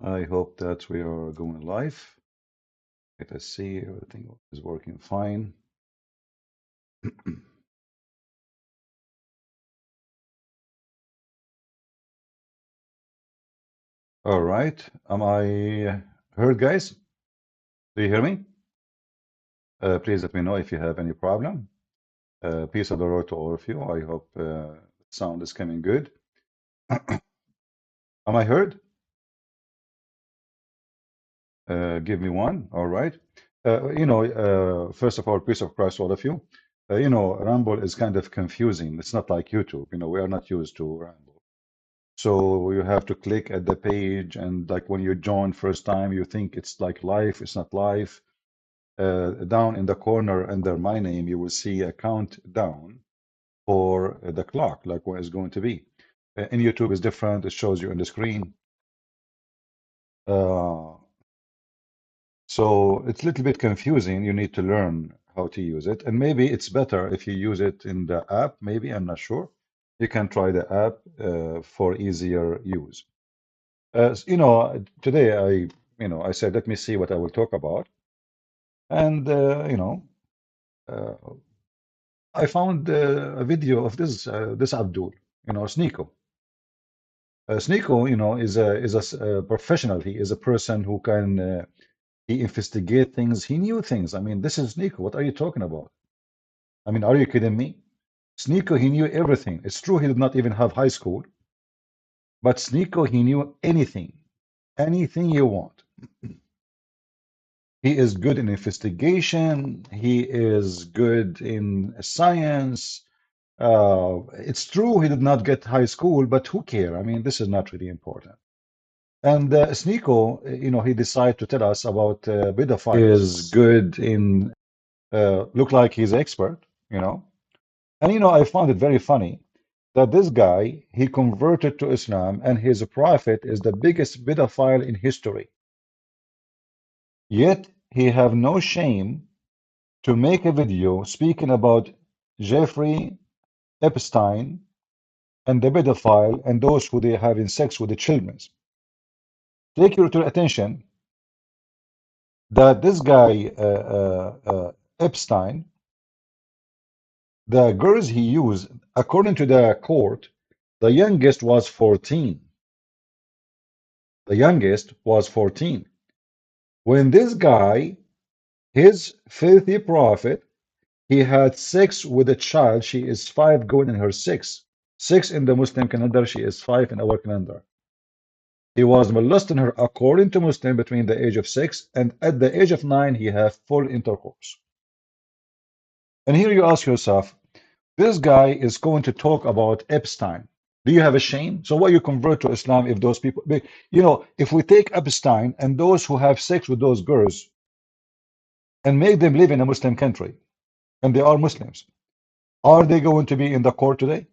I hope that we are going live. Let us see, everything is working fine. All right. Am I heard, guys? Do you hear me? Please let me know if you have any problem. Peace of the Lord to all of you. I hope sound is coming good. Am I heard? Give me one. All right. First of all, peace of Christ, all of you. Rumble is kind of confusing. It's not like YouTube. We are not used to Rumble. So you have to click at the page, and like when you join first time, you think it's like live. It's not live. Down in the corner under my name, you will see a countdown for the clock, like what it's going to be. In YouTube is different. It shows you on the screen. Uh, So it's a little bit confusing. You need to learn how to use it. And maybe it's better if you use it in the app. Maybe, I'm not sure. You can try the app for easier use. Today I said, let me see what I will talk about. And, uh, I found a video of this Abdul, Sneako. Sneako, is a professional. He is a person who can he investigate things. He knew things. I mean, this is Sneako. What are you talking about? I mean, are you kidding me? Sneako, he knew everything. It's true he did not even have high school, but Sneako, he knew anything, anything you want. He is good in investigation. He is good in science. It's true he did not get high school, but who care? I mean, this is not really important. And Sneako, he decided to tell us about pedophiles. Is good in look like he's expert, you know. And I found it very funny that this guy, he converted to Islam and his prophet is the biggest pedophile in history. Yet he have no shame to make a video speaking about Jeffrey Epstein and the pedophile and those who they having sex with the children. Take your attention that this guy Epstein, the girls he used, according to the court, the youngest was 14. The youngest was 14. When this guy, his filthy prophet, he had sex with a child, she is 5 going in her 6. 6 in the Muslim calendar, she is 5 in our calendar. He was molesting her according to Muslim between the age of 6 and at the age of 9 he had full intercourse. And here you ask yourself, this guy is going to talk about Epstein. Do you have a shame? So why you convert to Islam if those people, if we take Epstein and those who have sex with those girls and make them live in a Muslim country, and they are Muslims, are they going to be in the court today?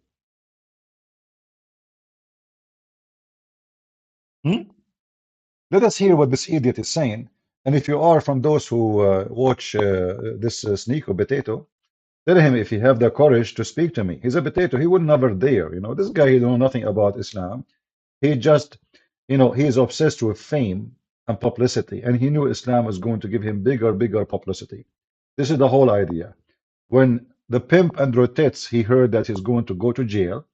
Let us hear what this idiot is saying. And if you are from those who watch this Sneako potato, tell him if he have the courage to speak to me. He's a potato. He would never dare. This guy, he know nothing about Islam. He just, he is obsessed with fame and publicity. And he knew Islam was going to give him bigger publicity. This is the whole idea. When the pimp Andrew Tate, he heard that he's going to go to jail,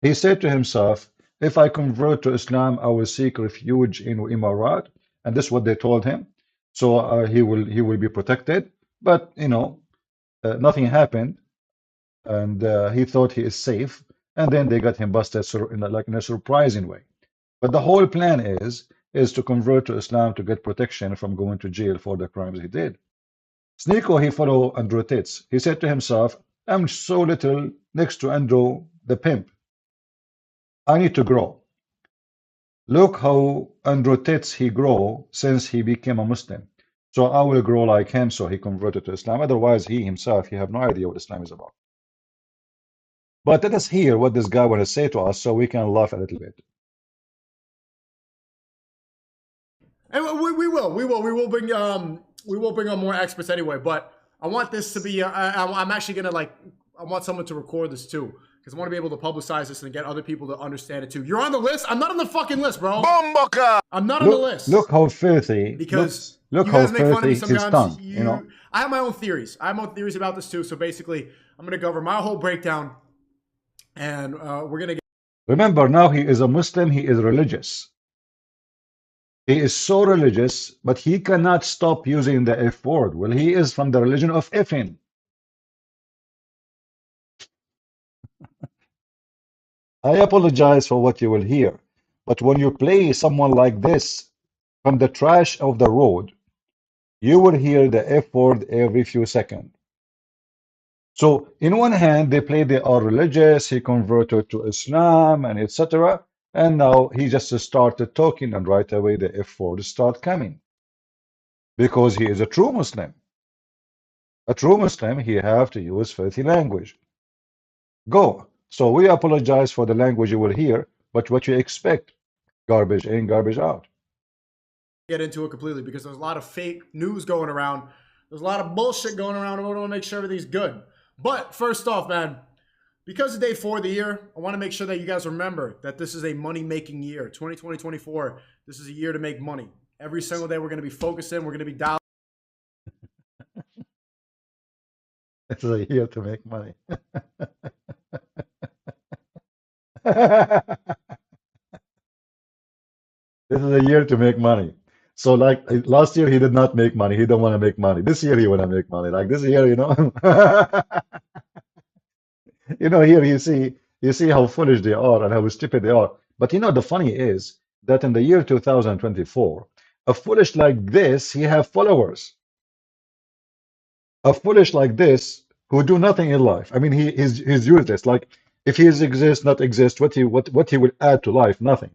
he said to himself, if I convert to Islam, I will seek refuge in Imarat. And this is what they told him. So he will be protected. But, nothing happened. And he thought he is safe. And then they got him busted in a surprising way. But the whole plan is to convert to Islam to get protection from going to jail for the crimes he did. Sneako, he followed Andrew Tate. He said to himself, I'm so little next to Andrew the pimp. I need to grow. Look how Andrew Tate he grow since he became a Muslim. So I will grow like him, so he converted to Islam. Otherwise, he himself, he have no idea what Islam is about. But let us hear what this guy want to say to us so we can laugh a little bit. And we will bring on more experts anyway. But I want this to be. I'm actually gonna I want someone to record this too, because I want to be able to publicize this and get other people to understand it too. You're on the list. I'm not on the fucking list, bro. Bomboka! I'm not on the list. Look how filthy. Because look you how guys make fun of me filthy his sometimes. tongue. You know. I have my own theories. I have my own theories about this too. So basically, I'm going to cover my whole breakdown, and we're going to get. Remember, now he is a Muslim. He is religious. He is so religious, but he cannot stop using the F word. Well, he is from the religion of effing. I apologize for what you will hear, but when you play someone like this from the trash of the road, you will hear the F word every few seconds. So, in one hand, they are religious, he converted to Islam, and etc. And now he just started talking, and right away the F word start coming. Because he is a true Muslim. A true Muslim, he have to use filthy language. Go. So we apologize for the language you will hear, but what you expect, garbage in, garbage out. Get into it completely because there's a lot of fake news going around. There's a lot of bullshit going around, and we want to make sure everything's good. But first off, man, because it's day 4 of the year, I want to make sure that you guys remember that this is a money-making year. 2020-24, this is a year to make money. Every single day we're going to be focusing. We're going to be dialed. This is a year to make money. This is a year to make money. So like last year he did not make money. He don't want to make money. This year he want to make money. Like this year, you know. You know, here you see how foolish they are and how stupid they are. But you know, the funny is that in the year 2024, a foolish like this, he have followers. A foolish like this who do nothing in life. I mean, he's useless. Like if he exists, not exist, what he will add to life? Nothing.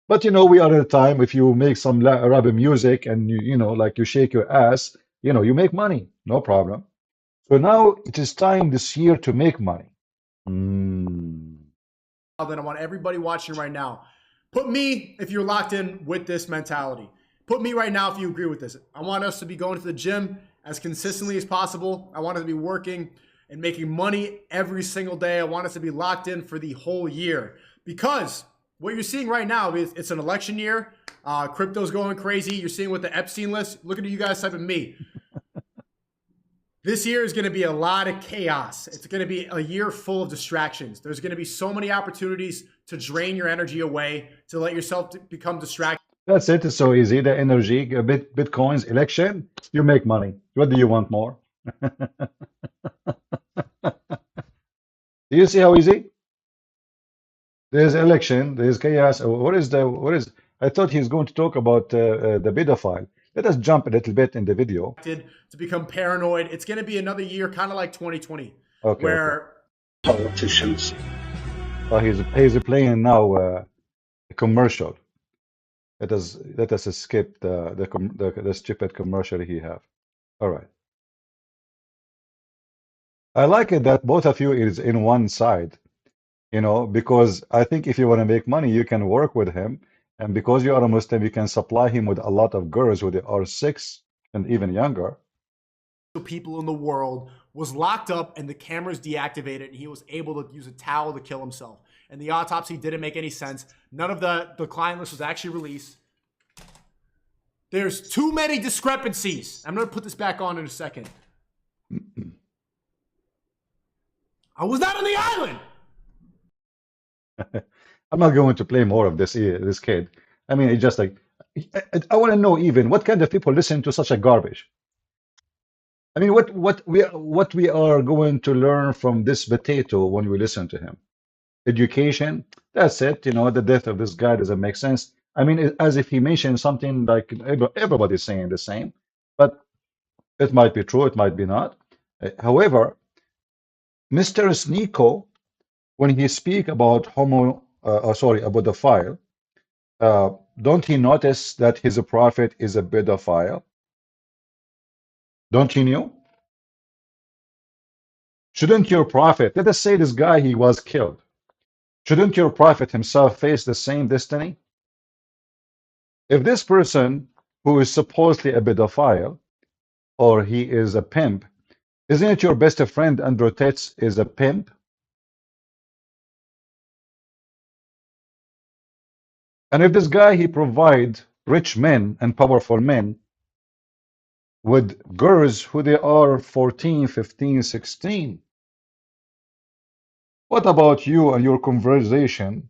But you know, we are at a time. If you make some Arabic music and you know, like you shake your ass, you know, you make money, no problem. So now it is time this year to make money. Then I want everybody watching right now. Put me if you're locked in with this mentality. Put me right now if you agree with this. I want us to be going to the gym as consistently as possible. I want us to be working and making money every single day. I want us to be locked in for the whole year because what you're seeing right now is it's an election year. Crypto's going crazy. You're seeing with the Epstein list. Look at you guys typing me. This year is going to be a lot of chaos. It's going to be a year full of distractions. There's going to be so many opportunities to drain your energy away, to let yourself become distracted. That's it. It's so easy. The energy, bitcoins, election, you make money. What do you want more? Do you see how easy? There's election, there's chaos. What is? I thought he's going to talk about the pedophile. Let us jump a little bit in the video. To become paranoid. It's going to be another year, kind of like 2020, Okay. where Politicians. Oh, he's playing now a commercial. Let us skip the stupid commercial he have. All right. I like it that both of you is in one side, you know, because I think if you want to make money, you can work with him. And because you are a Muslim, you can supply him with a lot of girls who are 6 and even younger. people in the world was locked up and the cameras deactivated and he was able to use a towel to kill himself. And the autopsy didn't make any sense. None of the client list was actually released. There's too many discrepancies. I'm going to put this back on in a second. I was not on the island. I'm not going to play more of this kid. I mean, it's just like I want to know even what kind of people listen to such a garbage. I mean, what we are going to learn from this potato when we listen to him? Education. That's it. You know, the death of this guy doesn't make sense. I mean, as if he mentioned something like everybody's saying the same, but it might be true, it might be not. However, Mr. Sneako, when he speak about about the file, don't he notice that his prophet is a pedophile? Don't you know? Shouldn't your prophet, let us say this guy, he was killed. Shouldn't your prophet himself face the same destiny? If this person who is supposedly a pedophile, or he is a pimp, isn't it your best friend Andrew Tate is a pimp? And if this guy, he provide rich men and powerful men with girls who they are 14, 15, 16, what about you and your conversation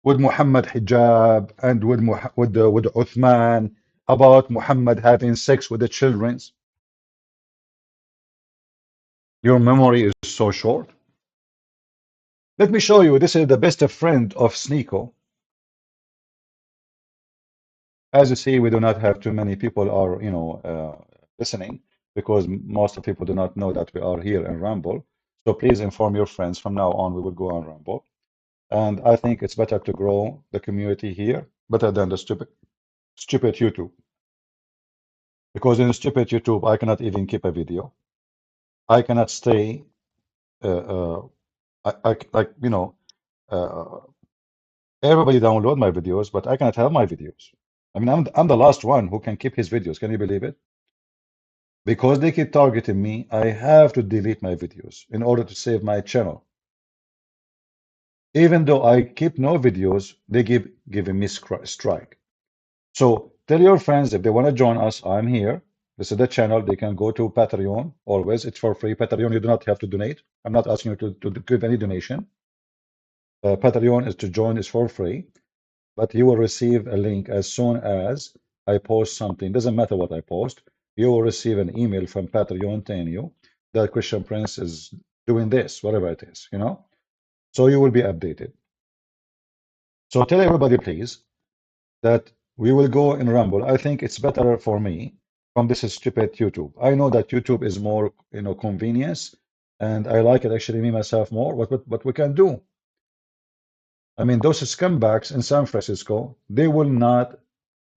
with Muhammad hijab and with Uthman about Muhammad having sex with the children? Your memory is so short. Let me show you. This is the best friend of Sneako. As you see, we do not have too many people are, listening, because most of people do not know that we are here in Rumble. So please inform your friends. From now on, we will go on Rumble. And I think it's better to grow the community here, better than the stupid YouTube. Because in stupid YouTube, I cannot even keep a video. I cannot stay, like, everybody download my videos, but I cannot have my videos. I mean, I'm the last one who can keep his videos. Can you believe it? Because they keep targeting me, I have to delete my videos in order to save my channel. Even though I keep no videos, they giving me strike. So tell your friends if they want to join us, I'm here. This is the channel. They can go to Patreon. Always, it's for free. Patreon, you do not have to donate. I'm not asking you to give any donation. Patreon is to join, is for free, but you will receive a link as soon as I post something. Doesn't matter what I post. You will receive an email from Patreon telling you that Christian Prince is doing this, whatever it is, So you will be updated. So tell everybody, please, that we will go in Rumble. I think it's better for me from this stupid YouTube. I know that YouTube is more, convenience, and I like it actually me myself more. What we can do? I mean, those scumbags in San Francisco, they will not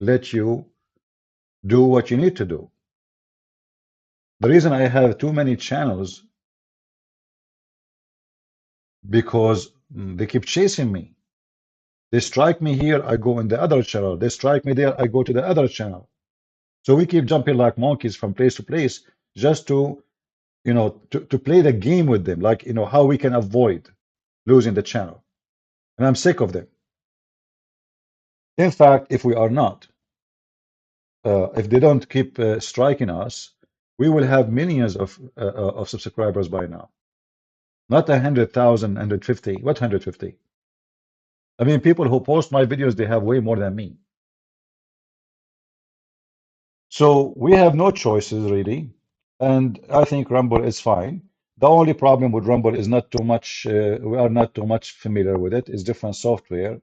let you do what you need to do. The reason I have too many channels, because they keep chasing me. They strike me here, I go in the other channel. They strike me there, I go to the other channel. So we keep jumping like monkeys from place to place just to, to play the game with them, like, how we can avoid losing the channel. And I'm sick of them. In fact, if we are not, if they don't keep striking us, we will have millions of subscribers by now. Not 100,000, 150. What 150? I mean, people who post my videos, they have way more than me. So we have no choices really, and I think Rumble is fine. The only problem with Rumble is not too much. We are not too much familiar with it. It's different software.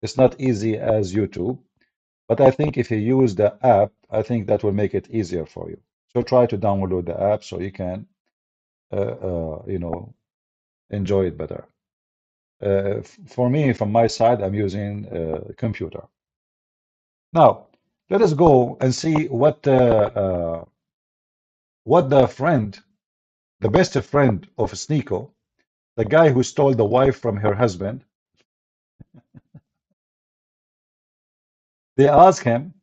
It's not easy as YouTube, but I think if you use the app, I think that will make it easier for you. So try to download the app so you can, enjoy it better. For me, from my side, I'm using a computer. Now, let us go and see what the friend, the best friend of Sneako, the guy who stole the wife from her husband, they ask him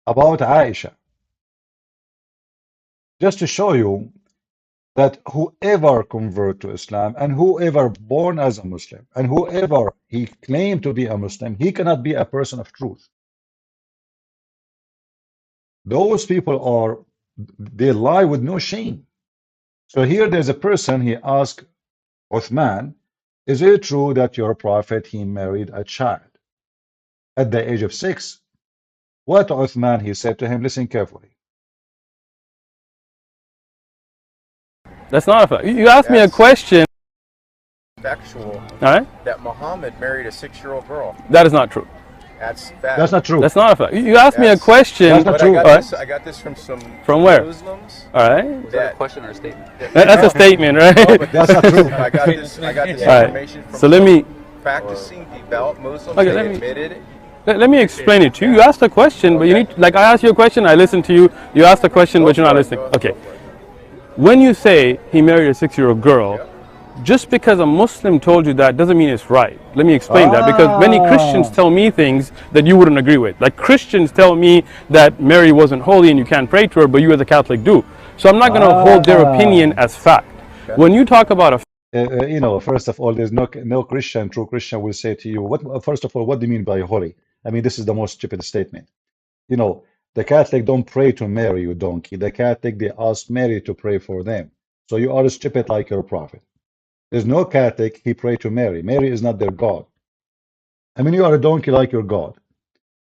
about Aisha, just to show you that whoever convert to Islam and whoever born as a Muslim and whoever he claimed to be a Muslim, he cannot be a person of truth. Those people they lie with no shame. So here there's a person, he asked Uthman, is it true that your prophet, he married a child at the age of 6? What Uthman, he said to him, listen carefully. That's not a fact. You asked me a question. Factual. All right. That Muhammad married a 6-year-old girl. That is not true. That's fact. That's not true. That's not a fact. You asked me a question. That's not true. I got this from some where? Muslims. All right. Was that a question or a statement? That's a statement, right? No, but That's not true. I got this Right. information from So let me practicing devout Muslims. Okay, They admitted it. let me explain it to you. You asked a question, but you need, like, I asked you a question, I listened to you. You asked a question, but you're not listening. Okay. When you say he married a 6-year-old girl, just because a Muslim told you that doesn't mean it's right. Let me explain that, because many Christians tell me things that you wouldn't agree with. Like, Christians tell me that Mary wasn't holy and you can't pray to her, but you as a Catholic do. So I'm not going to hold their opinion as fact. When you talk about a you know, first of all, there's no Christian, true Christian will say to you, what, first of all, what do you mean by holy? I mean, this is the most stupid statement. You know, the Catholic don't pray to Mary, you donkey. The Catholic, they ask Mary to pray for them. So you are stupid like your prophet. There's no Catholic, he pray to Mary. Mary is not their God. I mean, you are a donkey like your God,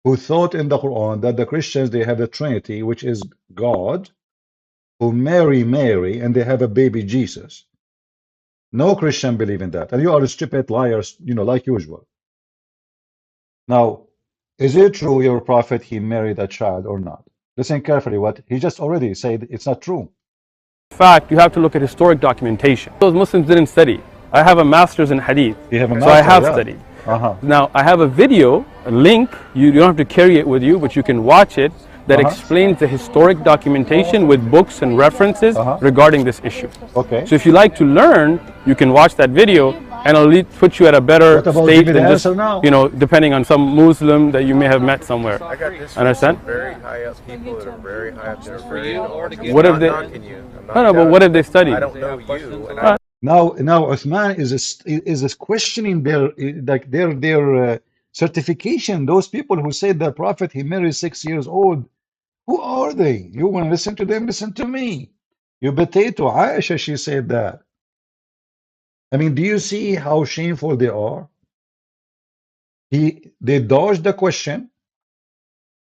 who thought in the Quran that the Christians, they have the Trinity, which is God, who marry Mary, and they have a baby Jesus. No Christian believe in that. And you are stupid liars, you know, like usual. Now, is it true your prophet, he married a child or not? Listen carefully what he just already said. It's not true. In fact, you have to look at historic documentation. Those Muslims didn't study. I have a master's in hadith, You have a so I master, have yeah. studied. Uh-huh. Now, I have a video, a link, you don't have to carry it with you, but you can watch it, that explains the historic documentation with books and references regarding this issue. Okay. So if you like to learn, you can watch that video, and it'll put you at a better What about state give me the than just, answer now? you know, depending on some Muslim that you may have met somewhere. I got this Understand? from some very high up people that are very high up there. Very knowledgeable. What I'm if not they- knocking you. I'm not No, no, but doubting what you. have they studied? I don't know you, and I Now Uthman is questioning their like their certification. Those people who say the prophet he married 6 years old, who are they? You want to listen to them? Listen to me. You potato. Aisha, she said that. I mean, do you see how shameful they are? They dodged the question,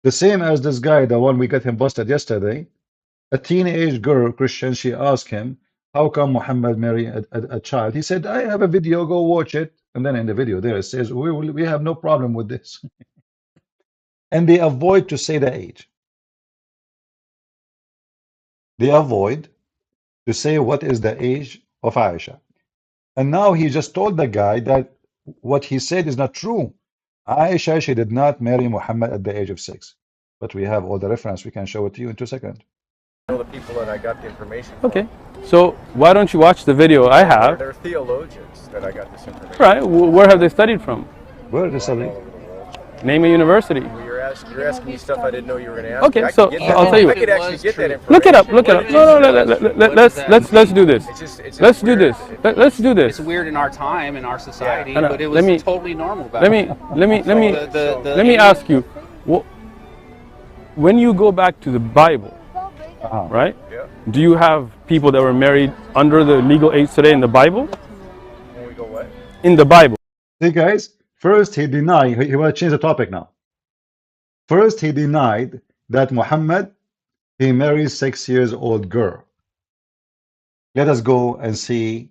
the same as this guy, the one we got him busted yesterday. A teenage girl, Christian, she asked him, how come Muhammad married a child? He said, I have a video, go watch it. And then in the video there it says, we have no problem with this. And they avoid to say the age. They avoid to say what is the age of Aisha. And now he just told the guy that what he said is not true. Aisha, she did not marry Muhammad at the age of 6. But we have all the reference. We can show it to you in 2 seconds. know the people that I got the information from. Okay, so why don't you watch the video I have? They're theologians that I got this information Right, where have they studied from? Where is from the all over the world. Name a university. Well, you're asking me stuff I didn't know you were going to ask. Okay, me. I so could get that. I'll tell you. I could actually get that information. Look it up, look it up. No, let's do this. It's just Let's do weird. this. Let's do this. It's weird in our time, in our society, I know. but it Let was me- totally normal back Let me let me ask you, when you go back to the Bible, right? Yeah. Do you have people that were married under the legal age today in the Bible? When we go what? In the Bible. See, guys, first he denied, he want to change the topic now. First, he denied that Muhammad, he married 6 years old girl. Let us go and see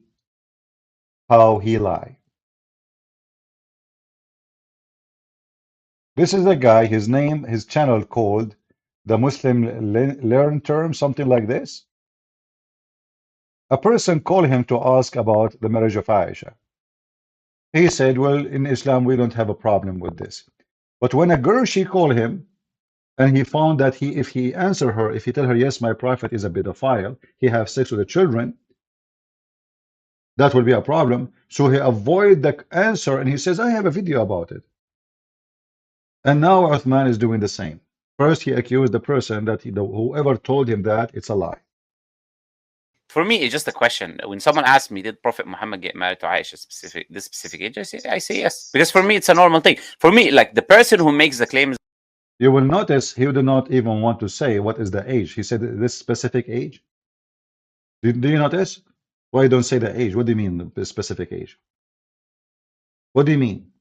how he lied. This is a guy, his name, his channel called the Muslim Learn Term, something like this. A person called him to ask about the marriage of Aisha. He said, well, in Islam, we don't have a problem with this. But when a girl, she called him, and he found that if he answer her, if he tell her, yes, my prophet is a pedophile, he have sex with the children, that will be a problem. So he avoid the answer, and he says, I have a video about it. And now Uthman is doing the same. First, he accused the person that whoever told him that it's a lie. For me, it's just a question. When someone asks me, did Prophet Muhammad get married to Aisha this specific age? I say yes. Because for me, it's a normal thing. For me, like the person who makes the claim is You will notice he did not even want to say what is the age. He said this specific age. Do you notice? Why don't say the age? What do you mean the specific age? What do you mean?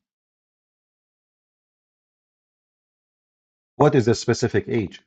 What is the specific age?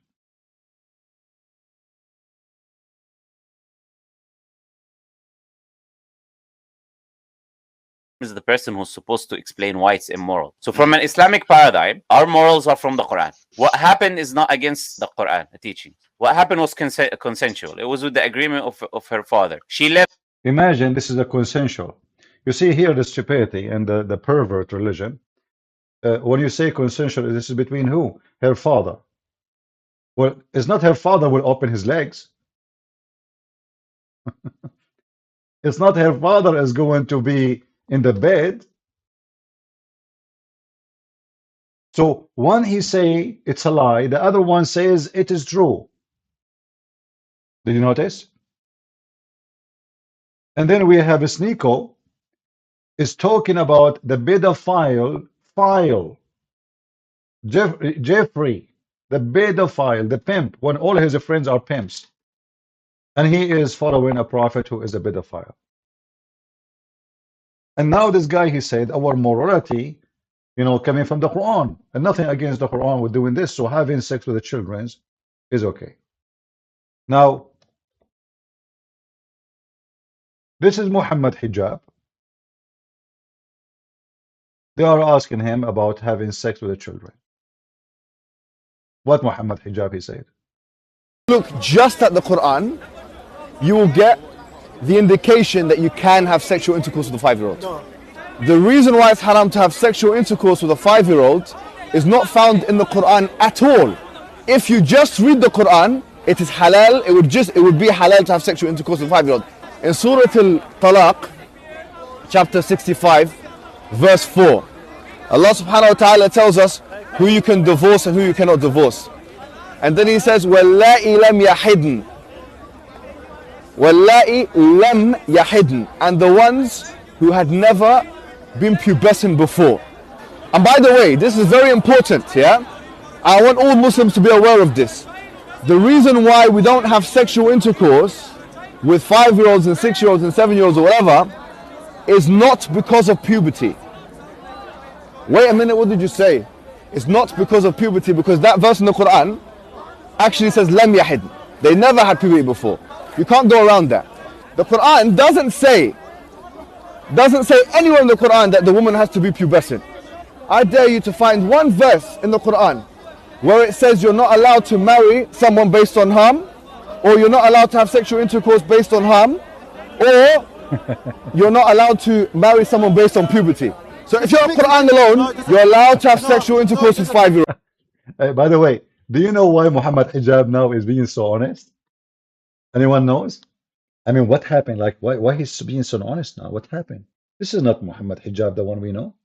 the person who's supposed to explain why it's immoral. So from an Islamic paradigm, our morals are from the Quran. What happened is not against the Quran, the teaching. What happened was consensual. It was with the agreement of her father. She left. Imagine this is a consensual. You see here the stupidity and the pervert religion. When you say consensual, this is between who? Her father. Well, it's not her father will open his legs. It's not her father is going to be in the bed. So one he say it's a lie, the other one says it is true. Did you notice? And then we have Sneako is talking about the pedophile file. Jeffrey, the pedophile, the pimp, when all his friends are pimps. And he is following a prophet who is a pedophile. And now this guy, he said, our morality, you know, coming from the Quran. And nothing against the Quran with doing this. So having sex with the children is okay. Now, this is Muhammad Hijab. They are asking him about having sex with the children. What Muhammad Hijab, he said. Look just at the Quran, you will get the indication that you can have sexual intercourse with a 5-year-old. No. The reason why it's haram to have sexual intercourse with a 5-year-old is not found in the Quran at all. If you just read the Quran, it is halal, it would be halal to have sexual intercourse with a 5-year-old. In Surah Al-Talaq, chapter 65, verse 4, Allah subhanahu wa ta'ala tells us who you can divorce and who you cannot divorce. And then he says, وَاللَّائِ لَمْ يَحِدْنَ وَاللَّائِ لَمْ يَحِدْنَ, and the ones who had never been pubescent before. And by the way, this is very important, yeah? I want all Muslims to be aware of this. The reason why we don't have sexual intercourse with 5-year-olds and 6-year-olds and 7-year-olds or whatever is not because of puberty. Wait a minute, what did you say? It's not because of puberty, because that verse in the Quran actually says lam yahid. They never had puberty before. You can't go around that. The Quran doesn't say anywhere in the Quran that the woman has to be pubescent. I dare you to find one verse in the Quran where it says you're not allowed to marry someone based on harm, or you're not allowed to have sexual intercourse based on harm, or you're not allowed to marry someone based on puberty. So if you're Quran alone, you're allowed to have sexual intercourse with 5-year-olds. By the way, do you know why Muhammad Hijab now is being so honest? Anyone knows? I mean, what happened? Like, why he's being so honest now? What happened? This is not Muhammad Hijab, the one we know.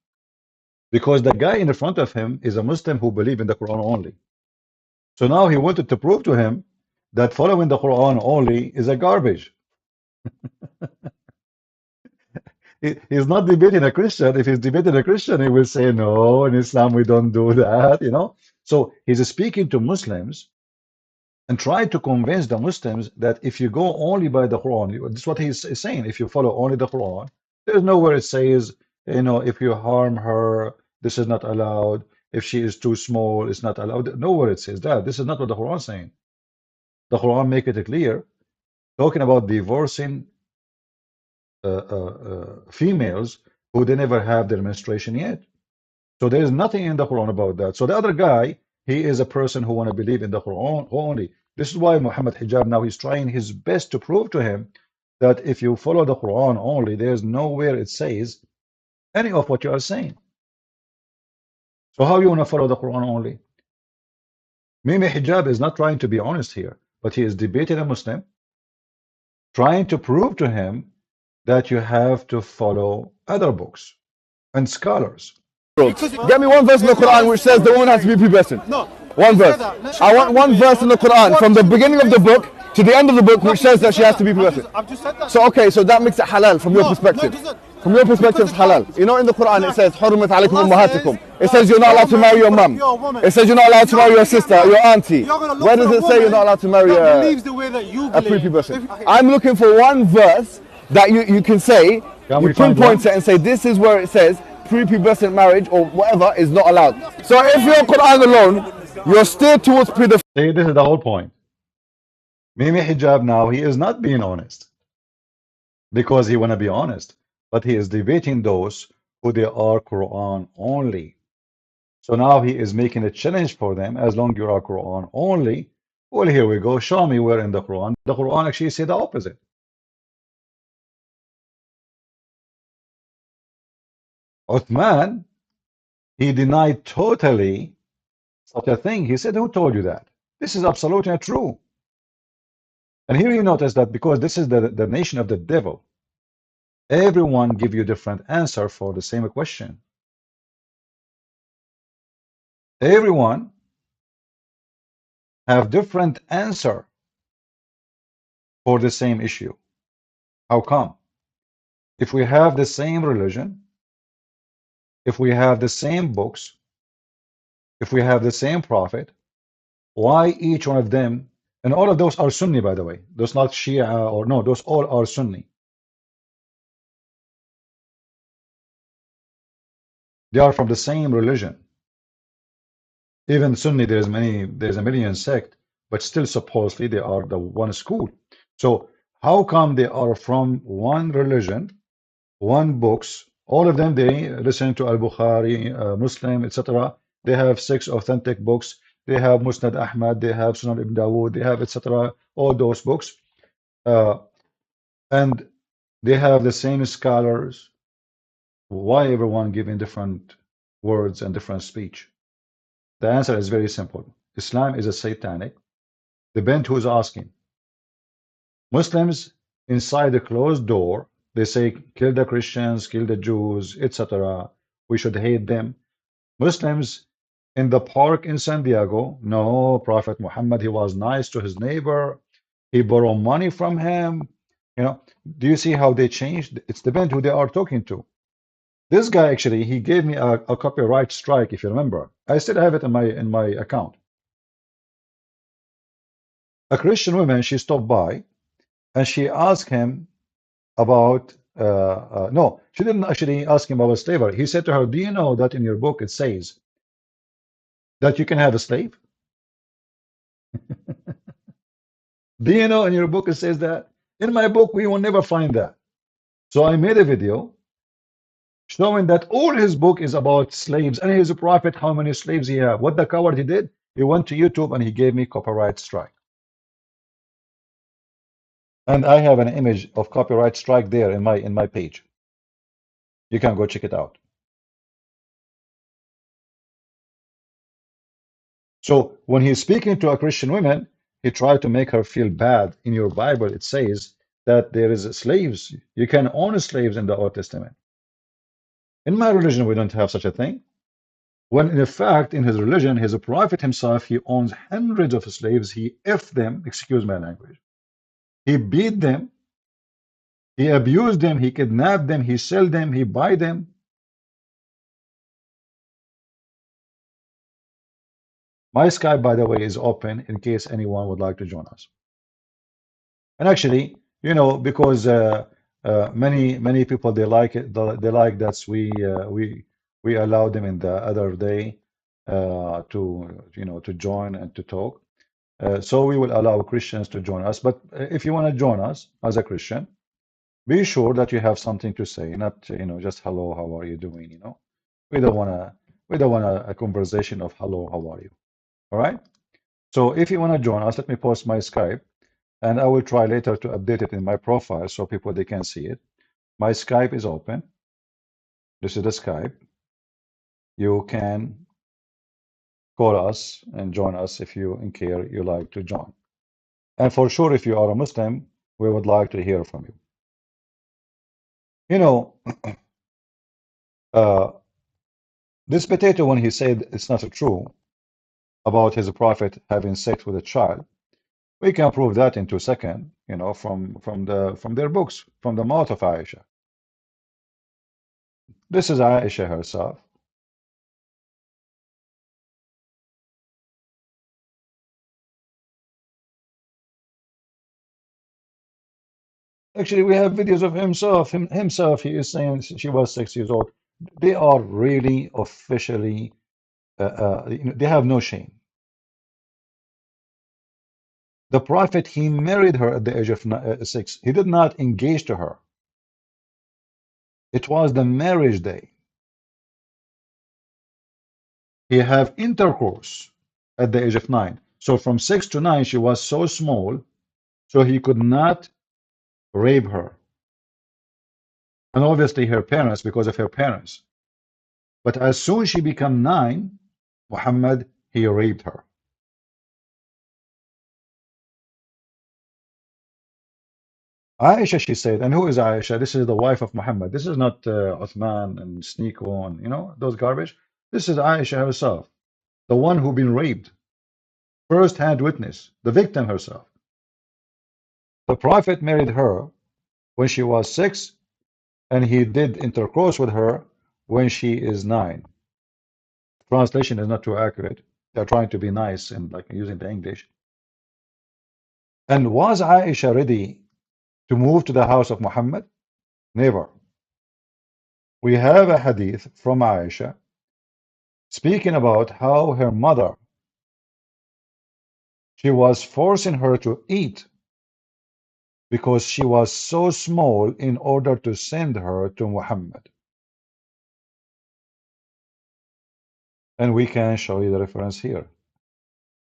Because the guy in the front of him is a Muslim who believes in the Quran only. So now he wanted to prove to him that following the Quran only is a garbage. He's not debating a Christian. If he's debating a Christian, he will say, no, in Islam we don't do that, you know. So he's speaking to Muslims and trying to convince the Muslims that if you go only by the Quran, this is what he's saying, if you follow only the Quran, there's nowhere it says, you know, if you harm her, this is not allowed. If she is too small, it's not allowed. Nowhere it says that. This is not what the Quran is saying. The Quran make it clear, talking about divorcing females who they never have their menstruation yet. So there is nothing in the Quran about that. So the other guy, he is a person who want to believe in the Quran only. This is why Muhammad Hijab now he's trying his best to prove to him that if you follow the Quran only, there's nowhere it says any of what you are saying. So how you want to follow the Quran only? Mimi Hijab is not trying to be honest here, but he is debating a Muslim, trying to prove to him that you have to follow other books and scholars. Get me one verse in the Quran which says the woman has to be pubescent. No. One verse. I want one verse in the Quran from the beginning of the book to the end of the book which says that she has to be pubescent. I've just said that. So okay, so that makes it halal from your perspective. From your perspective, it's halal. You know, in the Quran it says حُرِّمَتْ عَلَيْكُمْ أُمَّهَاتِكُمْ. It says you're not allowed to marry your mum. It says you're not allowed to marry your sister, your auntie. Where does it say you're not allowed to marry a prepubescent? I'm looking for one verse that you can say, you pinpoint it and say this is where it says prepubescent marriage or whatever is not allowed. So if you're Quran alone, you're steered towards pedophilia. See, this is the whole point. Mimi Hijab now, he is not being honest because he want to be honest, but he is debating those who they are Quran only. So now he is making a challenge for them. As long as you are Quran only, well, here we go. Show me where in the Quran. The Quran actually says the opposite. Uthman, he denied totally such a thing. He said, who told you that? This is absolutely not true. And here you notice that because this is the nation of the devil, everyone give you different answer for the same question. Everyone have different answer for the same issue. How come? If we have the same religion, if we have the same books, if we have the same prophet, why each one of them, and all of those are Sunni, by the way, those not Shia or no, those all are Sunni. They are from the same religion. Even Sunni, there's a million sect, but still supposedly they are the one school. So how come they are from one religion, one books, all of them, they listen to Al-Bukhari, Muslim, etc. They have 6 authentic books. They have Musnad Ahmad, they have Sunan Ibn Dawood, they have etc. All those books. And they have the same scholars. Why everyone giving different words and different speech? The answer is very simple. Islam is a satanic. Depend who's asking. Muslims inside the closed door, they say kill the Christians, kill the Jews, etc. We should hate them. Muslims in the park in San Diego, no, Prophet Muhammad, he was nice to his neighbor. He borrowed money from him. You know, do you see how they changed? It's depend who they are talking to. This guy actually, he gave me a copyright strike, if you remember. I still have it in my account. A Christian woman, she stopped by and she asked him about no, she didn't actually ask him about slavery. He said to her, do you know that in your book it says that you can have a slave? Do you know in your book it says that? In my book, we will never find that. So I made a video showing that all his book is about slaves, and he's a prophet, how many slaves he have. What the coward he did, he went to YouTube and he gave me copyright strike. And I have an image of copyright strike there in my page. You can go check it out. So when he's speaking to a Christian woman, he tried to make her feel bad. In your Bible, it says that there is slaves. You can own slaves in the Old Testament. In my religion, we don't have such a thing. When in fact, in his religion, his prophet himself, he owns hundreds of slaves. He effed them, excuse my language. He beat them. He abused them. He kidnapped them. He sold them. He buy them. My Skype, by the way, is open in case anyone would like to join us. And actually, you know, because many people, they like it. They like that we allow them in the other day to join and to talk. So we will allow Christians to join us. But if you want to join us as a Christian, be sure that you have something to say, not just hello, how are you doing? We don't want a conversation of hello, how are you? All right. So if you want to join us, let me post my Skype, and I will try later to update it in my profile so people they can see it. My Skype is open. This is the Skype. You can call us and join us if you care you like to join. And for sure, if you are a Muslim, we would like to hear from you. This potato, when he said it's not true about his prophet having sex with a child, we can prove that in 2 seconds, from their books, from the mouth of Aisha. This is Aisha herself. Actually, we have videos of himself. He is saying she was 6 years old. They are really officially, they have no shame. The prophet, he married her at the age of 6. He did not engage to her. It was the marriage day. He have intercourse at the age of 9. So from 6 to 9, she was so small, so he could not rape her. And obviously her parents, because of her parents. But as soon as she became 9, Muhammad, he raped her. Aisha, she said, and who is Aisha? This is the wife of Muhammad. This is not Uthman and Sneako and those garbage. This is Aisha herself, the one who been raped. First-hand witness, the victim herself. The Prophet married her when she was 6. and he did intercourse with her when she is 9. Translation is not too accurate. They're trying to be nice and like using the English. And was Aisha ready to move to the house of Muhammad? Never. We have a hadith from Aisha speaking about how her mother, she was forcing her to eat because she was so small in order to send her to Muhammad. And we can show you the reference here.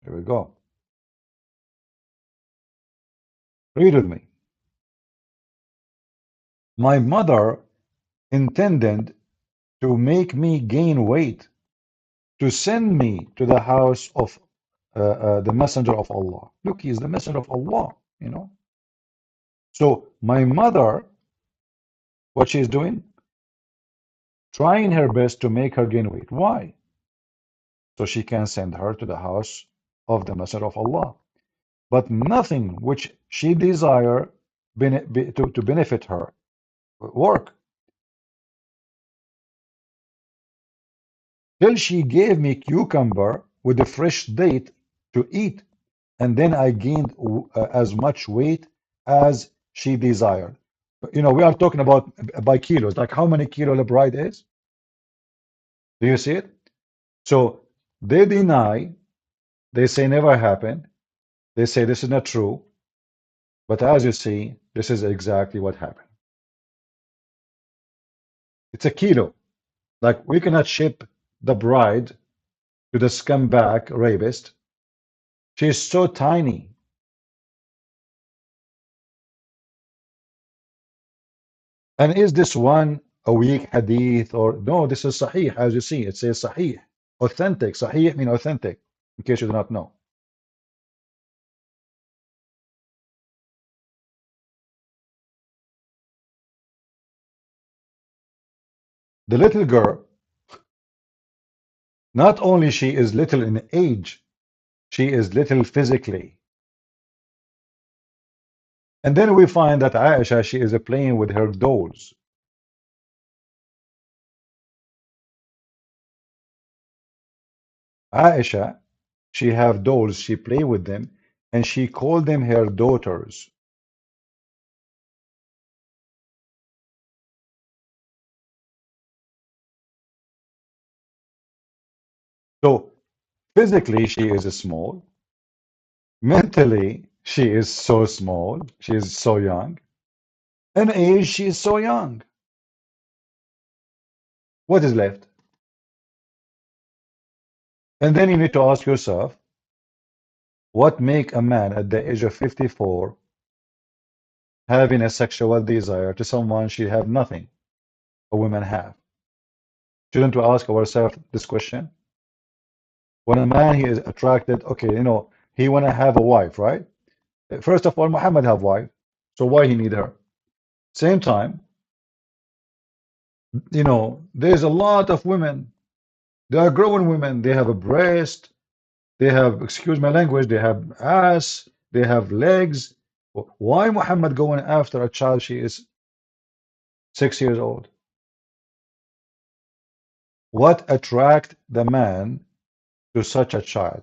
Here we go. Read with me. My mother intended to make me gain weight, to send me to the house of the messenger of Allah. Look, he is the messenger of Allah, you know. So my mother, what she's doing, trying her best to make her gain weight. Why? So she can send her to the house of the messenger of Allah. But nothing which she desire to benefit her work. Till she gave me cucumber with a fresh date to eat, and then I gained as much weight as she desired. You know, we are talking about by kilos, like how many kilo the bride is. Do you see it? So they deny, they say never happened, they say this is not true, but as you see, this is exactly what happened. It's a kilo. Like we cannot ship the bride to the scumbag rapist. She's so tiny. And is this one a weak hadith or no? This is sahih, as you see. It says sahih, authentic. Sahih means authentic, in case you do not know. The little girl, not only she is little in age, she is little physically. And then we find that Aisha, she is playing with her dolls. Aisha, she have dolls, she play with them, and she called them her daughters. So physically, she is small. Mentally, she is so small. She is so young. In age, she is so young. What is left? And then you need to ask yourself, what make a man at the age of 54 having a sexual desire to someone she have nothing a women have? Shouldn't we ask ourselves this question? When a man he is attracted, okay, you know, he wanna have a wife, right? First of all, Muhammad have wife, so why he need her? Same time, you know, there's a lot of women. They are growing women. They have a breast. They have, excuse my language, they have ass. They have legs. Why Muhammad going after a child she is 6 years old? What attract the man to such a child?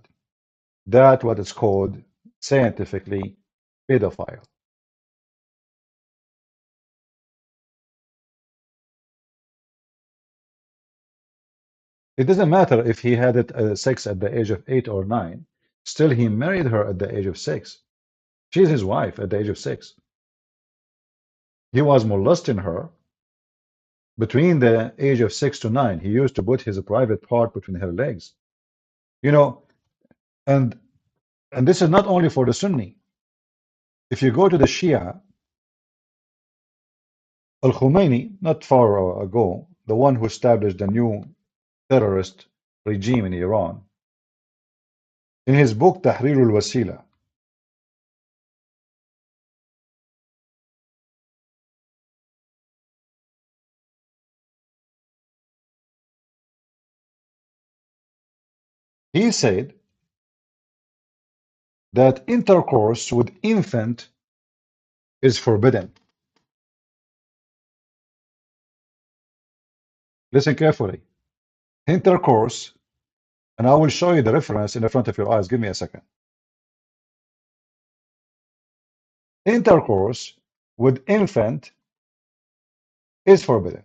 That what is called scientifically pedophile. It doesn't matter if he had sex at the age of 8 or 9. Still, he married her at the age of 6. She's his wife at the age of 6. He was molesting her between the age of 6 to 9. He used to put his private part between her legs. You know, and this is not only for the Sunni. If you go to the Shia, Al-Khomeini, not far ago, the one who established the new terrorist regime in Iran, in his book Tahrir al-Wasila, he said that intercourse with infant is forbidden. Listen carefully. Intercourse, and I will show you the reference in the front of your eyes. Give me a second. Intercourse with infant is forbidden.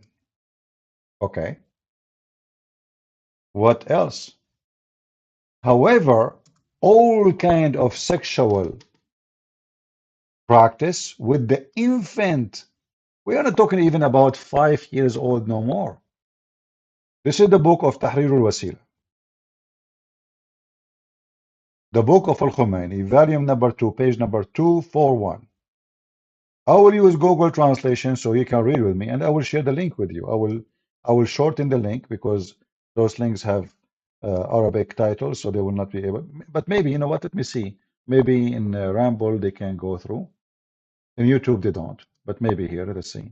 Okay. What else? However, all kind of sexual practice with the infant, we are not talking even about 5 years old, no more. This is the book of Tahrir al-Wasila. The book of Al-Khomeini, volume number 2, page number 241. I will use Google translation so you can read with me, and I will share the link with you. I will shorten the link because those links have Arabic titles, so they will not be able. But maybe, you know what? Let me see. Maybe in Ramble they can go through. In YouTube they don't, but maybe here. Let's see.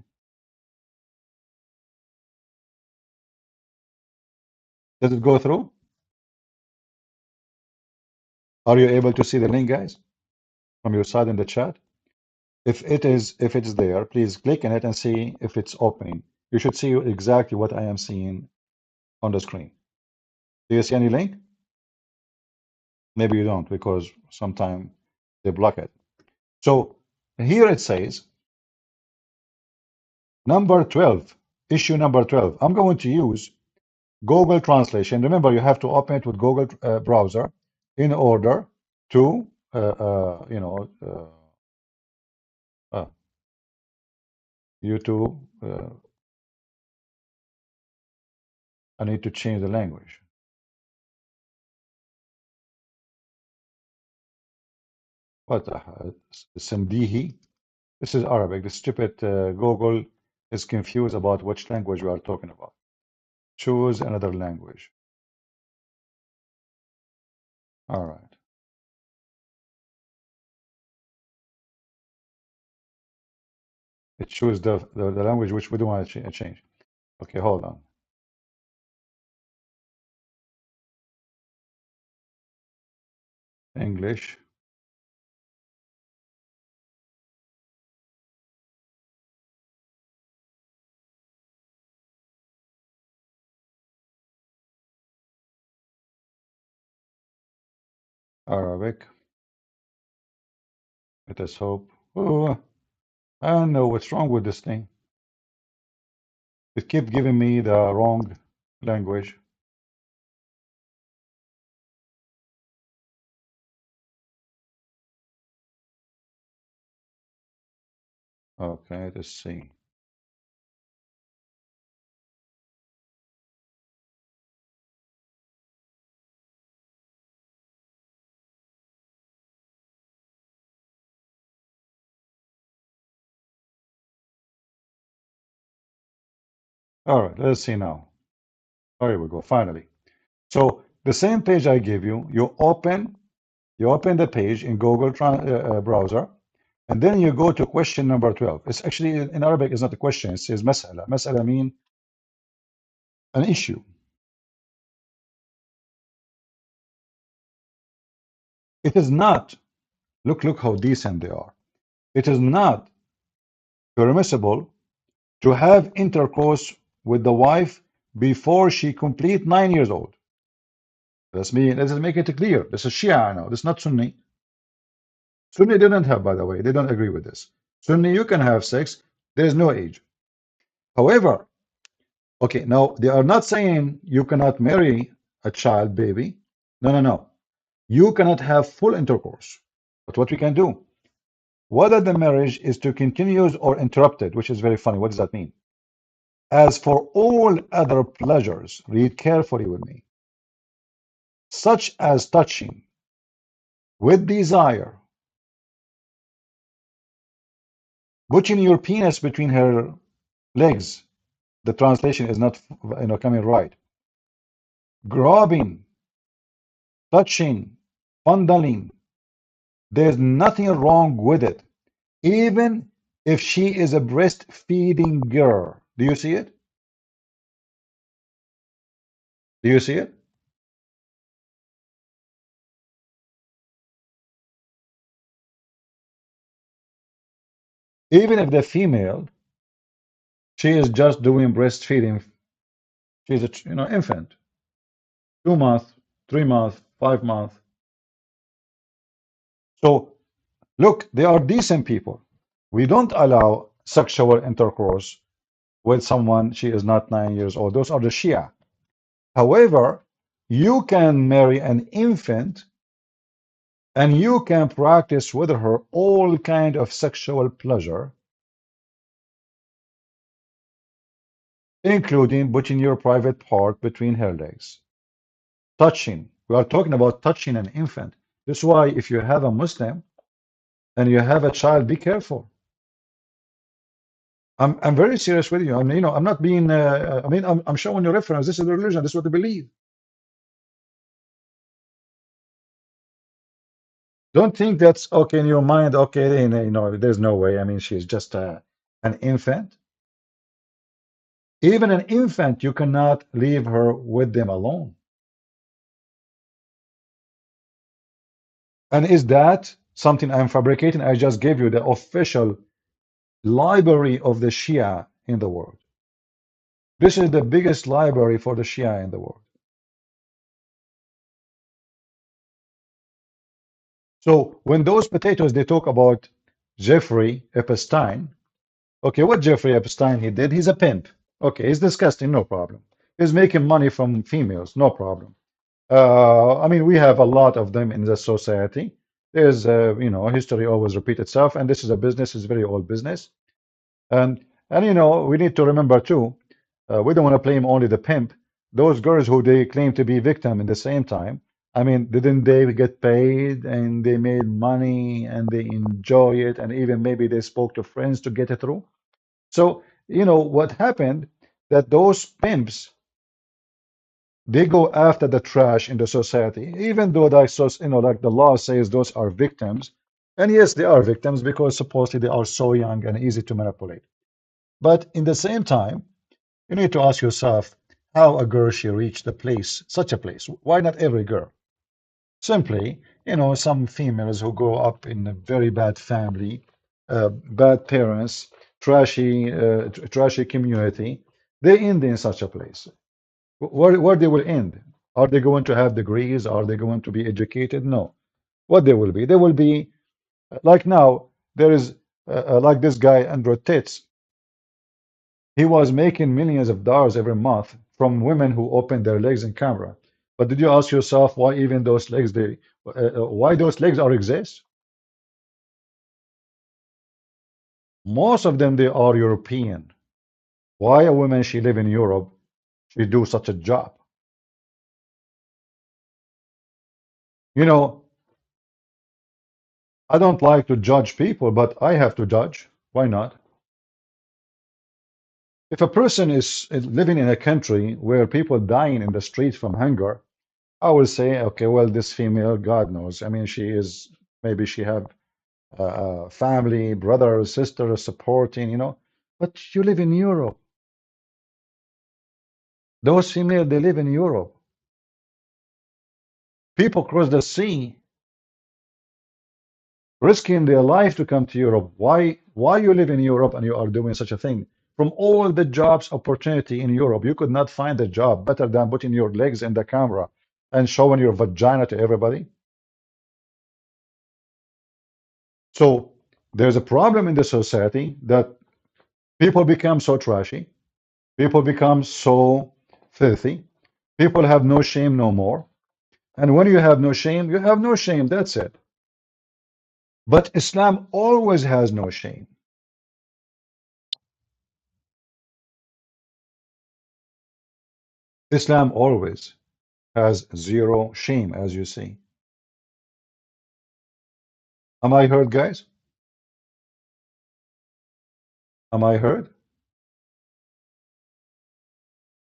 Does it go through? Are you able to see the link, guys, from your side in the chat? If it is there, please click on it and see if it's opening. You should see exactly what I am seeing on the screen. Do you see any link? Maybe you don't because sometimes they block it. So here it says number 12, issue number 12. I'm going to use Google Translation. Remember, you have to open it with Google browser in order to, YouTube. I need to change the language. What the hell? Sandihi? This is Arabic. The stupid Google is confused about which language we are talking about. Choose another language. All right. It choose the language which we don't want to change. Okay, hold on. English. Arabic. Let us hope. Oh, I don't know what's wrong with this thing. It kept giving me the wrong language. Okay, let's see. All right, let's see now. Oh, here we go, finally. So the same page I give you, you open the page in Google browser, and then you go to question number 12. It's actually, in Arabic, it's not a question, it says mas'ala. Mas'ala mean an issue. It is not, look how decent they are. It is not permissible to have intercourse with the wife before she complete 9 years old. Let's make it clear. This is Shia now. This is not Sunni. Sunni didn't have, by the way. They don't agree with this. Sunni, you can have sex. There is no age. However, okay, now they are not saying you cannot marry a child baby. No. You cannot have full intercourse. But what we can do, whether the marriage is to continuous or interrupted, which is very funny. What does that mean? As for all other pleasures, read carefully with me, such as touching with desire, putting your penis between her legs. The translation is not, coming right. Grabbing, touching, fondling. There's nothing wrong with it, even if she is a breastfeeding girl. Do you see it? Do you see it? Even if the female, she is just doing breastfeeding She's a infant, 2 months, 3 months, 5 months. So look, they are decent people. We don't allow sexual intercourse with someone she is not 9 years old. Those are the Shia. However, you can marry an infant and you can practice with her all kind of sexual pleasure, including putting your private part between her legs. Touching. We are talking about touching an infant. This is why if you have a Muslim and you have a child, be careful. I'm very serious with you. I mean, I'm not being. I mean, I'm showing you reference. This is the religion. This is what they believe. Don't think that's okay in your mind. Okay, there's no way. I mean, she's just an infant. Even an infant, you cannot leave her with them alone. And is that something I'm fabricating? I just gave you the official library of the Shia in the world. This is the biggest library for the Shia in the world. So when those potatoes, they talk about Jeffrey Epstein, okay, what Jeffrey Epstein he did, he's a pimp. Okay, he's disgusting, no problem. He's making money from females, no problem. I mean, we have a lot of them in the society. There's, history always repeat itself, and this is a business, it's a very old business. And we need to remember too, we don't want to blame only the pimp. Those girls who they claim to be victim in the same time, I mean, didn't they get paid and they made money and they enjoy it and even maybe they spoke to friends to get it through? So, what happened that those pimps, they go after the trash in the society, even though like the law says those are victims. And yes, they are victims because supposedly they are so young and easy to manipulate. But in the same time, you need to ask yourself how a girl she reached such a place. Why not every girl? Simply, some females who grow up in a very bad family, bad parents, trashy community, they end in such a place. Where they will end? Are they going to have degrees? Are they going to be educated? No. What they will be like now. There is like this guy Andrew Titz. He was making millions of dollars every month from women who opened their legs in camera. But did you ask yourself why even those legs why those legs are exist? Most of them they are European. Why a woman she live in Europe she do such a job? I don't like to judge people, but I have to judge. Why not? If a person is living in a country where people dying in the street from hunger, I will say, okay, well, this female, God knows. I mean, maybe she have family, brother, sister supporting, but you live in Europe. Those females, they live in Europe. People cross the sea, risking their life to come to Europe. Why you live in Europe and you are doing such a thing? From all the jobs opportunity in Europe, you could not find a job better than putting your legs in the camera and showing your vagina to everybody. So there's a problem in the society that people become so trashy, people become so filthy, people have no shame no more. And when you have no shame, you have no shame, that's it. But Islam always has no shame. Islam always has zero shame, as you see. Am I heard, guys? Am I heard?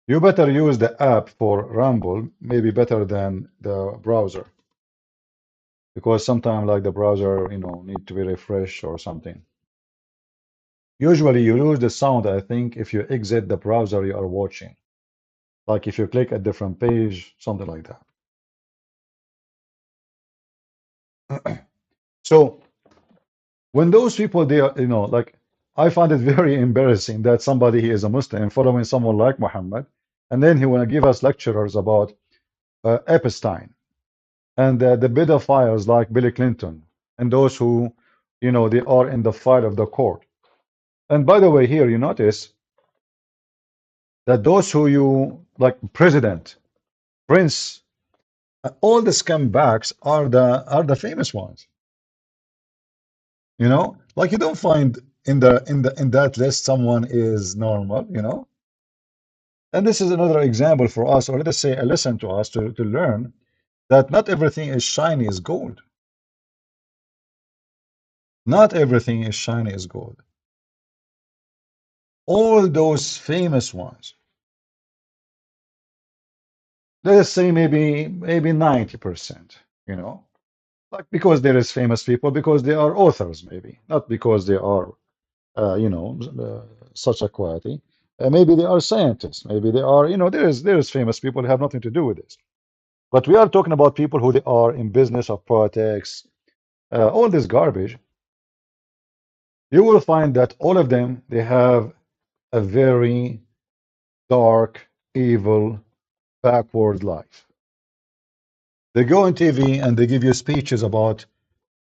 You better use the app for Rumble, maybe better than the browser. Because sometimes like the browser, need to be refreshed or something. Usually you lose the sound, I think, if you exit the browser you are watching. Like if you click a different page, something like that. So when those people, they are, like I find it very embarrassing that somebody is a Muslim following someone like Muhammad, And then he want to give us lectures about Epstein and the pedophiles like Bill Clinton and those who, you know, they are in the file of the court. And by the way, here you notice that those who you like, president, prince, all the scumbags are the famous ones. You know, like you don't find in that list someone is normal. You know, and this is another example for us, or let us say a lesson to us to learn that not everything is shiny as gold. Not everything is shiny as gold. All those famous ones, let's say maybe 90%, you know, like because there is famous people, because they are authors, maybe not because they are, you know, such a quality. Maybe they are scientists. Maybe they are, you know, there is famous people who have nothing to do with this. But we are talking about people who they are in business of politics, all this garbage. You will find that all of them, they have a very dark, evil, backward life. They go on TV and they give you speeches about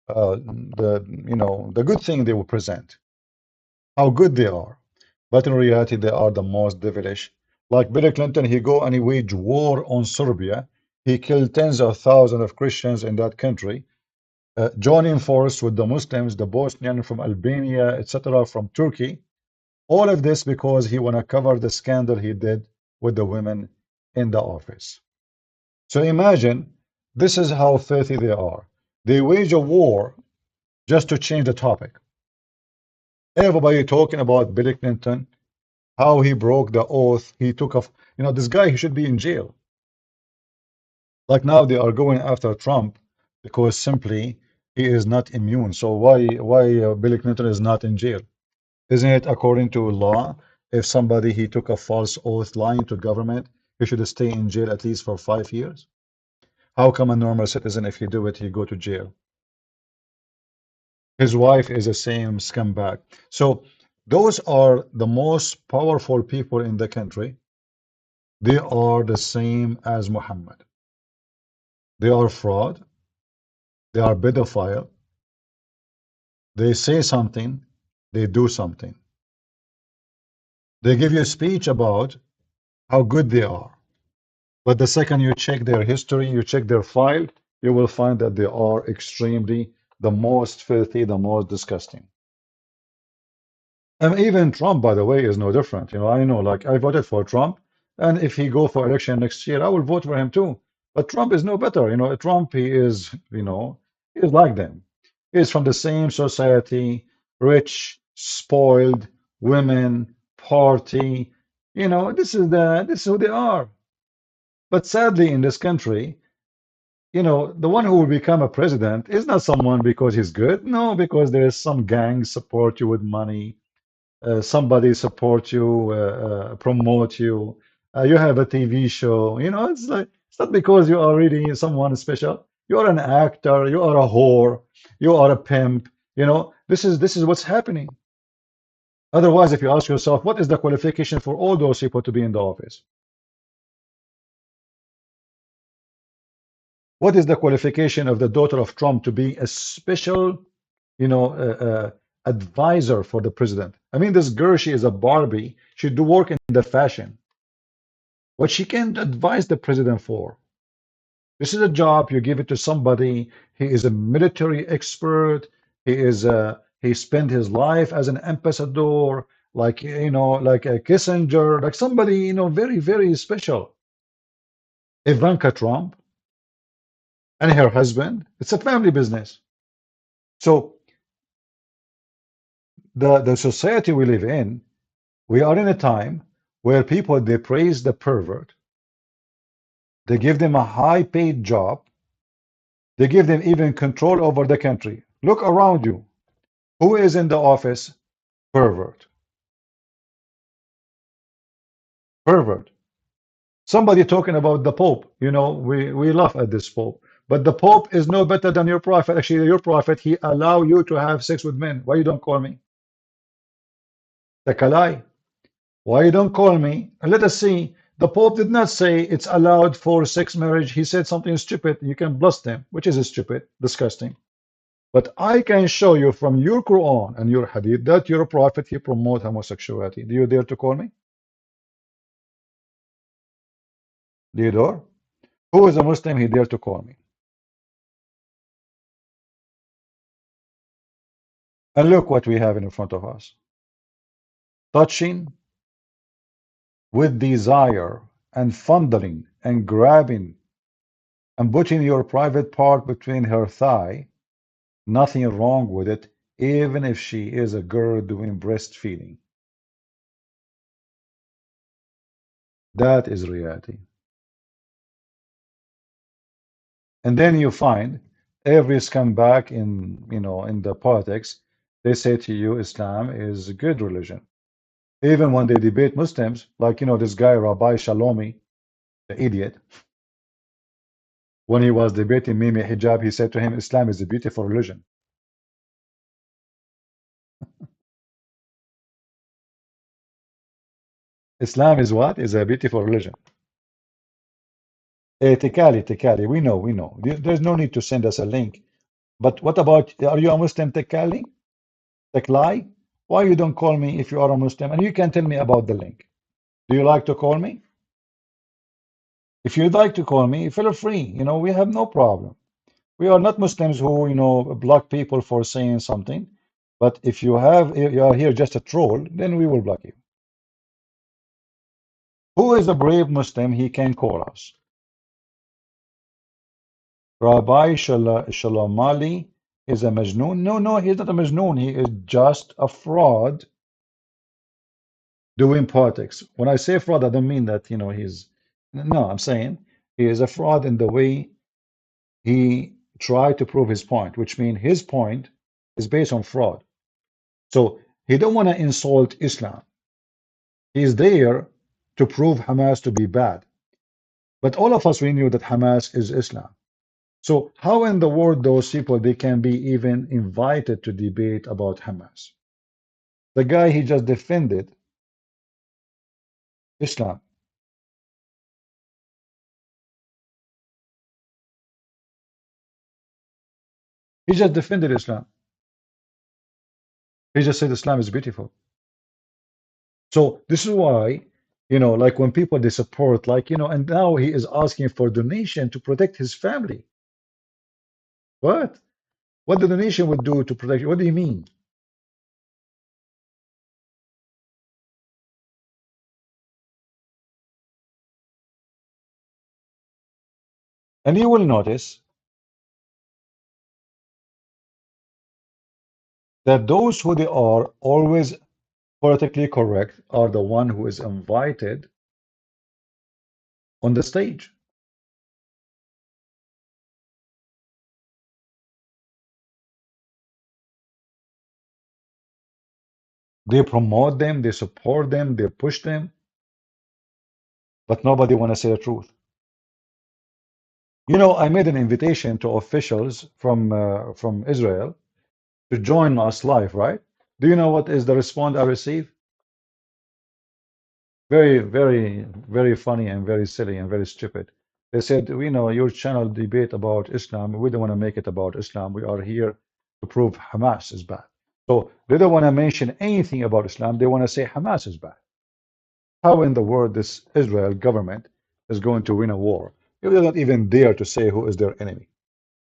the good thing they will present, how good they are, but in reality they are the most devilish. Like Bill Clinton, he go and he wage war on Serbia. He killed tens of thousands of Christians in that country, joining force with the Muslims, the Bosnian from Albania, etc., from Turkey. All of this because he want to cover the scandal he did with the women in the office. So imagine, this is how filthy they are. They wage a war just to change the topic. Everybody talking about Bill Clinton, how he broke the oath, he took off. You know, this guy, he should be in jail. Like now they are going after Trump because simply he is not immune. So why Bill Clinton is not in jail? Isn't it according to law, if somebody he took a false oath lying to government, he should stay in jail at least for 5 years? How come a normal citizen, if he do it, he go to jail? His wife is the same scumbag. So those are the most powerful people in the country. They are the same as Muhammad. They are fraud. They are pedophile. They say something, they do something. They give you a speech about how good they are. But the second you check their history, you check their file, you will find that they are extremely the most filthy, the most disgusting. And even Trump, by the way, is no different. You know, I know, like I voted for Trump, and if he go for election next year, I will vote for him too. But Trump is no better. You know, Trump, he is, you know, he is like them. He is from the same society, rich, spoiled, women, party. You know, this is who they are. But sadly, in this country, you know, the one who will become a president is not someone because he's good. No, because there's some gang support you with money. Somebody support you, promote you. You have a TV show. You know, it's like it's not because you are really someone special. You are an actor. You are a whore. You are a pimp. You know, this is what's happening. Otherwise, if you ask yourself, what is the qualification for all those people to be in the office? What is the qualification of the daughter of Trump to be a special, you know, advisor for the president? I mean, this girl, she is a Barbie. She do work in the fashion. What she can advise the president for? This is a job, you give it to somebody. He is a military expert. He spent his life as an ambassador, like, you know, like a Kissinger, like somebody, you know, very, very special. Ivanka Trump and her husband, it's a family business. So the society we live in, we are in a time where people, they praise the pervert. They give them a high-paid job. They give them even control over the country. Look around you. Who is in the office? Pervert. Pervert. Somebody talking about the Pope. You know, we laugh at this Pope. But the Pope is no better than your prophet. Actually, your prophet, he allow you to have sex with men. Why you don't call me? The Kalai. Why you don't call me? And let us see The Pope did not say it's allowed for sex marriage. He said something stupid. You can blast him, which is stupid, disgusting. But I can show you from your Quran and your Hadith that your prophet, he promote homosexuality. Do you dare to call me? Do you dare? Who is a Muslim he dare to call me? And look what we have in front of us. Touching with desire and fondling and grabbing and putting your private part between her thigh. Nothing wrong with it, even if she is a girl doing breastfeeding. That is reality. And then you find every scumbag in in the politics, they say to you Islam is a good religion. Even when they debate Muslims, like this guy Rabbi Shalomi, the idiot, when he was debating Mimi Hijab, he said to him, Islam is a beautiful religion. Islam is what? Is a beautiful religion. Tekali, we know. There's no need to send us a link. But what about, are you a Muslim, Tekali? Teklai? Why you don't call me if you are a Muslim? And you can tell me about the link. Do you like to call me? If you'd like to call me, feel free. We have no problem. We are not Muslims who, block people for saying something. But if you are here just a troll, then we will block you. Who is a brave Muslim? He can call us. Rabbi Shalomali is a Majnoon. No, he's not a Majnoon. He is just a fraud doing politics. When I say fraud, I don't mean that, he's. No, I'm saying he is a fraud in the way he tried to prove his point, which means his point is based on fraud. So he don't want to insult Islam. He's there to prove Hamas to be bad. But all of us, we knew that Hamas is Islam. So how in the world those people, they can be even invited to debate about Hamas? The guy, he just defended Islam. He just defended Islam. He just said Islam is beautiful. So this is why, like when people, they support, like, and now he is asking for donation to protect his family. What? What the donation would do to protect you? What do you mean? And you will notice that those who they are always politically correct are the one who is invited on the stage. They promote them, they support them, they push them, but nobody want to say the truth. I made an invitation to officials from Israel to join us live, right? Do you know what is the response I received? Very, very, very funny and very silly and very stupid. They said, we know your channel debate about Islam. We don't want to make it about Islam. We are here to prove Hamas is bad. So they don't want to mention anything about Islam. They want to say Hamas is bad. How in the world this Israel government is going to win a war? They don't even dare to say who is their enemy.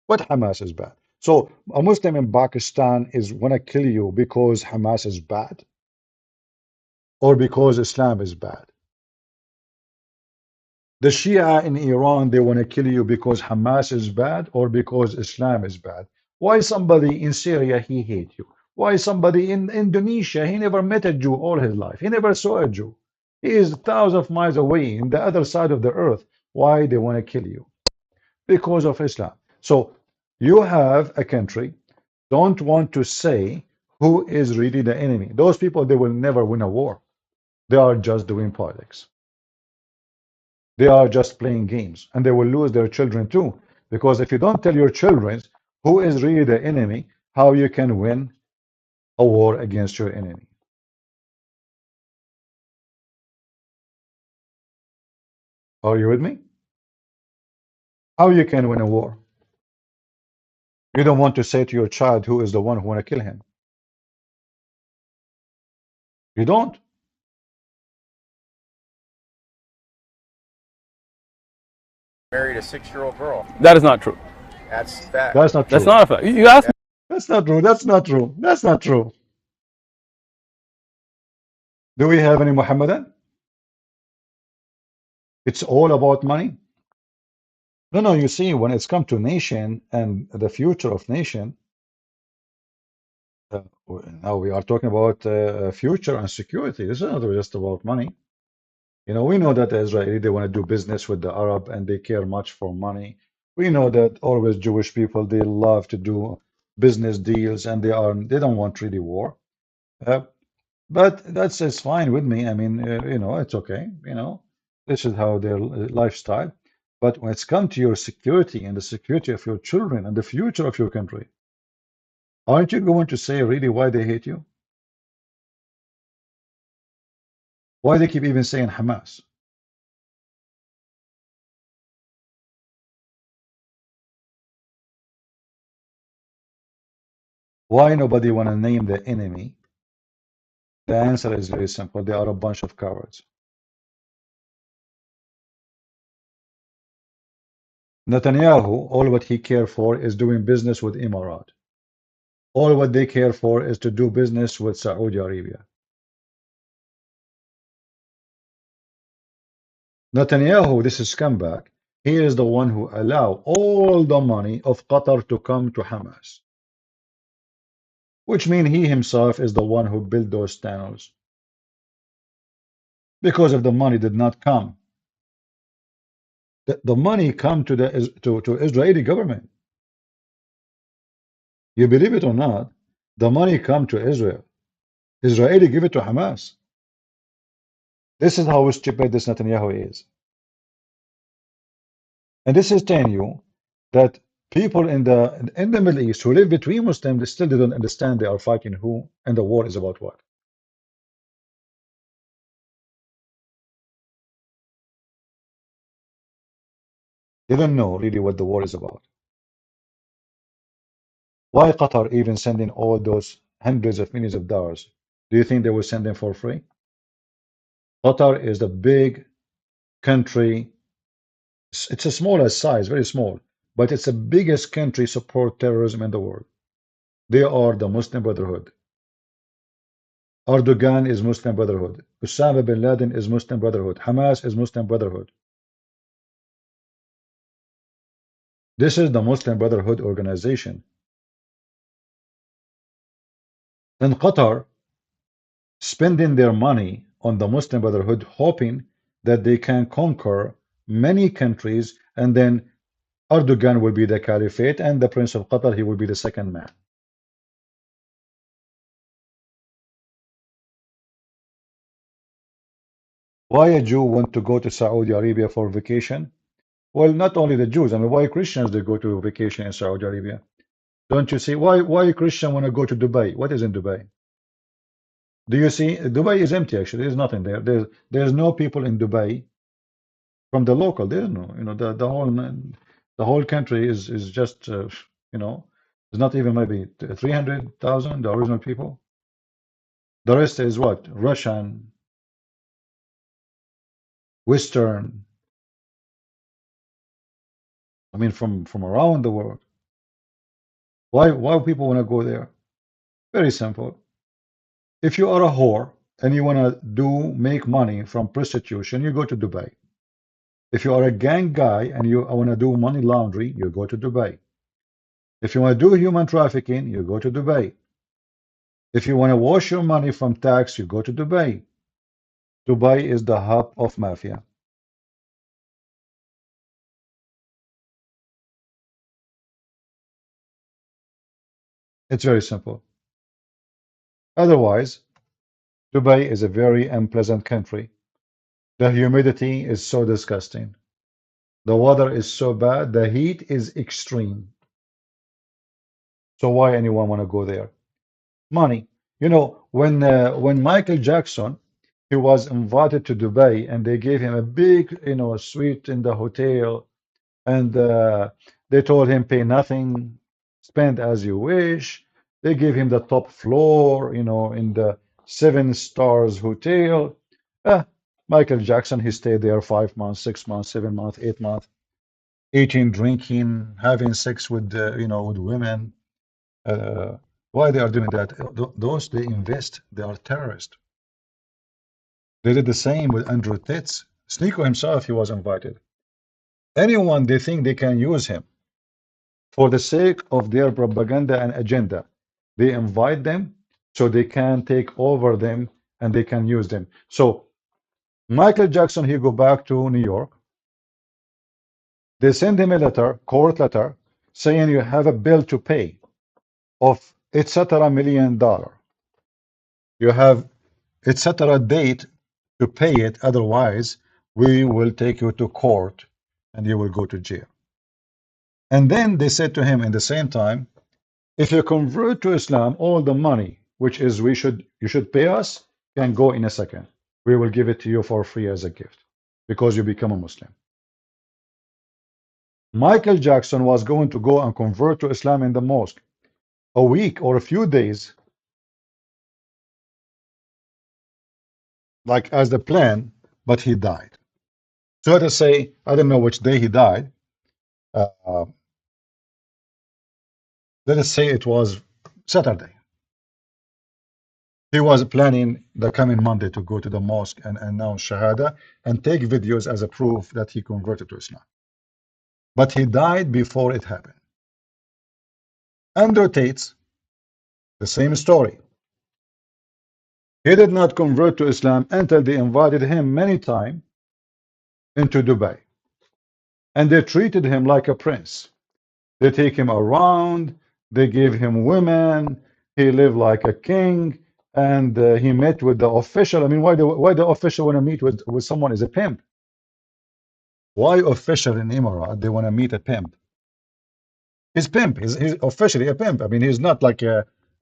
But Hamas is bad. So a Muslim in Pakistan is want to kill you because Hamas is bad? Or because Islam is bad? The Shia in Iran, they want to kill you because Hamas is bad or because Islam is bad? Why somebody in Syria, he hate you? Why somebody in Indonesia, he never met a Jew all his life? He never saw a Jew. He is thousands of miles away in the other side of the earth. Why they want to kill you? Because of Islam. So you have a country, don't want to say who is really the enemy. Those people, they will never win a war. They are just doing politics. They are just playing games, and they will lose their children too. Because if you don't tell your children who is really the enemy, how you can win a war against your enemy? Are you with me? How you can win a war? You don't want to say to your child who is the one who want to kill him. You don't. Married a 6-year-old girl. That is not true. That's fact. That's not true. That's not a fact. You asked me. That's not true. That's not true. That's not true. Do we have any Muhammadan? It's all about money. No, no. You see, when it's come to nation and the future of nation, uh, now we are talking about future and security. This is not just about money. You know, we know that the Israeli, they want to do business with the Arab and they care much for money. We know that always Jewish people, they love to do business deals and they don't want really war. But it's fine with me. I mean, you know, it's okay. You know, this is how their lifestyle. But when it's come to your security and the security of your children and the future of your country, aren't you going to say really why they hate you? Why they keep even saying Hamas? Why nobody want to name the enemy? The answer is very simple. They are a bunch of cowards. Netanyahu, all what he care for is doing business with Emirat. All what they care for is to do business with Saudi Arabia. Netanyahu, this is scumbag. He is the one who allow all the money of Qatar to come to Hamas. Which means he himself is the one who built those tunnels. Because if the money did not come, the money come to the to Israeli government. You believe it or not, the money come to Israel. Israeli give it to Hamas. This is how stupid this Netanyahu is. And this is telling you that people in the Middle East who live between Muslims, they still don't understand they are fighting who and the war is about what. They don't know really what the war is about. Why Qatar even sending all those hundreds of millions of dollars? Do you think they will send them for free? Qatar is a big country. It's a smaller size, very small, but it's the biggest country support terrorism in the world. They are the Muslim Brotherhood. Erdogan is Muslim Brotherhood. Osama bin Laden is Muslim Brotherhood. Hamas is Muslim Brotherhood. This is the Muslim Brotherhood organization. And Qatar spending their money on the Muslim Brotherhood, hoping that they can conquer many countries, and then Erdogan will be the caliphate, and the Prince of Qatar, he will be the second man. Why a Jew want to go to Saudi Arabia for vacation? Well, not only the Jews. I mean, why Christians they go to vacation in Saudi Arabia? Don't you see? Why Christian want to go to Dubai? What is in Dubai? Do you see? Dubai is empty actually. There's nothing there. There's no people in Dubai from the local. There's no, you know, the whole country is just you know, it's not even maybe 300,000 the original people. The rest is what? Russian, Western. I mean, from around the world. Why people want to go there? Very simple. If you are a whore and you want to make money from prostitution, you go to Dubai. If you are a gang guy and you want to do money laundry, you go to Dubai. If you want to do human trafficking, you go to Dubai. If you want to wash your money from tax, you go to Dubai. Dubai is the hub of mafia. It's very simple. Otherwise, Dubai is a very unpleasant country. The humidity is so disgusting. The weather is so bad. The heat is extreme. So why anyone want to go there? Money. You know, when Michael Jackson, he was invited to Dubai, and they gave him a big, suite in the hotel, and they told him pay nothing, spend as you wish. They gave him the top floor, in the 7 stars hotel. Michael Jackson, he stayed there 5 months, 6 months, 7 months, 8 months, eating, drinking, having sex with, with women. Why they are doing that? Those they invest, they are terrorists. They did the same with Andrew Tate. Sneako himself, he was invited. Anyone they think they can use him for the sake of their propaganda and agenda, they invite them so they can take over them and they can use them. So Michael Jackson, he go back to New York. They send him a letter, court letter, saying you have a bill to pay of etc. $1 million. You have etc. date to pay it, otherwise we will take you to court and you will go to jail. And then they said to him in the same time, if you convert to Islam, all the money which is you should pay us can go in a second. We will give it to you for free as a gift because you become a Muslim. Michael Jackson was going to go and convert to Islam in the mosque a week or a few days, like as the plan, but he died. So let us say, I don't know which day he died. Let us say it was Saturday. He was planning the coming Monday to go to the mosque and announce Shahada and take videos as a proof that he converted to Islam. But he died before it happened. Andrew Tate, the same story. He did not convert to Islam until they invited him many times into Dubai. And they treated him like a prince. They take him around, they gave him women, he lived like a king, and he met with the official. I mean, why the official want to meet with someone is a pimp? Why official in Emirat, they want to meet a pimp? He's pimp, he's officially a pimp. I mean, he's not like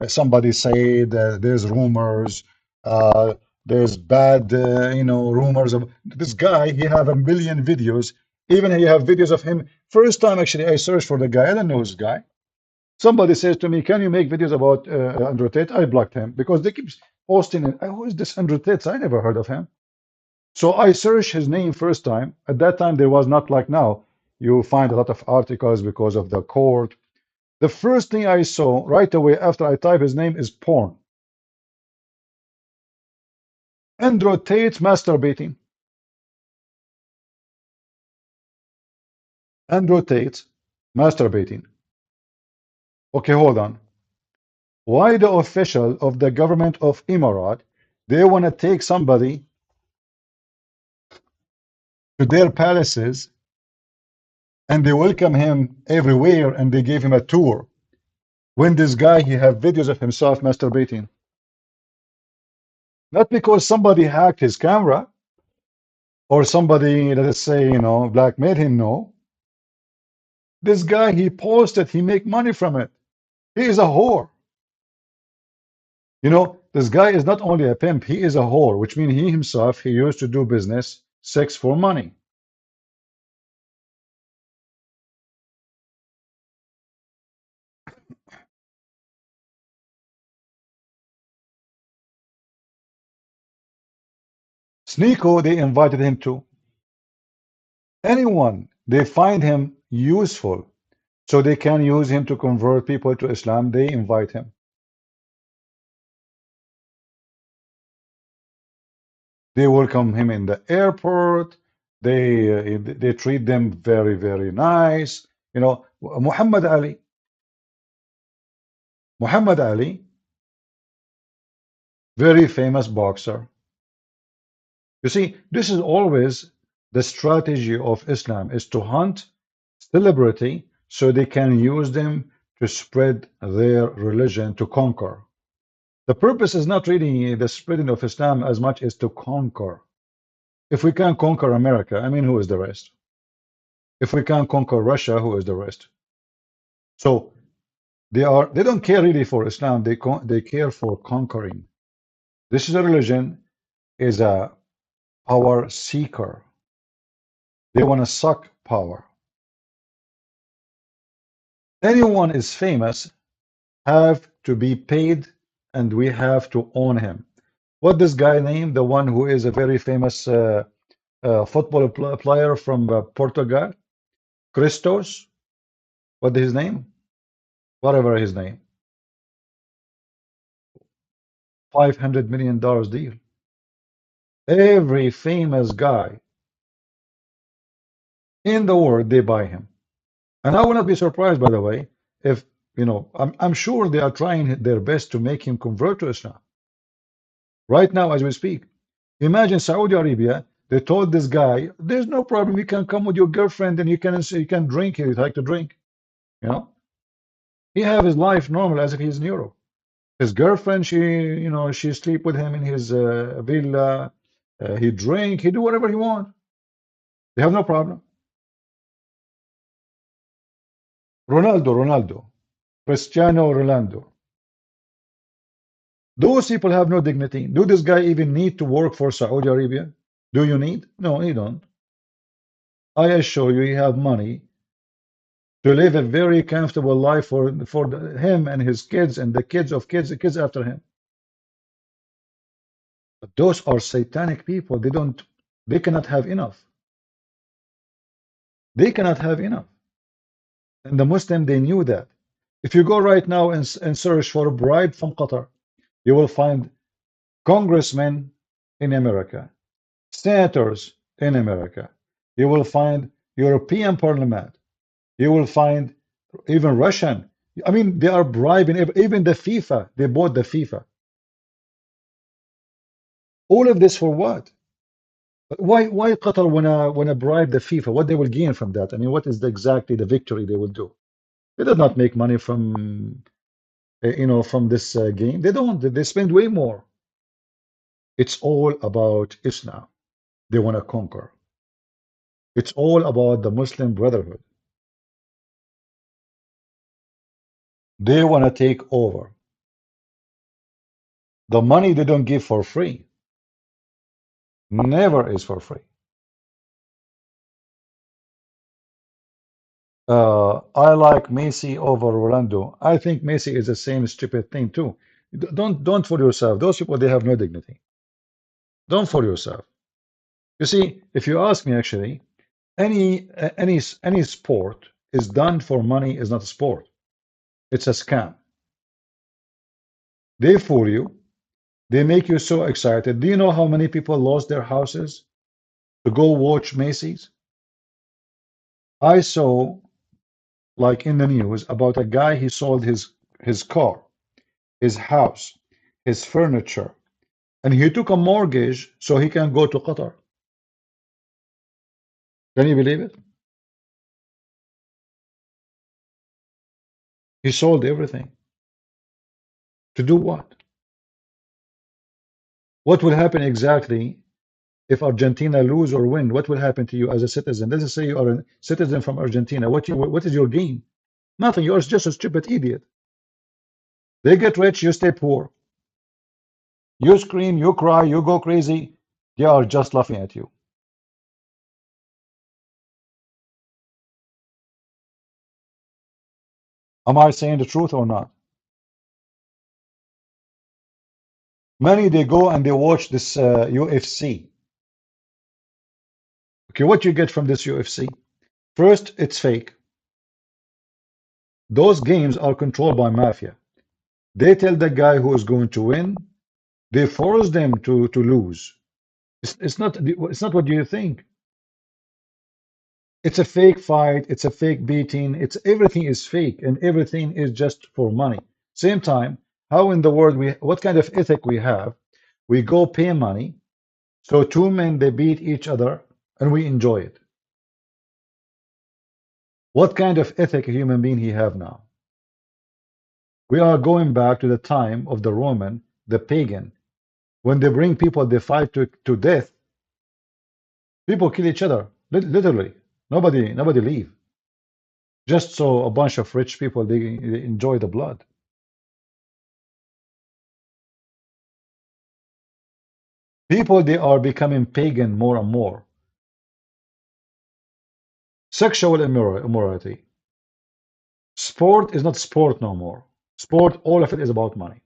somebody said there's rumors, there's bad, rumors of this guy. He have 1 million videos. Even he have videos of him. First time actually I searched for the guy. I don't know this guy. Somebody says to me, can you make videos about Andrew Tate? I blocked him because they keep posting it. Who is this Andrew Tate? I never heard of him. So I searched his name first time. At that time, there was not like now. You find a lot of articles because of the court. The first thing I saw right away after I type his name is porn. Andrew Tate masturbating. Andrew Tate masturbating. Okay, hold on. Why the official of the government of Emirat, they want to take somebody to their palaces and they welcome him everywhere and they gave him a tour, when this guy, he have videos of himself masturbating? Not because somebody hacked his camera or somebody, let us say, blackmailed him. No. This guy, he posted, he make money from it. He is a whore. This guy is not only a pimp, he is a whore, which means he himself, he used to do business, sex for money. Sneako, they invited him to. Anyone, they find him useful, so they can use him to convert people to Islam, they invite him. They welcome him in the airport. They treat them very, very nice. Muhammad Ali, very famous boxer. You see, this is always the strategy of Islam, is to hunt celebrity so they can use them to spread their religion, to conquer. The purpose is not really the spreading of Islam as much as to conquer. If we can't conquer America, I mean, who is the rest? If we can't conquer Russia, who is the rest? So they don't care really for Islam. They care for conquering. This is a religion is a power seeker. They want to suck power. Anyone is famous have to be paid, and we have to own him. What this guy named, the one who is a very famous football player from Portugal, Christos, what is his name? Whatever his name. $500 million deal. Every famous guy in the world, they buy him. And I will not be surprised, by the way, if, you know, I'm sure they are trying their best to make him convert to Islam. Right now, as we speak, imagine Saudi Arabia, they told this guy, there's no problem, you can come with your girlfriend and you can drink here, you'd like to drink, you know? He have his life normal as if he's in Europe. His girlfriend, she sleep with him in his villa, he drink, he do whatever he want. They have no problem. Ronaldo, Cristiano Ronaldo. Those people have no dignity. Do this guy even need to work for Saudi Arabia? Do you need? No, you don't. I assure you, you have money to live a very comfortable life for him and his kids and the kids of kids, the kids after him. But those are satanic people. They cannot have enough. They cannot have enough. And the Muslim, they knew that. If you go right now and search for a bribe from Qatar, you will find congressmen in America, senators in America. You will find European Parliament. You will find even Russian. I mean, they are bribing even the FIFA. They bought the FIFA. All of this for what? Why Qatar wanna bribe the FIFA? What they will gain from that? I mean, what is exactly the victory they will do? They did not make money from from this game. They don't. They spend way more. It's all about Islam. They want to conquer. It's all about the Muslim Brotherhood. They want to take over. The money they don't give for free. Never is for free. I like Messi over Rolando. I think Messi is the same stupid thing too. Don't fool yourself. Those people, they have no dignity. Don't fool yourself. You see, if you ask me, actually, any sport is done for money is not a sport. It's a scam. They fool you. They make you so excited. Do you know how many people lost their houses to go watch Macy's? I saw, like in the news, about a guy, he sold his car, his house, his furniture, and he took a mortgage so he can go to Qatar. Can you believe it? He sold everything. To do what? What will happen exactly if Argentina lose or win? What will happen to you as a citizen? Let's say you are a citizen from Argentina. What is your gain? Nothing. You're just a stupid idiot. They get rich, you stay poor. You scream, you cry, you go crazy. They are just laughing at you. Am I saying the truth or not? Many, they go and they watch this UFC. Okay, what you get from this UFC? First, it's fake. Those games are controlled by mafia. They tell the guy who is going to win. They force them to lose. It's not what you think. It's a fake fight. It's a fake beating. Everything is fake and everything is just for money. Same time, how in the world what kind of ethic we have? We go pay money, so two men, they beat each other and we enjoy it. What kind of ethic a human being he have now? We are going back to the time of the Roman, the pagan. When they bring people, they fight to death. People kill each other, literally. Nobody leave. Just so a bunch of rich people, they enjoy the blood. People, they are becoming pagan more and more. Sexual immorality. Sport is not sport no more. Sport, all of it is about money.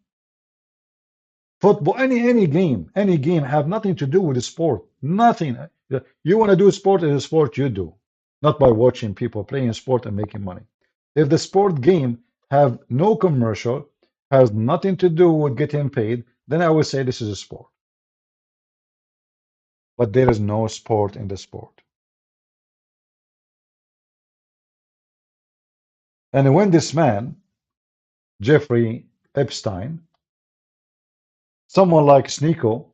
Football, any game have nothing to do with the sport. Nothing. You want to do sport, is a sport you do, not by watching people playing sport and making money. If the sport game have no commercial, has nothing to do with getting paid, then I would say this is a sport. But there is no sport in the sport. And when this man, Jeffrey Epstein, someone like Sneako,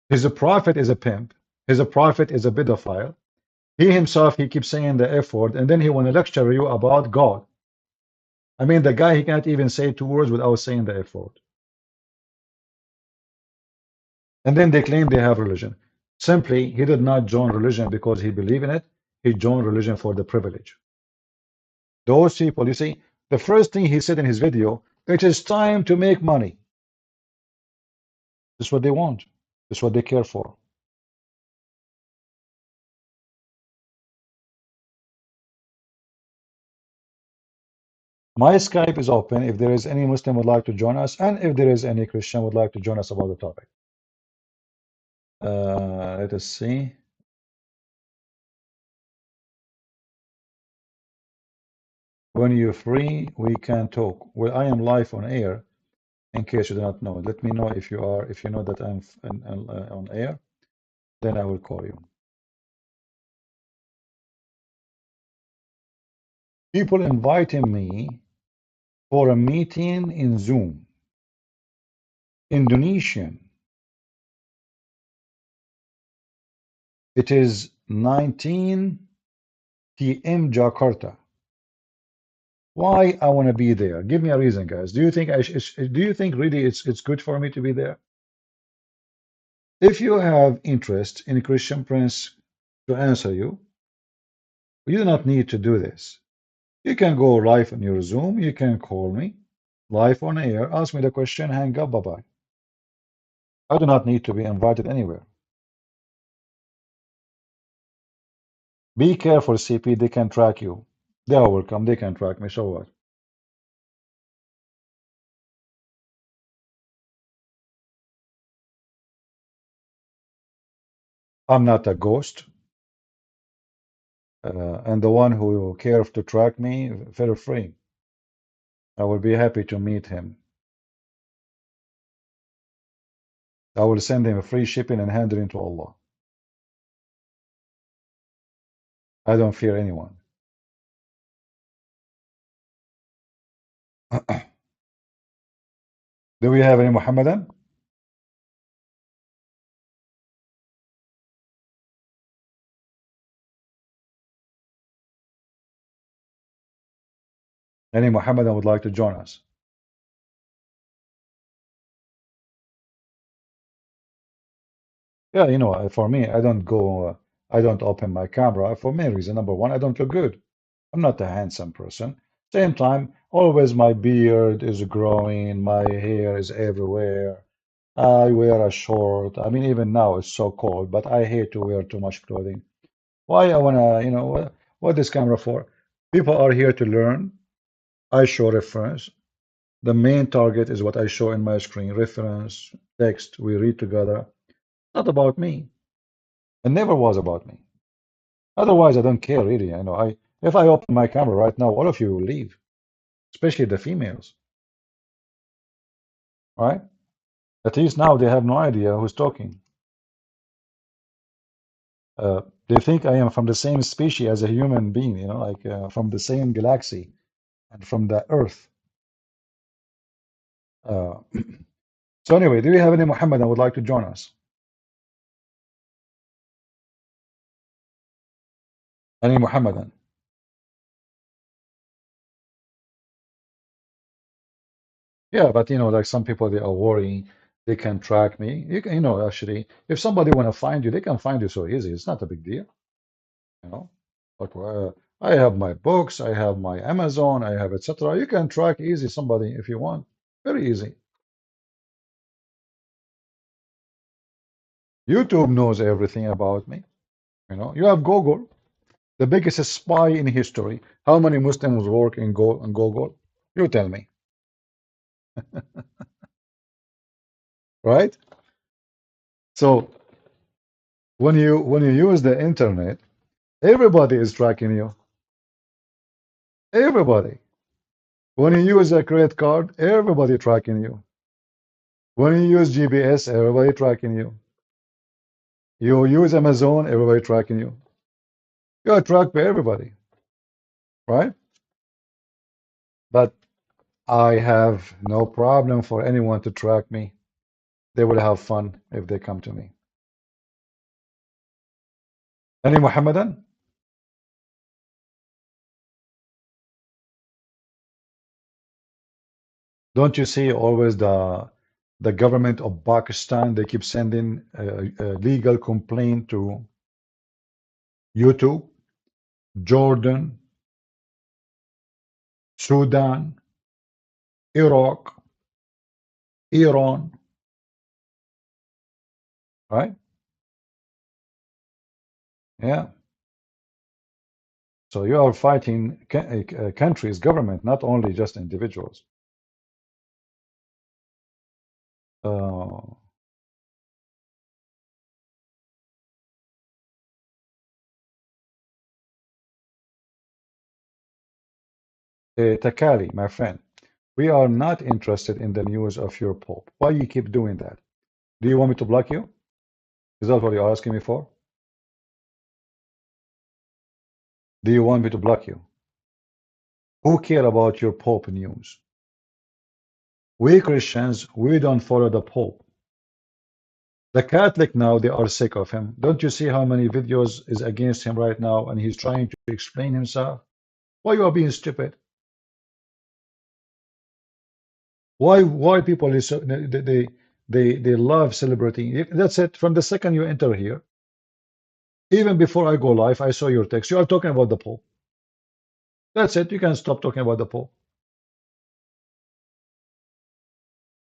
his prophet is a pimp, his prophet is a pedophile, he himself, he keeps saying the F word, and then he want to lecture you about God. I mean, the guy, he can't even say 2 words without saying the F word. And then they claim they have religion. Simply, he did not join religion because he believed in it. He joined religion for the privilege. Those people, you see, the first thing he said in his video, it is time to make money. This is what they want. This is what they care for. My Skype is open if there is any Muslim would like to join us, and if there is any Christian would like to join us about the topic. Let us see. When you're free, we can talk. Well, I am live on air, in case you do not know. Let me know if you are. If you know that I'm on air, then I will call you. People inviting me for a meeting in Zoom. Indonesian. It is 19 p.m. Jakarta. Why I want to be there? Give me a reason, guys. Do you think do you think really it's good for me to be there? If you have interest in Christian Prince to answer you, you do not need to do this. You can go live on your Zoom. You can call me live on air. Ask me the question. Hang up. Bye-bye. I do not need to be invited anywhere. Be careful, CP. They can track you. They are welcome. They can track me. So what? I'm not a ghost. And the one who cares to track me, feel free. I will be happy to meet him. I will send him a free shipping and hand it into Allah. I don't fear anyone. Do we have any Muhammadan? Any Muhammadan would like to join us? Yeah, you know, for me, I don't go, I don't open my camera for many reasons. Number one, I don't look good. I'm not a handsome person. Same time, always my beard is growing, my hair is everywhere. I wear a short. I mean, even now it's so cold, but I hate to wear too much clothing. Why I wanna, you know, what this camera for? People are here to learn. I show reference. The main target is what I show in my screen. Reference, text, we read together. Not about me. It never was about me. Otherwise, I don't care really. You know, if I open my camera right now, all of you will leave, especially the females. Right? At least now they have no idea who's talking. They think I am from the same species as a human being, you know, like from the same galaxy and from the Earth. So anyway, do we have any Muhammadan would like to join us? Any Muhammadan? Yeah, but you know, like some people, they are worrying they can track me. You can, you know, actually, if somebody want to find you, they can find you so easy. It's not a big deal, you know. Like I have my books, I have my Amazon, I have etc. You can track easy somebody if you want, very easy. YouTube knows everything about me. You know, you have Google, the biggest spy in history. How many Muslims work in Google? You tell me, right? So when you use the internet, everybody is tracking you. Everybody. When you use a credit card, everybody tracking you. When you use GPS, everybody tracking you. You use Amazon, everybody tracking you. You are tracked by everybody, right? But I have no problem for anyone to track me. They will have fun if they come to me. Any Muhammadan? Don't you see always the government of Pakistan? They keep sending a legal complaint to YouTube, Jordan, Sudan, Iraq, Iran, right? Yeah. So you are fighting countries, government, not only just individuals. Takali, my friend, we are not interested in the news of your Pope. Why you keep doing that? Do you want me to block you? Is that what you're asking me for? Do you want me to block you? Who care about your Pope news? We Christians, we don't follow the Pope. The Catholic now, they are sick of him. Don't you see how many videos is against him right now and he's trying to explain himself? Why you are being stupid? Why people is so, they love celebrating. That's it. From the second you enter here, even before I go live, I saw your text. You are talking about the Pope. That's it. You can stop talking about the Pope.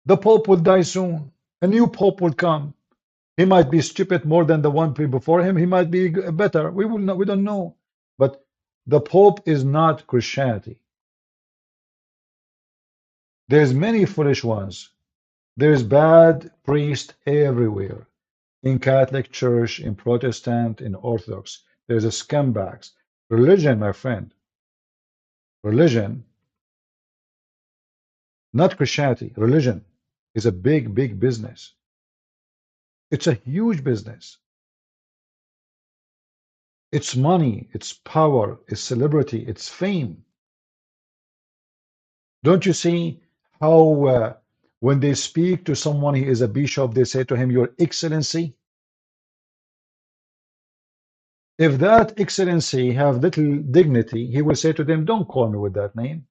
The Pope will die soon. A new Pope will come. He might be stupid more than the one before him. He might be better. We will not. We don't know. But the Pope is not Christianity. There's many foolish ones. There's bad priests everywhere. In Catholic Church, in Protestant, in Orthodox. There's a scumbags. Religion, my friend. Religion, not Christianity. Religion is a big, big business. It's a huge business. It's money, it's power, it's celebrity, it's fame. Don't you see how when they speak to someone, he is a bishop, they say to him, Your Excellency? If that excellency have little dignity, he will say to them, Don't call me with that name.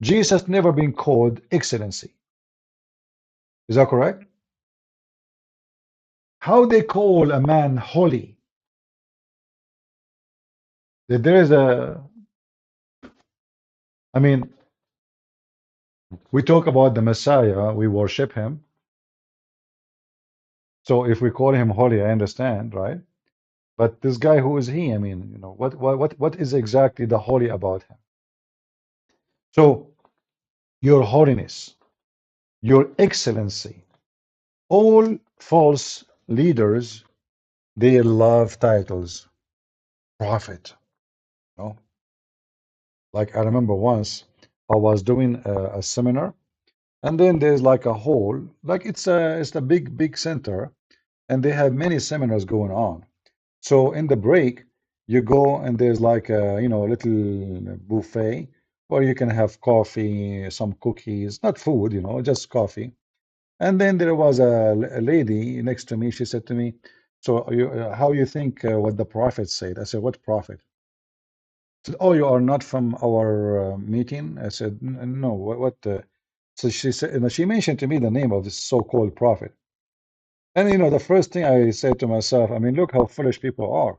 Jesus never been called excellency. Is that correct? How they call a man holy? That there is I mean, we talk about the Messiah, we worship him. So if we call him holy, I understand, right? But this guy, who is he? I mean, you know, what is exactly the holy about him? So, Your Holiness, Your Excellency, all false leaders, they love titles. Prophet, you know? Like I remember once I was doing a seminar, and then there's like a hall, like it's a big center, and they have many seminars going on. So in the break, you go and there's like a little buffet where you can have coffee, some cookies, not food, just coffee. And then there was a lady next to me. She said to me, "So how you think what the prophet said?" I said, "What prophet?" She said, "Oh, you are not from our meeting." I said, "No. What?" So she said, she mentioned to me the name of this so-called prophet. And the first thing I said to myself, I mean, look how foolish people are.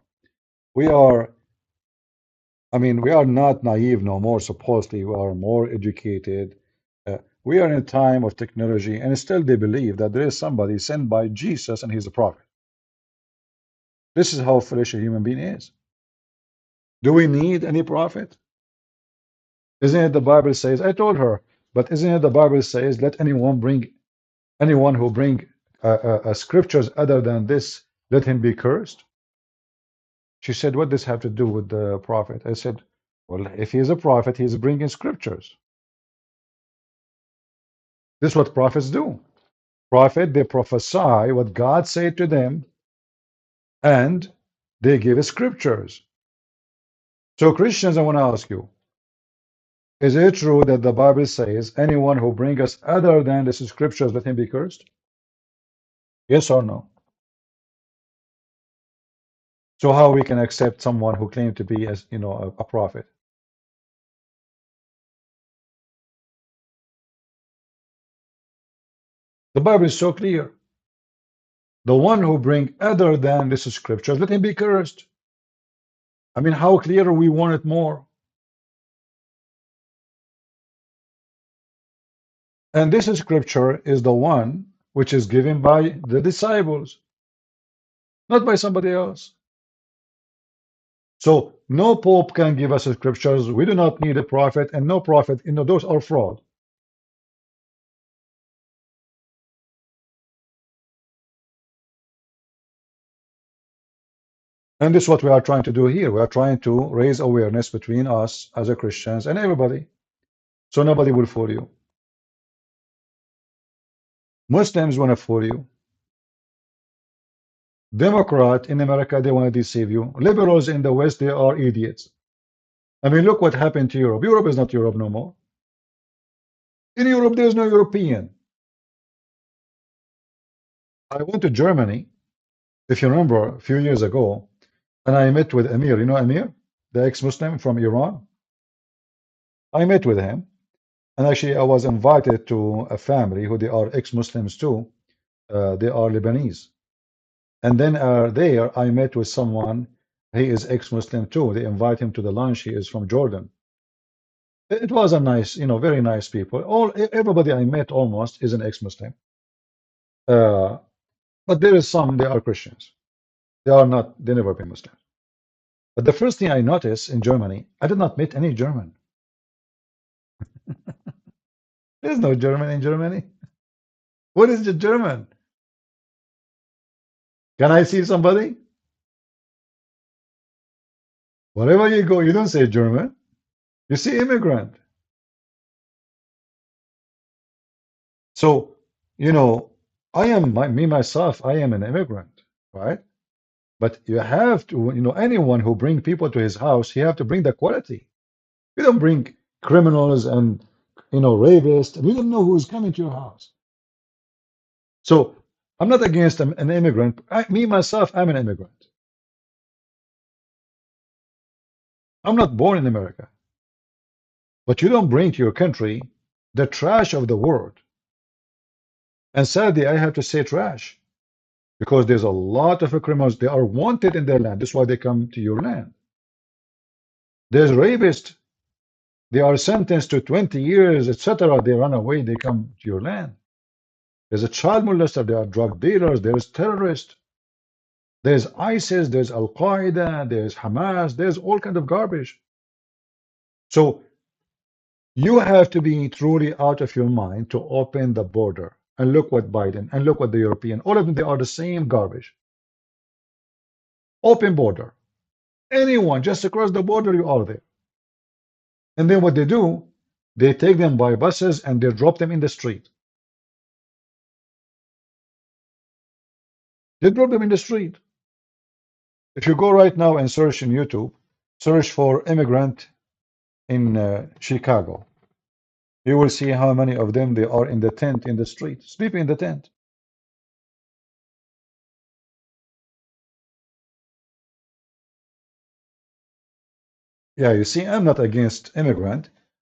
We are, I mean, we are not naive no more, supposedly. We are more educated. We are in a time of technology, and still they believe that there is somebody sent by Jesus and he's a prophet. This is how foolish a human being is. Do we need any prophet? Isn't it the Bible says, I told her, but isn't it the Bible says, let anyone who bring scriptures other than this, let him be cursed? She said, what does this have to do with the prophet? I said, well, if he is a prophet, he is bringing scriptures. This is what prophets do. Prophet, they prophesy what God said to them, and they give scriptures. So Christians, I want to ask you, is it true that the Bible says anyone who brings us other than the scriptures, let him be cursed? Yes or no? So how we can accept someone who claimed to be, as a prophet? The Bible is so clear. The one who bring other than this scriptures, let him be cursed. I mean, how clear we want it more? And this scripture is the one which is given by the disciples, not by somebody else. So no pope can give us scriptures. We do not need a prophet, and no prophet, those are fraud. And this is what we are trying to do here. We are trying to raise awareness between us as a Christians and everybody, so nobody will fool you. Muslims want to fool you. Democrat in America, they want to deceive you. Liberals in the West, they are idiots. I mean, look what happened to Europe. Europe is not Europe no more. In Europe, there is no European. I went to Germany, if you remember, a few years ago, and I met with Amir. You know Amir, the ex-Muslim from Iran? I met with him, and actually I was invited to a family who they are ex-Muslims too. They are Lebanese. And then there I met with someone, he is ex-Muslim too. They invite him to the lunch. He is from Jordan. It was a nice, very nice people. Everybody I met almost is an ex-Muslim. But there is some, they are Christians. They never been Muslims. But the first thing I noticed in Germany, I did not meet any German. There's no German in Germany. What is the German? Can I see somebody? Wherever you go, you don't say German. You see immigrant. So, me myself, I am an immigrant, right? But you have to, anyone who bring people to his house, he have to bring the quality. You don't bring criminals and, rapists, and you don't know who's coming to your house. So I'm not against an immigrant. Me myself, I'm an immigrant. I'm not born in America. But you don't bring to your country the trash of the world. And sadly, I have to say trash, because there's a lot of criminals. They are wanted in their land. That's why they come to your land. There's rapists. They are sentenced to 20 years, etc. They run away. They come to your land. There's a child molester. There are drug dealers. There's terrorists. There's ISIS. There's Al Qaeda. There's Hamas. There's all kind of garbage. So you have to be truly out of your mind to open the border. And look what Biden, and look what the European, all of them, they are the same garbage. Open border. Anyone just across the border, you are there. And then what they do, they take them by buses and they drop them in the street. They drop them in the street. If you go right now and search in YouTube, search for immigrant in Chicago, you will see how many of them they are in the tent in the street, sleeping in the tent. Yeah, you see, I'm not against immigrant.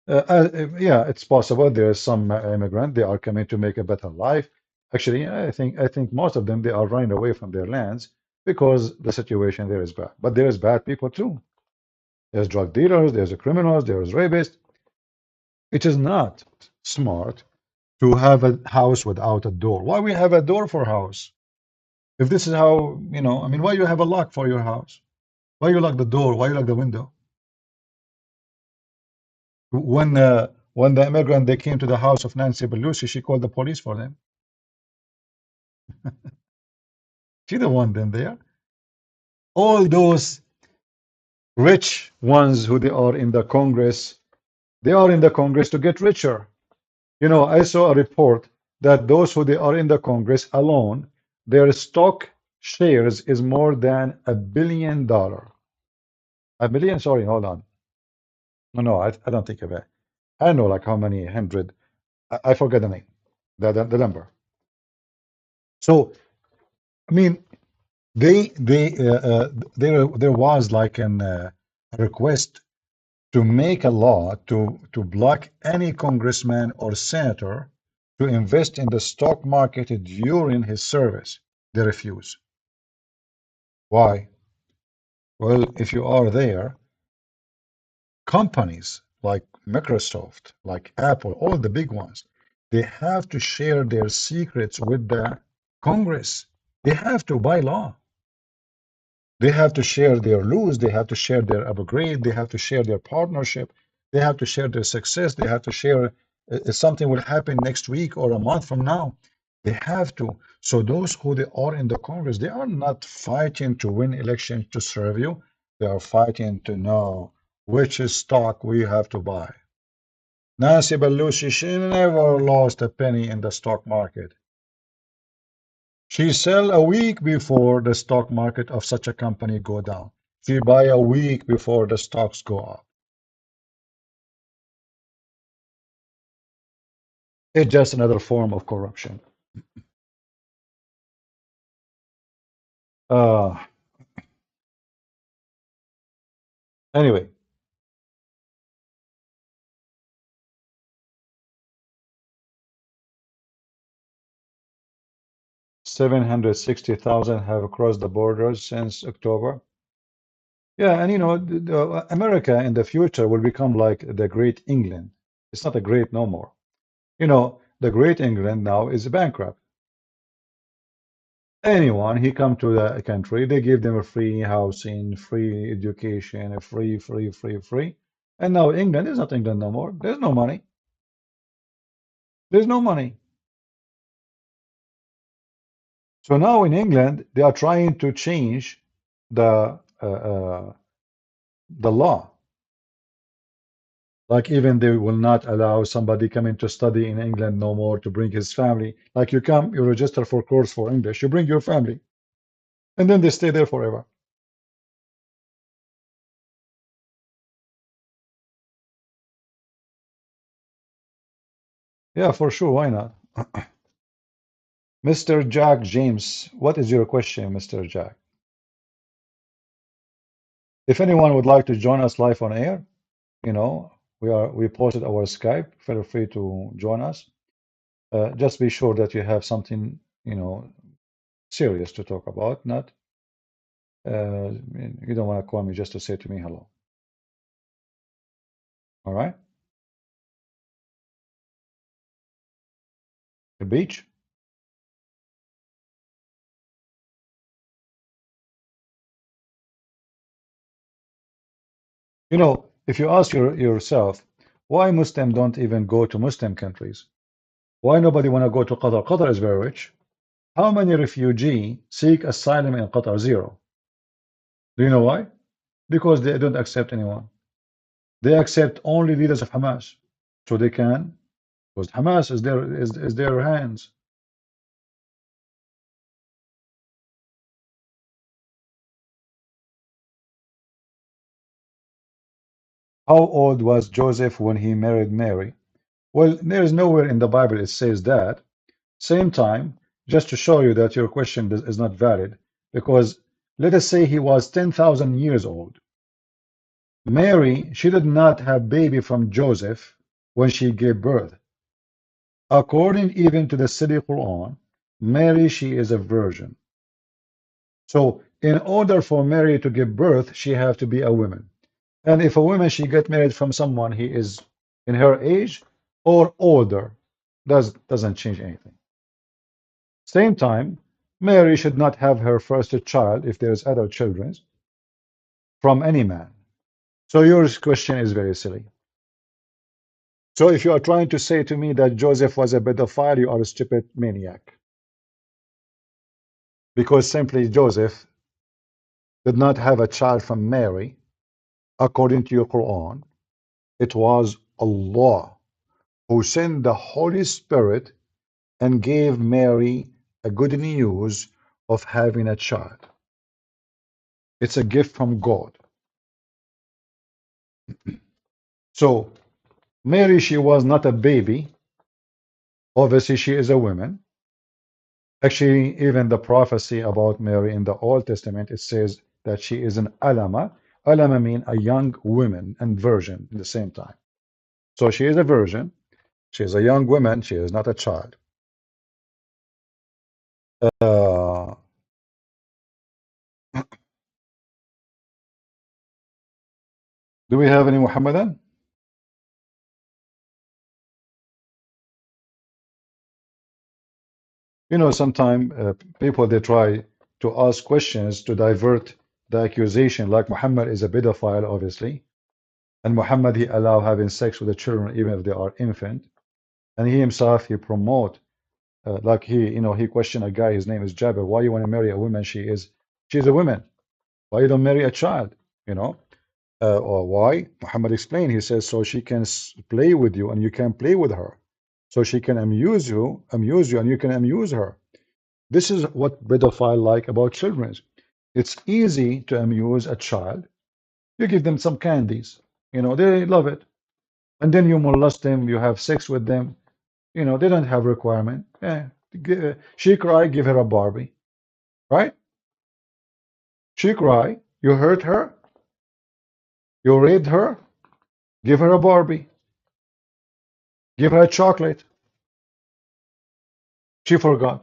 Yeah, it's possible there's some immigrant, they are coming to make a better life. Actually, I think most of them, they are running away from their lands because the situation there is bad. But there is bad people too. There's drug dealers, there's criminals, there's rapists. It is not smart to have a house without a door. Why we have a door for house? If this is how, you know, I mean, why you have a lock for your house? Why you lock the door? Why you lock the window? When the immigrant they came to the house of Nancy Pelosi, she called the police for them. She the one then there. All those rich ones who they are in the Congress, they are in the Congress to get richer. You know, I saw a report that those who they are in the Congress alone, their stock shares is more than $1 billion. A billion, sorry, hold on. No, I don't think of it. I know like how many hundred. I forget the name, the number. So I mean, there was like a request to make a law to block any congressman or senator to invest in the stock market during his service. They refuse. Why? Well, if you are there, companies like Microsoft, like Apple, all the big ones, they have to share their secrets with the Congress. They have to by law. They have to share their lose, they have to share their upgrade, they have to share their partnership, they have to share their success, they have to share if something will happen next week or a month from now. They have to. So those who they are in the Congress, they are not fighting to win elections to serve you. They are fighting to know which stock we have to buy. Nancy Pelosi, she never lost a penny in the stock market. She sell a week before the stock market of such a company go down. She buy a week before the stocks go up. It's just another form of corruption. Anyway, $760,000 have crossed the borders since October. Yeah, and you know, America in the future will become like the Great England. It's not a great no more. You know, the Great England now is bankrupt. Anyone he come to the country, they give them a free housing, free education, a free. And now England is not England no more. There's no money. There's no money. So now in England, they are trying to change the law. Like even they will not allow somebody coming to study in England no more to bring his family. Like you come, you register for course for English, you bring your family, and then they stay there forever. Yeah, for sure. Why not? Mr. Jack James, what is your question, Mr. Jack? If anyone would like to join us live on air, you know, we posted our Skype. Feel free to join us. Just be sure that you have something, you know, serious to talk about, not you don't want to call me just to say to me hello. All right? The beach? You know, if you ask yourself, why Muslims don't even go to Muslim countries? Why nobody want to go to Qatar? Qatar is very rich. How many refugees seek asylum in Qatar? Zero. Do you know why? Because they don't accept anyone. They accept only leaders of Hamas. So they can, because Hamas is their hands. How old was Joseph when he married Mary? Well, there is nowhere in the Bible it says that. Same time, just to show you that your question is not valid, because let us say he was 10,000 years old. Mary, she did not have baby from Joseph when she gave birth. According even to the City Quran, Mary, she is a virgin. So in order for Mary to give birth, she have to be a woman. And if a woman, she get married from someone, he is in her age or older, doesn't change anything. Same time, Mary should not have her first child, if there's other children, from any man. So your question is very silly. So if you are trying to say to me that Joseph was a pedophile, you are a stupid maniac. Because simply Joseph did not have a child from Mary, according to your Quran. It was Allah who sent the Holy Spirit and gave Mary a good news of having a child. It's a gift from God. So Mary, she was not a baby. Obviously, she is a woman. Actually, even the prophecy about Mary in the Old Testament, it says that she is an alama. Alama means a young woman and virgin at the same time. So she is a virgin. She is a young woman. She is not a child. Uh, do we have any Muhammadan? You know, sometimes people, they try to ask questions to divert the accusation, like Muhammad is a pedophile, obviously, and Muhammad, he allow having sex with the children even if they are infant, and he himself, he promote, like he questioned a guy, his name is Jabir, why you want to marry a woman? She's a woman. Why you don't marry a child? You know, or why? Muhammad explained. He says so she can play with you and you can play with her, so she can amuse you, and you can amuse her. This is what pedophile like about children. It's easy to amuse a child. You give them some candies, they love it, and then you molest them, you have sex with them. They don't have requirement. She cry, give her a Barbie, right? She cry, you hurt her, you raped her, give her a Barbie, give her a chocolate. She forgot.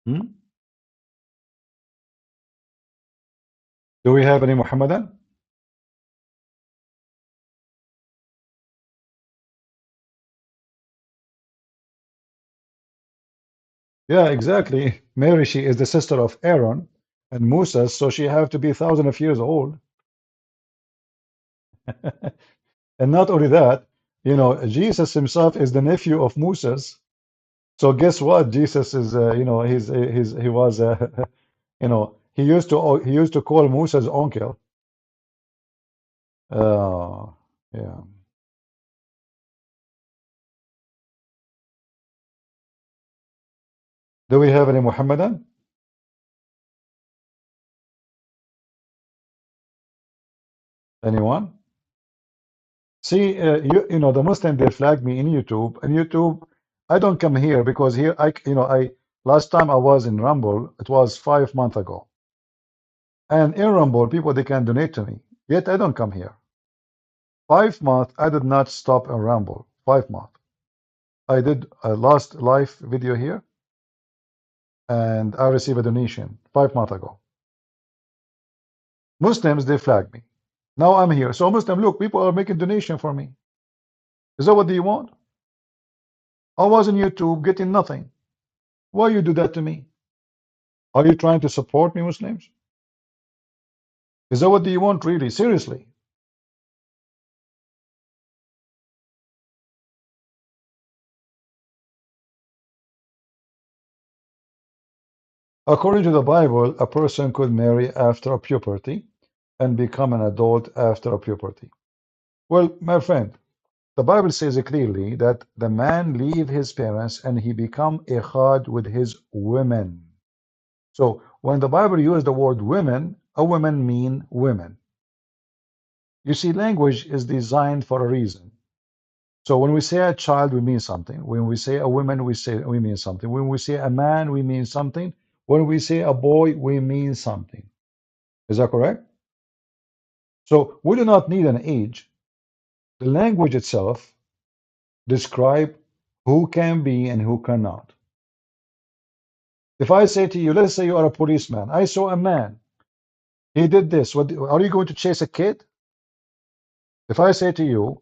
Hmm? Do we have any Muhammadan? Yeah, exactly. Mary, she is the sister of Aaron and Moses, so she have to be thousands of years old. And not only that, Jesus himself is the nephew of Moses. So guess what? Jesus is, he was, he used to call Moses uncle. Yeah. Do we have any Muhammadan? Anyone? See, the Muslim, they flag me in YouTube, and YouTube, I don't come here because here last time I was in Rumble, it was 5 months ago, and in Rumble, people, they can donate to me, yet I don't come here. 5 months, I did not stop in Rumble. 5 months. I did a last live video here, and I received a donation 5 months ago. Muslims, they flag me. Now I'm here. So Muslim, look, people are making donation for me. Is that what do you want? I was on YouTube getting nothing. Why you do that to me? Are you trying to support me, Muslims? Is that what do you want, really? Seriously? According to the Bible, a person could marry after puberty and become an adult after puberty. Well, my friend, the Bible says clearly that the man leave his parents and he become echad with his women. So when the Bible used the word women, a woman mean women. You see, language is designed for a reason. So when we say a child, we mean something. When we say a woman, we mean something. When we say a man, we mean something. When we say a boy, we mean something. Is that correct? So we do not need an age. The language itself describe who can be and who cannot. If I say to you, let's say you are a policeman, I saw a man, he did this. What are you going to chase a kid? If I say to you,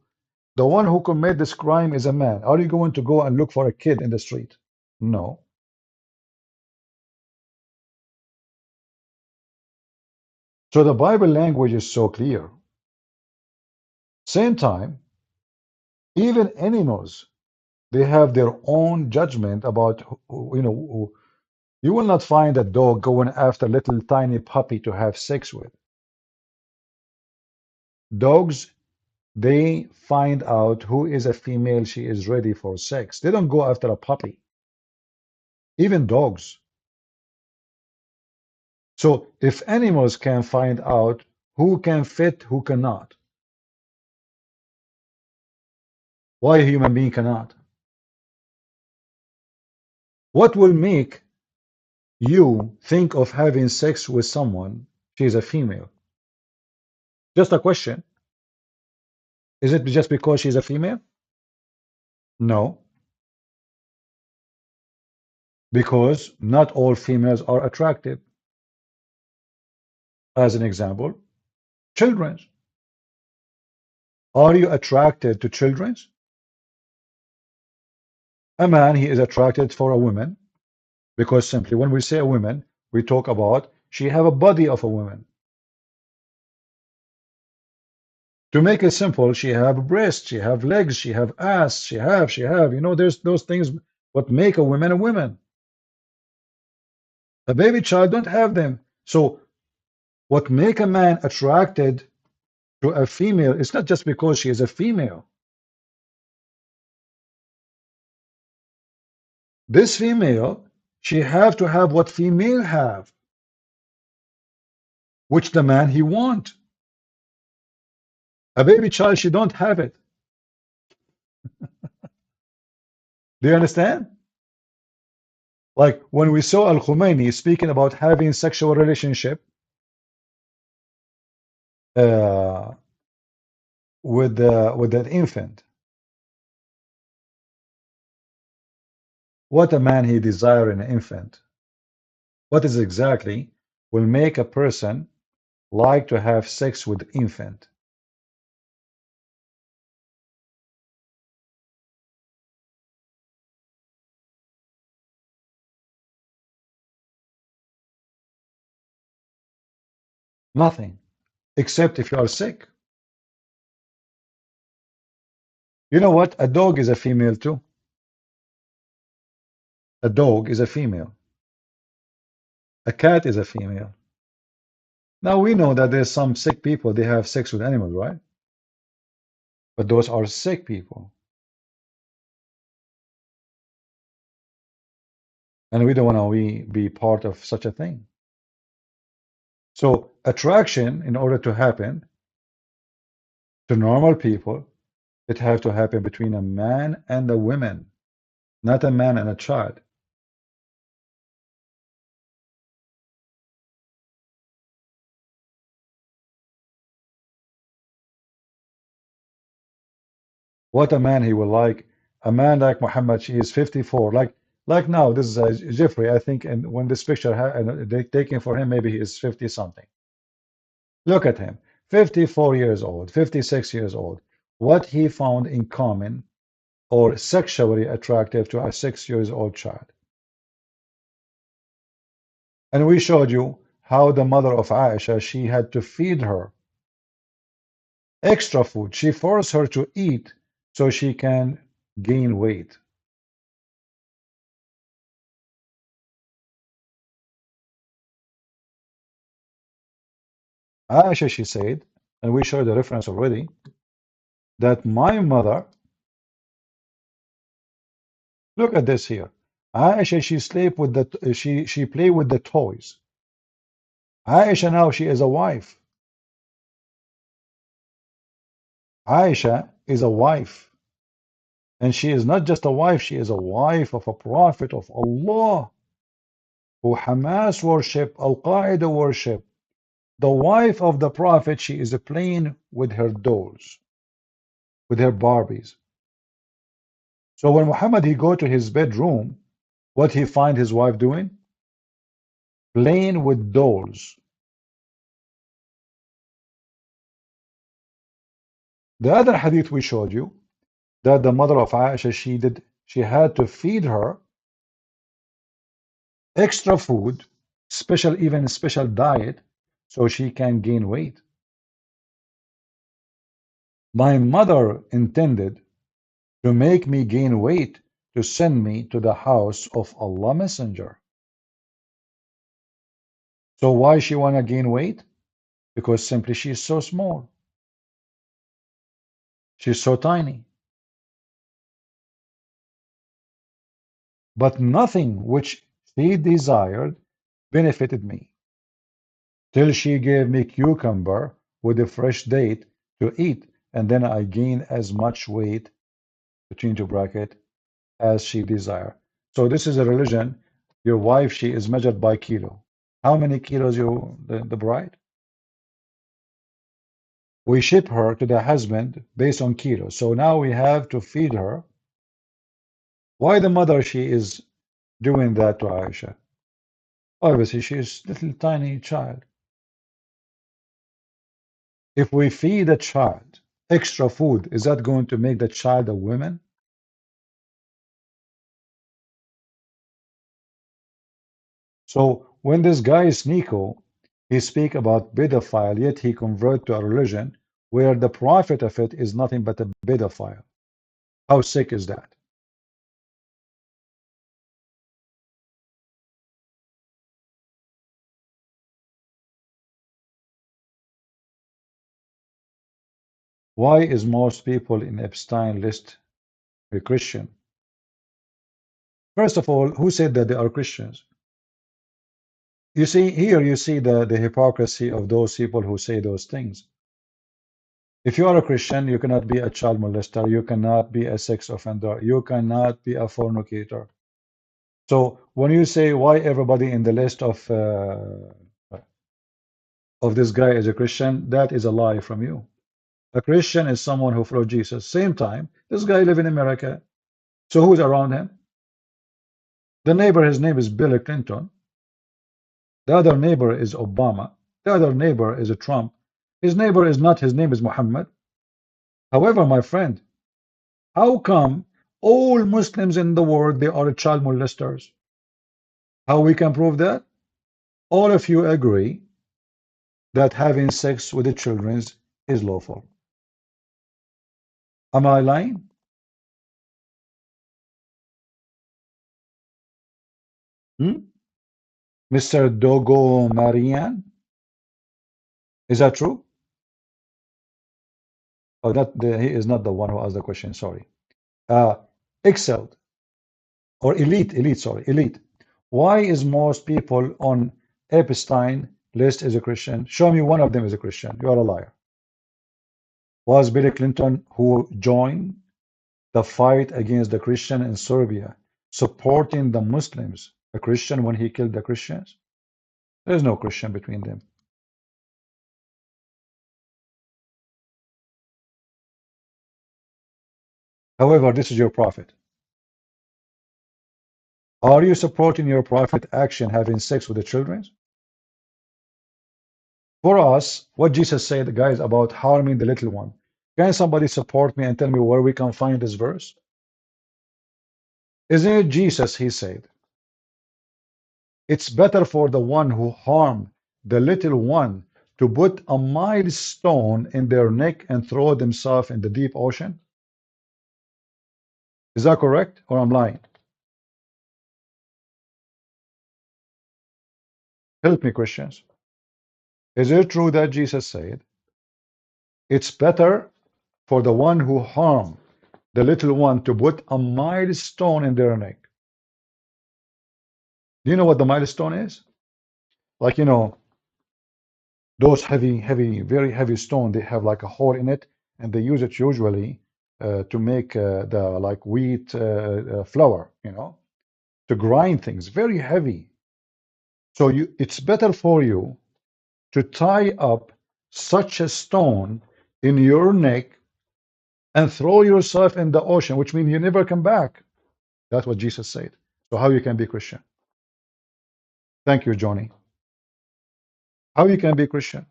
The one who committed this crime is a man. Are you going to go and look for a kid in the street? No. So the Bible language is so clear. Same time, even animals, they have their own judgment about, you will not find a dog going after little tiny puppy to have sex with. Dogs, they find out who is a female she is ready for sex. They don't go after a puppy. Even dogs. So if animals can find out who can fit, who cannot, why a human being cannot? What will make you think of having sex with someone she is a female? Just a question. Is it just because she's a female? No. Because not all females are attractive. As an example, children. Are you attracted to children? A man, he is attracted for a woman because simply when we say a woman, we talk about she have a body of a woman. To make it simple, she have breasts, she have legs, she have ass, she have, there's those things what make a woman a woman. A baby child don't have them. So what make a man attracted to a female is not just because she is a female. This female, she have to have what female have, which the man he want. A baby child, she don't have it. Do you understand? Like when we saw Al-Khomeini speaking about having sexual relationship with that infant. What a man he desire in an infant. What is exactly will make a person like to have sex with infant? Nothing, except if you are sick. You know what? A dog is a female too. A dog is a female. A cat is a female. Now we know that there's some sick people, they have sex with animals, right? But those are sick people. And we don't want to be part of such a thing. So attraction, in order to happen to normal people, it have to happen between a man and a woman, not a man and a child. What a man he will like. A man like Muhammad, she is 54. Like now, this is Jeffrey, I think, and when this picture they taken for him, maybe he is 50 something. Look at him, 54 years old, 56 years old. What he found in common or sexually attractive to a 6-year-old child. And we showed you how the mother of Aisha, she had to feed her extra food. She forced her to eat so she can gain weight. Aisha, she said, and we showed the reference already, that my mother, look at this here. Aisha, she sleep with the she play with the toys. Aisha now she is a wife. Aisha is a wife. And she is not just a wife, she is a wife of a prophet of Allah, who Hamas worship, Al-Qaeda worship. The wife of the prophet, she is playing with her dolls, with her Barbies. So when Muhammad he go to his bedroom, what he find his wife doing? Playing with dolls. The other hadith we showed you, that the mother of Aisha, she had to feed her extra food, even special diet, so she can gain weight. My mother intended to make me gain weight to send me to the house of Allah Messenger. So why she wanna gain weight? Because simply she's so small. She's so tiny. But nothing which she desired benefited me, till she gave me cucumber with a fresh date to eat, and then I gained as much weight, between two bracket, as she desired. So this is a religion. Your wife, she is measured by kilo. How many kilos the bride? We ship her to the husband based on kilos. So now we have to feed her. Why the mother, she is doing that to Aisha? Obviously, she is a little tiny child. If we feed a child extra food, is that going to make the child a woman? So when this guy Sneako, he speak about pedophile, yet he convert to a religion where the prophet of it is nothing but a pedophile. How sick is that? Why is most people in Epstein list a Christian? First of all, who said that they are Christians? You see, here you see the hypocrisy of those people who say those things. If you are a Christian, you cannot be a child molester, you cannot be a sex offender, you cannot be a fornicator. So when you say why everybody in the list of this guy is a Christian, that is a lie from you. A Christian is someone who follows Jesus. Same time, this guy live in America. So who's around him? The neighbor, his name is Bill Clinton. The other neighbor is Obama. The other neighbor is a Trump. His neighbor is not, his name is Muhammad. However, my friend, how come all Muslims in the world, they are child molesters? How we can prove that? All of you agree that having sex with the children is lawful. Am I lying? Mr. Dogo Marian? Is that true? Oh, he is not the one who asked the question, sorry. Excelled or elite. Why is most people on Epstein list as a Christian? Show me one of them is a Christian. You are a liar. Was Bill Clinton, who joined the fight against the Christian in Serbia, supporting the Muslims, a Christian when he killed the Christians? There's no Christian between them. However, this is your prophet. Are you supporting your prophet action having sex with the children? For us, what Jesus said, guys, about harming the little one. Can somebody support me and tell me where we can find this verse? Isn't it Jesus, he said, it's better for the one who harmed the little one to put a milestone in their neck and throw themselves in the deep ocean? Is that correct, or I'm lying? Help me, Christians. Is it true that Jesus said it's better for the one who harmed the little one to put a milestone in their neck? Do you know what the milestone is? Like, you know, those heavy, very heavy stone, they have like a hole in it, and they use it usually to make the like wheat flour, you know, to grind things, very heavy. So it's better for you to tie up such a stone in your neck and throw yourself in the ocean, which means you never come back. That's what Jesus said. So how you can be Christian? Thank you, Johnny. How you can be Christian?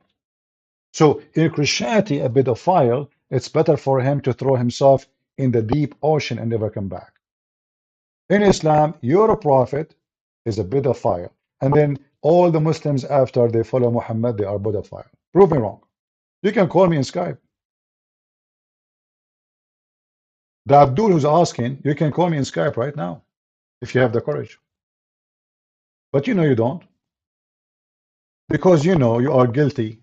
So in Christianity, a pedophile, it's better for him to throw himself in the deep ocean and never come back. In Islam, your prophet is a pedophile. And then all the Muslims after they follow Muhammad, they are pedophile. Prove me wrong. You can call me in Skype. The Abdul who's asking, you can call me in Skype right now if you have the courage. But you know you don't. Because you know you are guilty.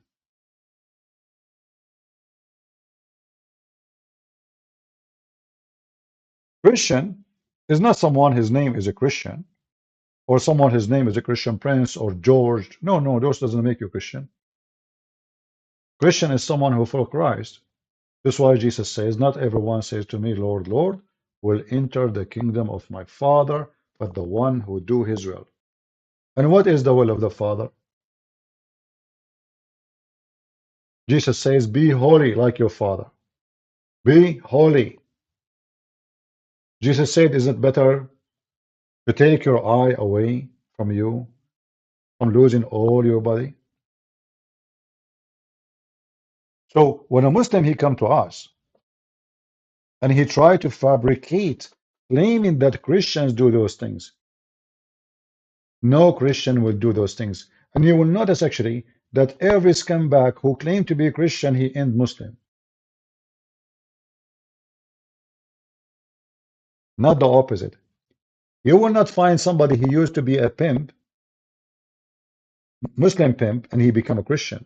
Christian is not someone his name is a Christian, or someone his name is a Christian Prince or George. No, no, those doesn't make you Christian. Christian is someone who follows Christ. That's why Jesus says, not everyone says to me, Lord, Lord, will enter the kingdom of my Father, but the one who do his will. And what is the will of the Father? Jesus says, be holy like your Father. Be holy. Jesus said, is it better to take your eye away from you, from losing all your body? So when a Muslim, he come to us, and he try to fabricate, claiming that Christians do those things. No Christian will do those things. And you will notice actually that every scumbag who claimed to be a Christian, he end Muslim. Not the opposite. You will not find somebody who used to be a pimp, Muslim pimp, and he become a Christian.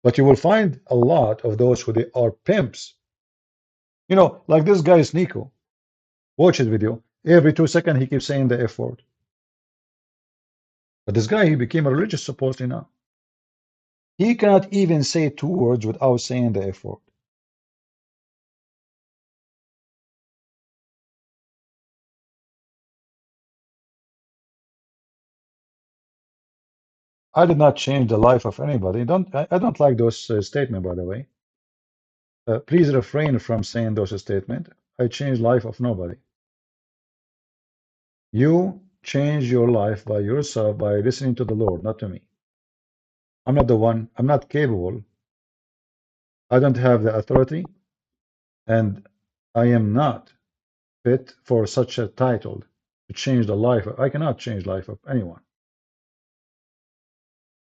But you will find a lot of those who they are pimps. You know, like this guy Sneako. Watch his video. Every 2 seconds he keeps saying the F word. But this guy, he became a religious supposedly now. He cannot even say 2 words without saying the F word. I did not change the life of anybody. I don't like those statements, by the way. Please refrain from saying those statements. I changed life of nobody. You change your life by yourself by listening to the Lord, not to me. I'm not the one. I'm not capable. I don't have the authority, and I am not fit for such a title to change the life. I cannot change the life of anyone.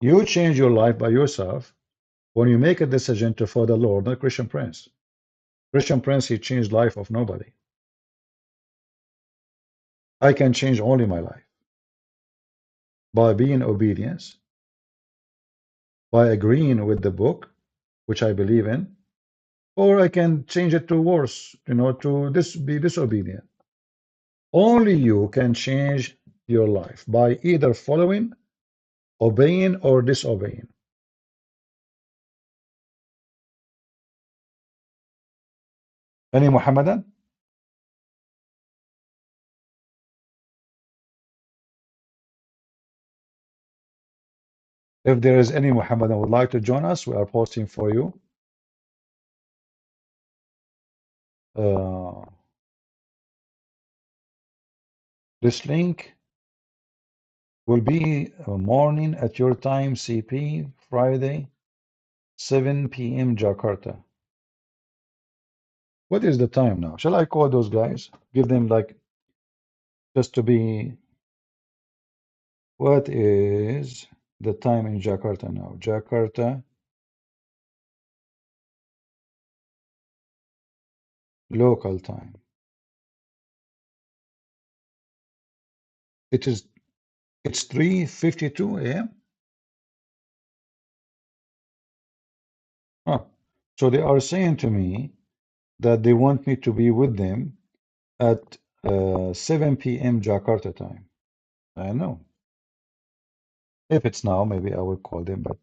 You change your life by yourself when you make a decision to follow the Lord, not Christian Prince. Christian Prince, he changed life of nobody. I can change only my life by being obedience, by agreeing with the book, which I believe in, or I can change it to worse, you know, to be disobedient. Only you can change your life by either following, obeying, or disobeying. Any Muhammadan? If there is any Muhammadan would like to join us, we are posting for you. This link will be morning at your time, CP, Friday, 7 p.m. Jakarta. What is the time now? Shall I call those guys? Give them like, just to be, what is the time in Jakarta now? Jakarta, local time. It's 3:52 a.m. Huh. So they are saying to me that they want me to be with them at 7 p.m. Jakarta time. I know. If it's now, maybe I will call them, but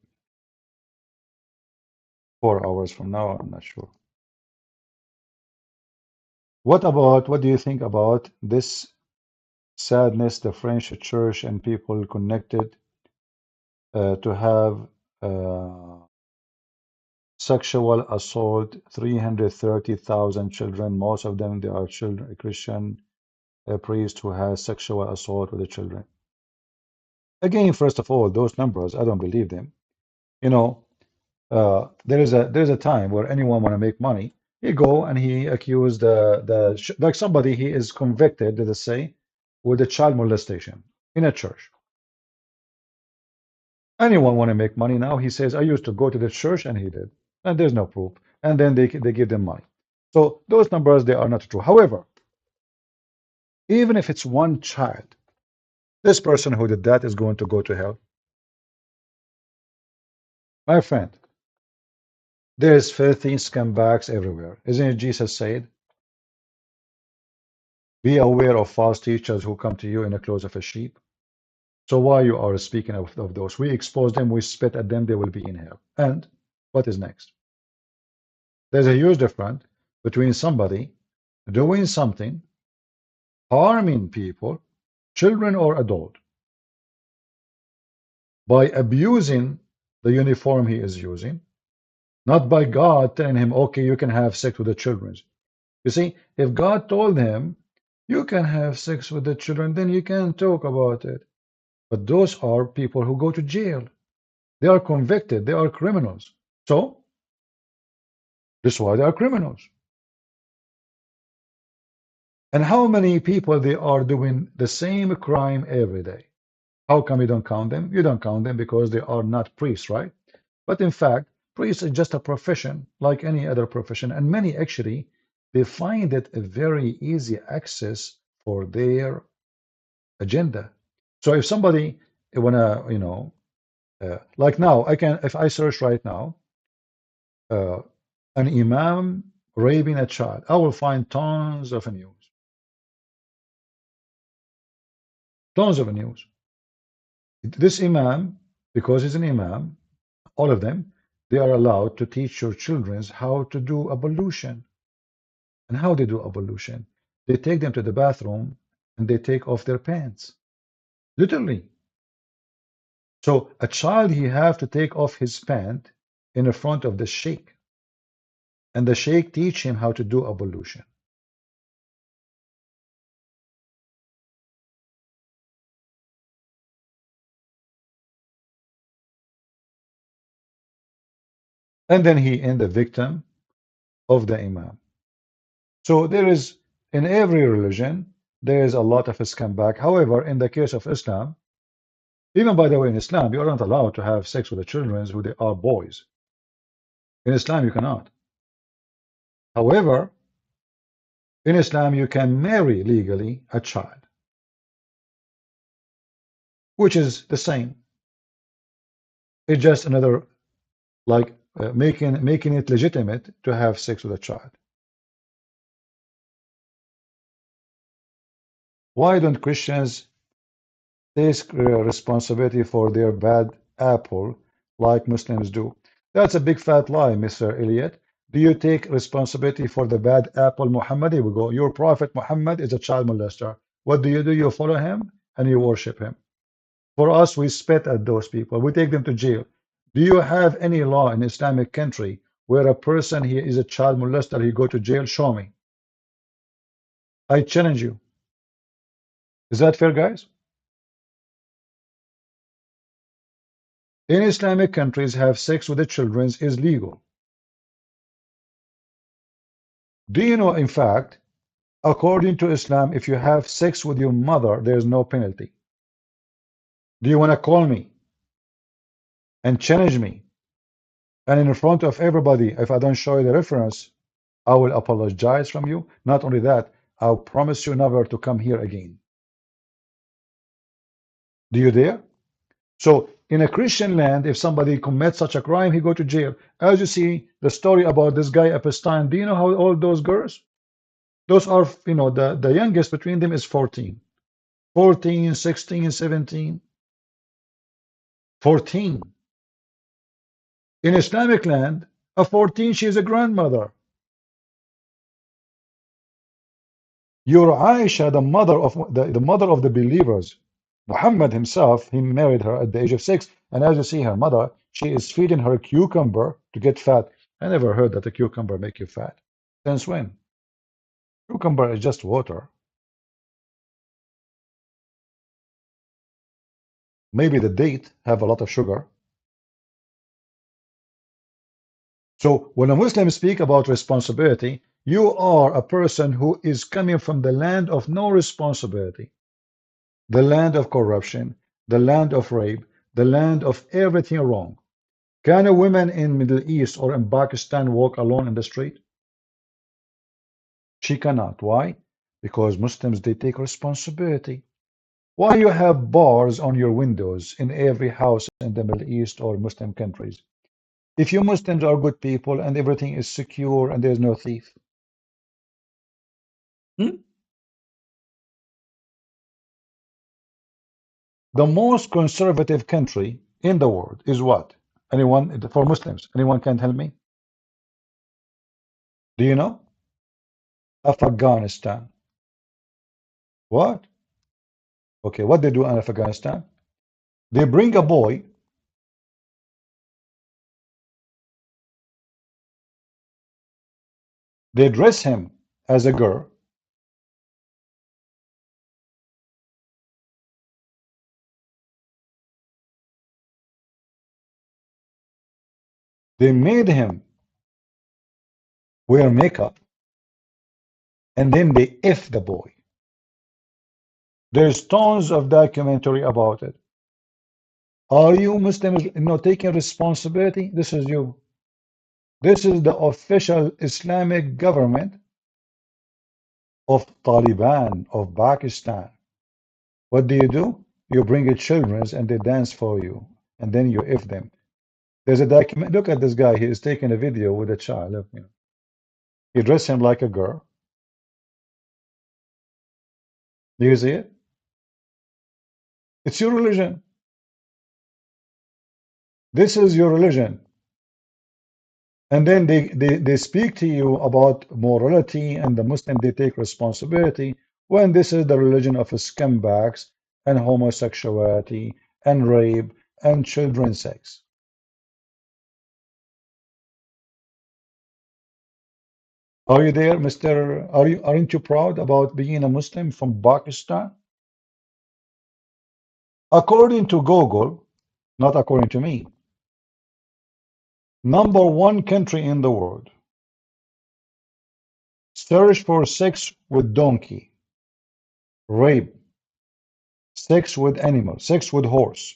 4 hours from now, I'm not sure. What do you think about this sadness, the French church and people connected to have sexual assault, 330,000 children, most of them, they are children, Christian priest who has sexual assault with the children. Again, first of all, those numbers, I don't believe them. You know, there is a time where anyone want to make money, He go and he accused like somebody he is convicted, let us say, with a child molestation in a church. Anyone want to make money now? He says, I used to go to the church, and he did. And there's no proof. And then they give them money. So those numbers, they are not true. However, even if it's one child, this person who did that is going to go to hell. My friend, there's filthy scumbags everywhere. Isn't it Jesus said? Be aware of false teachers who come to you in the clothes of a sheep. So why you are speaking of those? We expose them, we spit at them, they will be in hell. And what is next? There's a huge difference between somebody doing something, harming people, children or adult, by abusing the uniform he is using, not by God telling him, okay, you can have sex with the children. You see, if God told him, you can have sex with the children, then you can talk about it. But those are people who go to jail. They are convicted. They are criminals. So, that's why they are criminals. And how many people they are doing the same crime every day? How come you don't count them? You don't count them because they are not priests, right? But in fact, priests is just a profession like any other profession. And many actually, they find it a very easy access for their agenda. So if somebody wanna, like now, I can, if I search right now, an imam raping a child, I will find tons of news. Tons of news. This imam, because he's an imam, all of them, they are allowed to teach your children how to do ablution. And how they do ablution? They take them to the bathroom and they take off their pants. Literally. So a child, he have to take off his pant in the front of the sheikh. And the sheikh teach him how to do ablution. And then he end the victim of the imam. So there is, in every religion, there is a lot of scumbag. However, in the case of Islam, even by the way, in Islam, you are not allowed to have sex with the children who they are boys. In Islam, you cannot. However, in Islam, you can marry legally a child, which is the same. It's just another, like making it legitimate to have sex with a child. Why don't Christians take responsibility for their bad apple like Muslims do? That's a big fat lie, Mr. Elliot. Do you take responsibility for the bad apple, Muhammad? Here we go. Your prophet Muhammad is a child molester. What do? You follow him and you worship him. For us, we spit at those people. We take them to jail. Do you have any law in Islamic country where a person he is a child molester, he go to jail? Show me. I challenge you. Is that fair, guys? In Islamic countries, have sex with the children is legal. Do you know, in fact, according to Islam, if you have sex with your mother, there is no penalty. Do you want to call me and challenge me? And in front of everybody, if I don't show you the reference, I will apologize from you. Not only that, I'll promise you never to come here again. Do you dare? So in a Christian land, if somebody commits such a crime, he go to jail. As you see the story about this guy Epstein, do you know how old those girls? Those are, the youngest between them is 14. 14, 16, 17. 14. In Islamic land, a 14, she is a grandmother. Your Aisha, the mother of the believers, Muhammad himself, he married her at the age of 6. And as you see her mother, she is feeding her cucumber to get fat. I never heard that a cucumber make you fat. Since when? Cucumber is just water. Maybe the date have a lot of sugar. So when a Muslim speak about responsibility, you are a person who is coming from the land of no responsibility, the land of corruption, the land of rape, the land of everything wrong. Can a woman in Middle East or in Pakistan walk alone in the street? She cannot. Why? Because Muslims, they take responsibility. Why you have bars on your windows in every house in the Middle East or Muslim countries? If you Muslims are good people and everything is secure and there's no thief. The most conservative country in the world is what? Anyone, for Muslims, anyone can tell me? Do you know? Afghanistan. What? Okay, what they do in Afghanistan? They bring a boy, they dress him as a girl, they made him wear makeup, and then they F the boy. There's tons of documentary about it. Are you Muslims not taking responsibility? This is you. This is the official Islamic government of Taliban of Pakistan. What do? You bring your children and they dance for you, and then you F them. There's a document. Look at this guy. He is taking a video with a child. Look, you know. He dressed him like a girl. Do you see it? It's your religion. This is your religion. And then they speak to you about morality and the Muslim, they take responsibility when this is the religion of scumbags and homosexuality and rape and children's sex. Are you there, Mr. Aren't you proud about being a Muslim from Pakistan? According to Google, not according to me, #1 country in the world. Search for sex with donkey, rape, sex with animal, sex with horse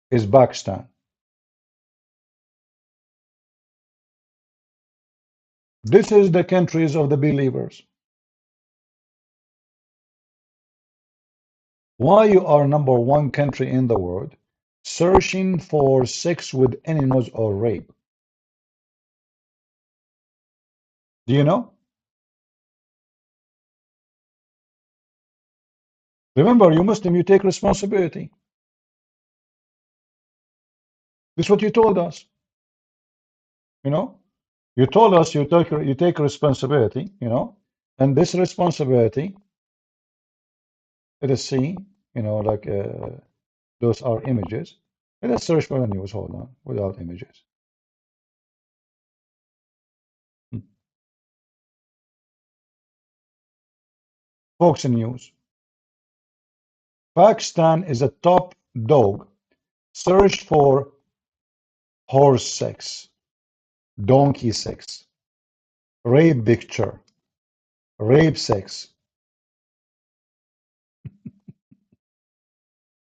is Pakistan. This is the countries of the believers. Why you are #1 country in the world searching for sex with animals or rape? Do you know? Remember, you Muslim, you take responsibility. This is what you told us. You know, you told us you take responsibility. You know, and this responsibility. Let us see. You know, like those are images. Let us search for the news. Hold on, without images. Fox News. Pakistan is a top dog. Search for horse sex, donkey sex, rape picture, rape sex.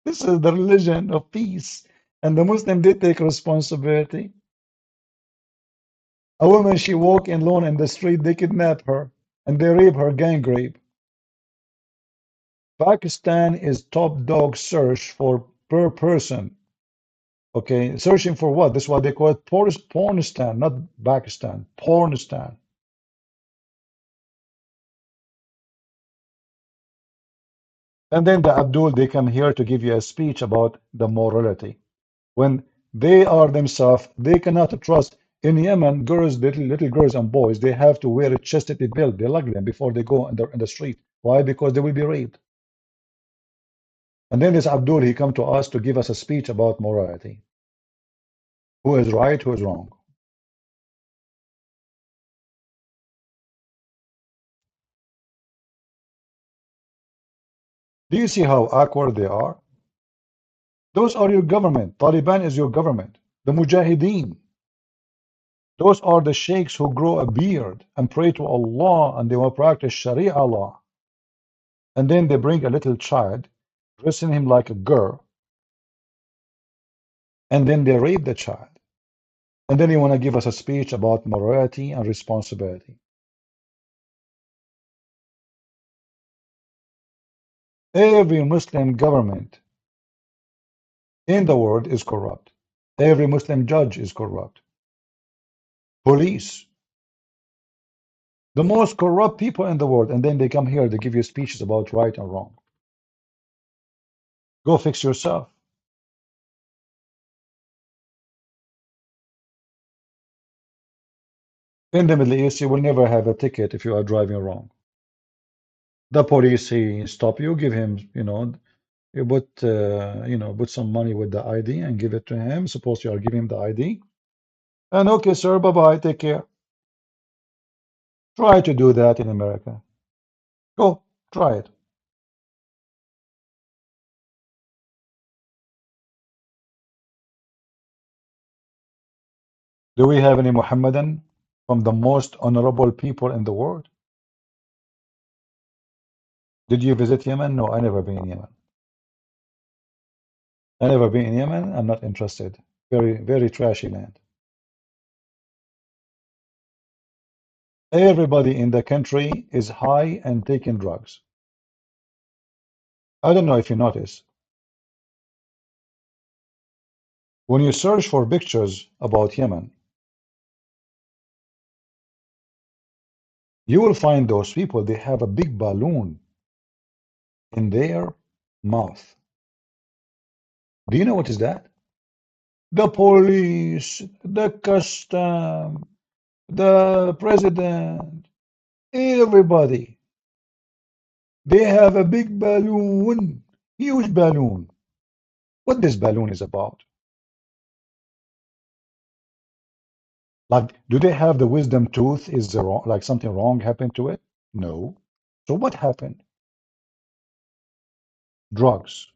This is the religion of peace. And the Muslim did take responsibility. A woman, she walk alone in the street, they kidnap her and they rape her, gang rape. Pakistan is top dog search for per person. Okay, searching for what? This is what they call it pornistan, not Pakistan, pornistan. And then the Abdul, they come here to give you a speech about the morality. When they are themselves, they cannot trust. In Yemen, girls, little girls and boys, they have to wear a chastity belt. They lock them before they go in the street. Why? Because they will be raped. And then this Abdul, he come to us to give us a speech about morality. Who is right, who is wrong? Do you see how awkward they are? Those are your government. Taliban is your government. The Mujahideen. Those are the sheikhs who grow a beard and pray to Allah and they will practice Sharia law. And then they bring a little child, dressing him like a girl, and then they rape the child. And then you want to give us a speech about morality and responsibility. Every Muslim government in the world is corrupt. Every Muslim judge is corrupt. Police, the most corrupt people in the world, and then they come here, they give you speeches about right and wrong. Go fix yourself. In the Middle East, you will never have a ticket if you are driving wrong. The police, he stop you, give him, you put some money with the ID and give it to him. Suppose you are giving him the ID. And okay, sir, bye-bye, take care. Try to do that in America. Go, try it. Do we have any Muhammadan from the most honorable people in the world? Did you visit Yemen? No, I never been in Yemen. I never been in Yemen. I'm not interested. Very, very trashy land. Everybody in the country is high and taking drugs. I don't know if you notice. When you search for pictures about Yemen, you will find those people, they have a big balloon in their mouth. Do you know what is that? The police, the custom, the president, everybody. They have a big balloon, huge balloon. What this balloon is about? Like, do they have the wisdom tooth? Is there wrong, like something wrong happened to it? No. So what happened? Drugs.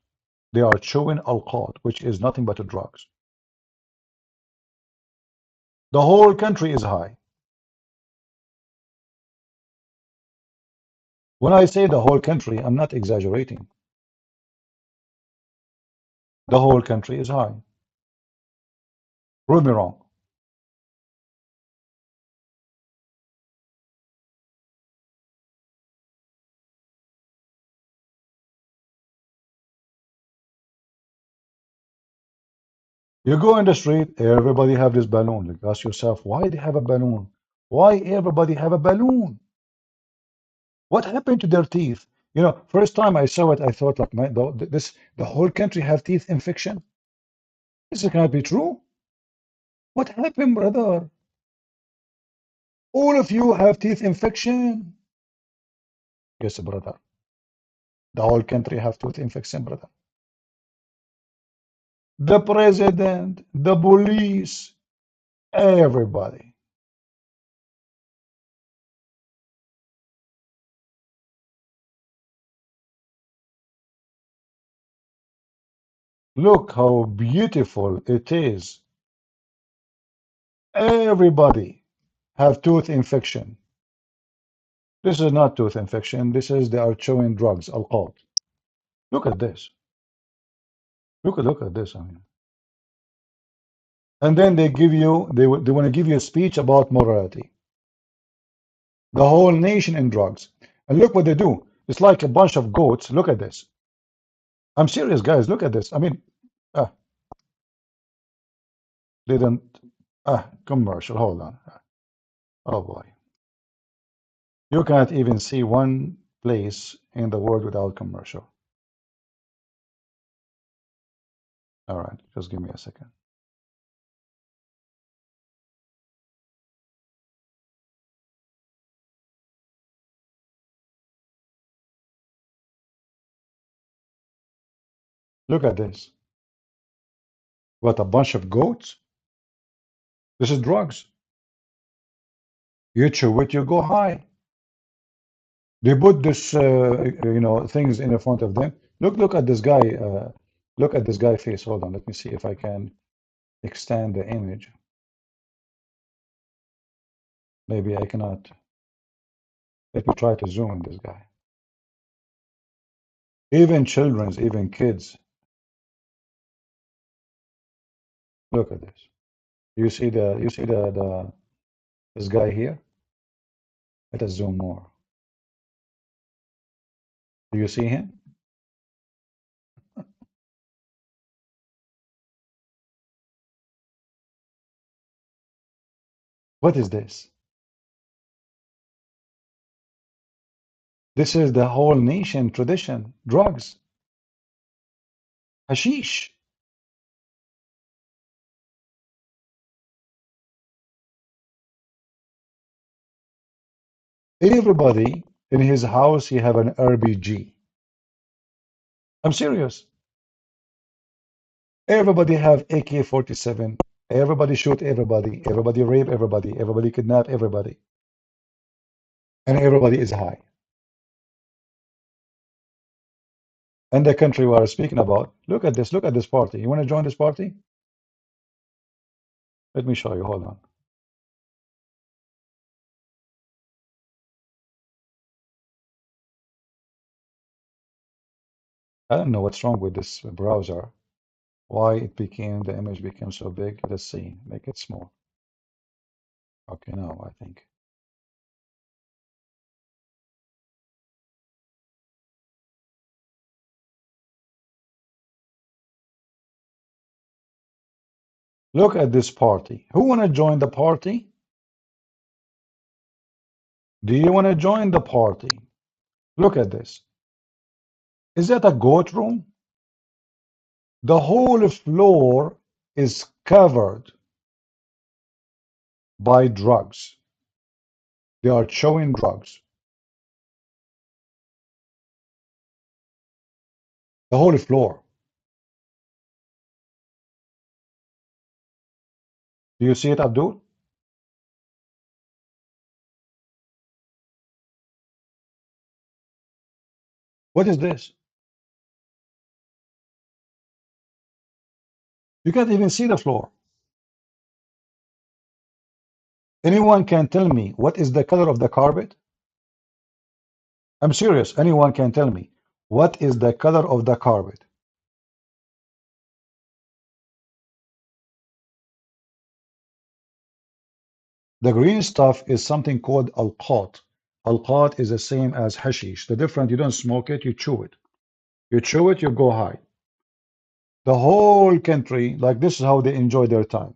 They are chewing alcohol, which is nothing but a drugs. The whole country is high. When I say the whole country, I'm not exaggerating. The whole country is high. Prove me wrong. You go in the street, everybody have this balloon. You ask yourself, why they have a balloon? Why everybody have a balloon? What happened to their teeth? First time I saw it, I thought, like, man, the whole country have teeth infection. This cannot be true. What happened, brother? All of you have teeth infection. Yes, brother. The whole country have tooth infection, brother. The president, the police, everybody. Look how beautiful it is. Everybody have tooth infection. This is not tooth infection. This is they are chewing drugs, alcohol. Look at this. Look at this. I mean. And then they give you, they want to give you a speech about morality. The whole nation in drugs. And look what they do. It's like a bunch of goats. Look at this. I'm serious, guys. Look at this. I mean, they don't. Commercial. Hold on. Oh boy. You can't even see one place in the world without commercial. All right, just give me a second. Look at this. What, a bunch of goats? This is drugs. You chew it, you go high. They put this, things in front of them. Look at this guy. Look at this guy face. Hold on, let me see if I can. extend the image. Maybe I cannot. Let me try to zoom in this guy. Even children's, even kids. Look at this. You see this guy here? Let us zoom more. Do you see him? What is this? This is the whole nation tradition. Drugs. Hashish. Everybody in his house, he have an RPG. I'm serious. Everybody have AK-47. Everybody shoot everybody. Everybody rape everybody. Everybody kidnap everybody. And everybody is high. And the country we are speaking about, look at this. Look at this party. You want to join this party? Let me show you. Hold on. I don't know what's wrong with this browser. Why it became, the image became so big. Let's see. Make it small. Okay, now I think. Look at this party. Who want to join the party? Do you want to join the party? Look at this. Is that a goat room? The whole floor is covered by drugs. They are showing drugs. The whole floor. Do you see it, Abdul? What is this? You can't even see the floor. Anyone can tell me what is the color of the carpet? I'm serious. Anyone can tell me what is the color of the carpet? The green stuff is something called alqat. Alqat is the same as hashish. The difference, you don't smoke it, you chew it. You chew it, you go high. The whole country, like this is how they enjoy their time.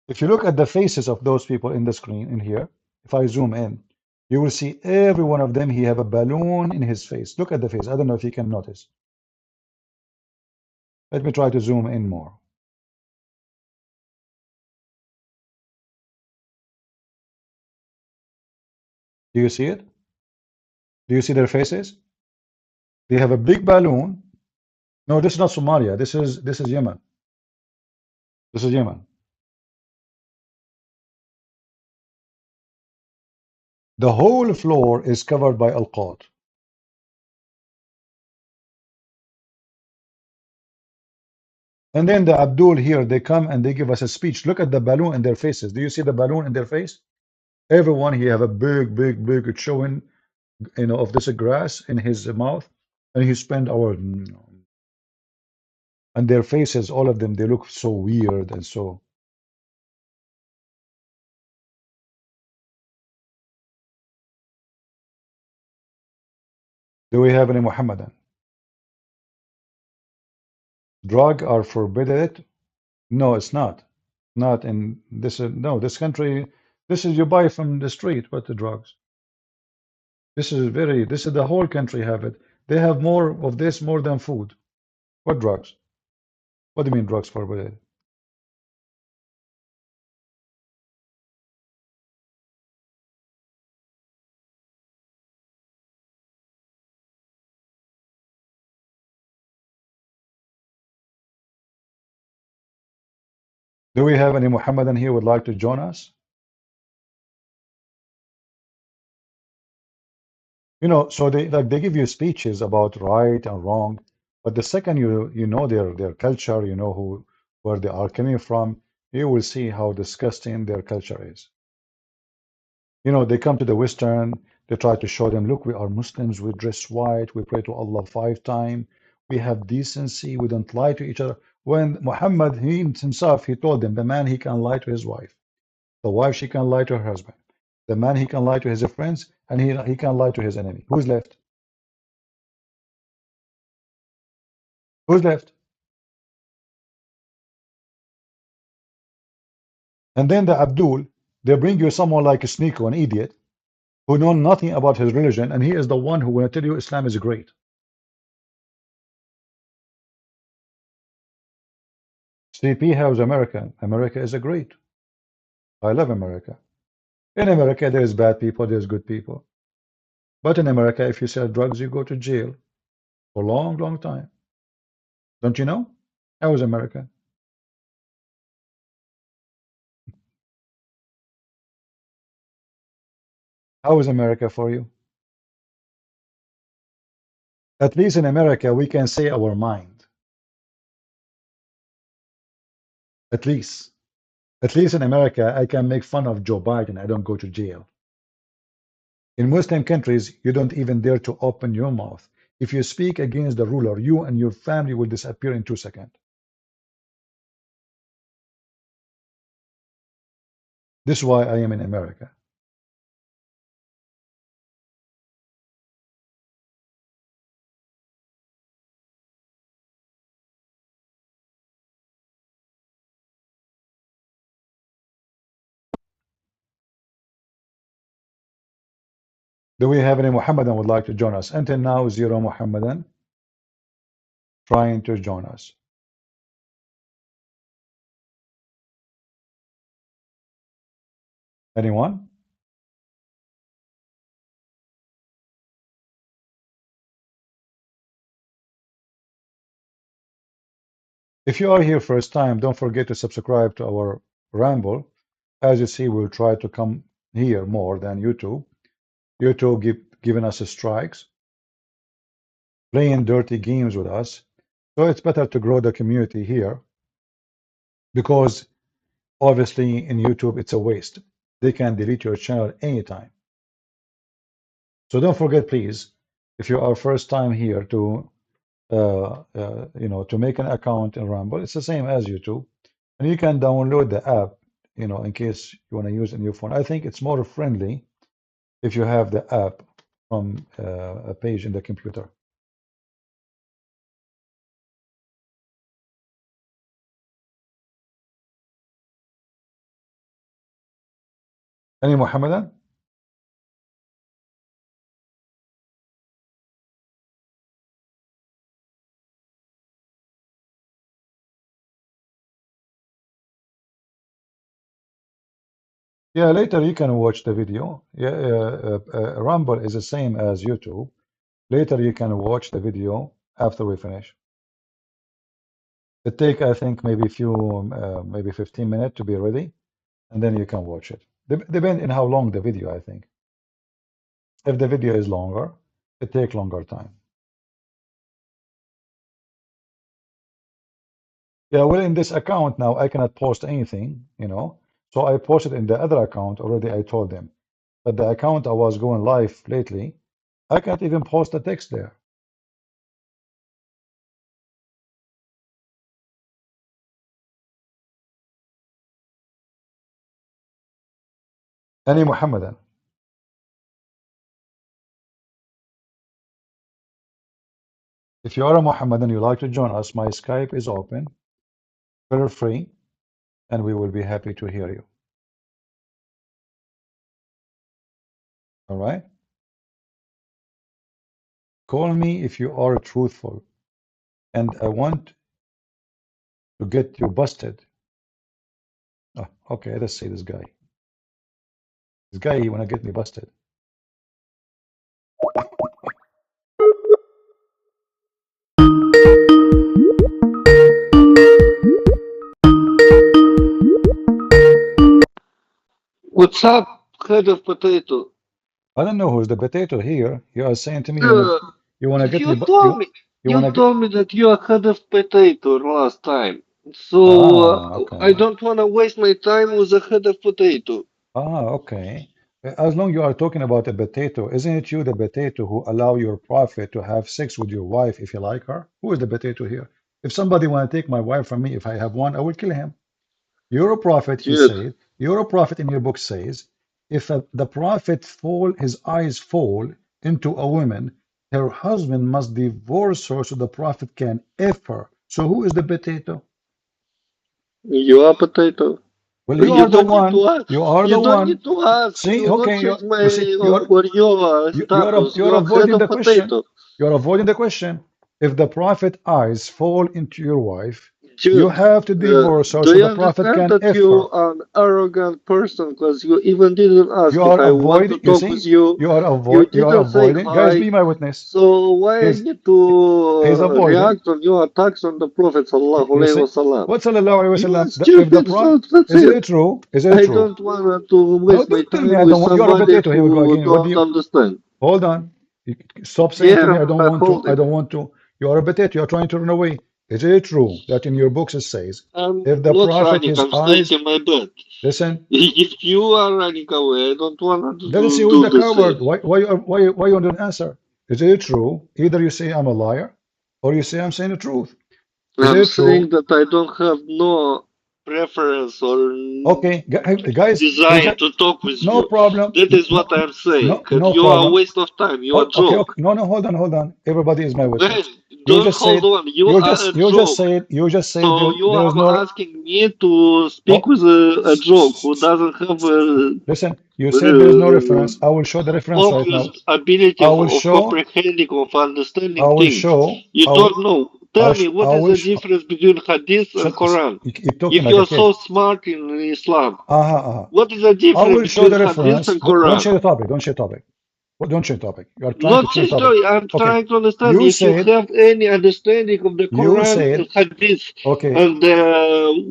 If you look at the faces of those people in the screen in here, if I zoom in, you will see every one of them, he have a balloon in his face. Look at the face. I don't know if you can notice. Let me try to zoom in more. Do you see it? Do you see their faces? They have a big balloon. No, this is not Somalia. This is Yemen. This is Yemen. The whole floor is covered by alqat. And then the Abdul here, they come and they give us a speech. Look at the balloon in their faces. Do you see the balloon in their face? Everyone here have a big showing, you know, of this grass in his mouth, and he spent our, and their faces, all of them, they look so weird and so. Do we have any Muhammadan? Drug are forbidden? No, it's not. Not in this. No, this country. This is you buy from the street. What the drugs? This is very. This is the whole country have it. They have more of this more than food. What drugs? What do you mean drugs forbidden? Do we have any Muhammadan here would like to join us? You know, so they give you speeches about right and wrong, but the second you know their culture, you know where they are coming from, you will see how disgusting their culture is. You know, they come to the Western, they try to show them, look, we are Muslims, we dress white, we pray to Allah 5 times, we have decency, we don't lie to each other. When Muhammad, he himself, he told them, the man, he can lie to his wife. The wife, she can lie to her husband. The man, he can lie to his friends, and he can lie to his enemy. Who's left? Who's left? And then the Abdul, they bring you someone like a Sneako, an idiot, who know nothing about his religion, and he is the one who will tell you Islam is great. CP has America. America is a great. I love America. In America, there's bad people, there's good people. But in America, if you sell drugs, you go to jail for a long, long time. Don't you know? How is America? How is America for you? At least in America, we can say our mind. At least. At least in America, I can make fun of Joe Biden. I don't go to jail. In Muslim countries, you don't even dare to open your mouth. If you speak against the ruler, you and your family will disappear in 2 seconds. This is why I am in America. Do we have any Muhammadan would like to join us? Until now, 0 Muhammadan trying to join us. Anyone? If you are here first time, don't forget to subscribe to our Ramble. As you see, we'll try to come here more than YouTube. YouTube giving us strikes, playing dirty games with us. So it's better to grow the community here, because obviously in YouTube it's a waste. They can delete your channel anytime. So don't forget, please, if you are first time here, to to make an account in Rumble. It's the same as YouTube, and you can download the app, in case you want to use it on your phone. I think it's more friendly if you have the app from a page in the computer. Any Muhammadan? Yeah, later you can watch the video. Yeah, Rumble is the same as YouTube. Later you can watch the video after we finish. It take, I think, maybe maybe 15 minutes to be ready, and then you can watch it. Depend on how long the video, I think. If the video is longer, it take longer time. Yeah, well, in this account now, I cannot post anything, So I posted in the other account already. I told them, but the account I was going live lately, I can't even post a text there. Any Muhammadan? If you are a Muhammadan, you like to join us, my Skype is open. Feel free, and we will be happy to hear you. All right? Call me if you are truthful, and I want to get you busted. Oh, okay, let's see this guy. This guy, he wanna get me busted. What's up, head of potato? I don't know who's the potato here. You are saying to me you wanna get You me. told me. You You wanna told me that you are head of potato last time. So Ah, I okay. don't want to waste my time with a head of potato. Ah, okay. As long you are talking about a potato, isn't it you, the potato, who allow your prophet to have sex with your wife if you like her? Who is the potato here? If somebody want to take my wife from me, if I have one, I will kill him. You're a prophet, you Dude, say. You're a prophet in your book says, if the prophet fall, his eyes fall into a woman, her husband must divorce her so the prophet can F her. So who is the potato? you are potato. Well, you You are the don't need one. to ask. You are You the don't one. need to ask. See, You not okay, change my you see, or your status. you're You are head avoiding of the question. potato. You're avoiding the question. If the prophet eyes fall into your wife, you Dude, have to divorce her do so you the prophet understand can that F her. you are an arrogant person? Because you even didn't You ask if are I want to avoiding, you talk with see, you. You you are didn't say avoiding. Guys, hi. be my witness. So why I He's need he's to avoiding. react on your attacks on the Prophet sallallahu You alaihi see, wasallam? what sallallahu alaihi You are wasallam? If the stupid, prophet, so that's is it. it true? Is it I true? don't want to No, waste my don't tell me time I with don't want. You're a somebody potato. Here we go who again. What do don't you? understand. Hold on. Stop saying to me, Yeah, I don't I want to. hold I it. don't want to. You are a potato. You are trying to run away. Is it true that in your books it says, I'm if the not prophet, running, his I'm staying eyes, in my bed. listen, If you are running away, I don't want to let us see who is do the the same. coward. Why you don't answer? Is it true? Either you say I'm a liar, or you say I'm saying the truth. Is I'm it true? saying that I don't have no preference or Okay, guys, we desire just to talk with no you. problem. That is what No, I'm saying. And no you are a problem. waste of time. You are a Okay, joke. okay. No, hold on. Everybody is my Hey, witness. You don't just hold said, on. You are a joke. you just said So you there is are no, asking me to speak no. with a joke who doesn't have Listen, you said there is no uh, reference. I will show the reference right obvious now. ability I will of show, comprehending, of I understanding will things. show, You don't know. Tell me, I what is will the show. difference between Hadith and Shut, Quran? you keep talking If like you a are so kid. smart in Islam, Uh-huh. what is the I difference will show between the Hadith reference. and Don't Quran? share the topic. Don't share topic. Don't change topic. You are trying to Not change topic. history. I'm Okay. trying to understand You if you said, have any understanding of the you Quran and said, Hadith okay, and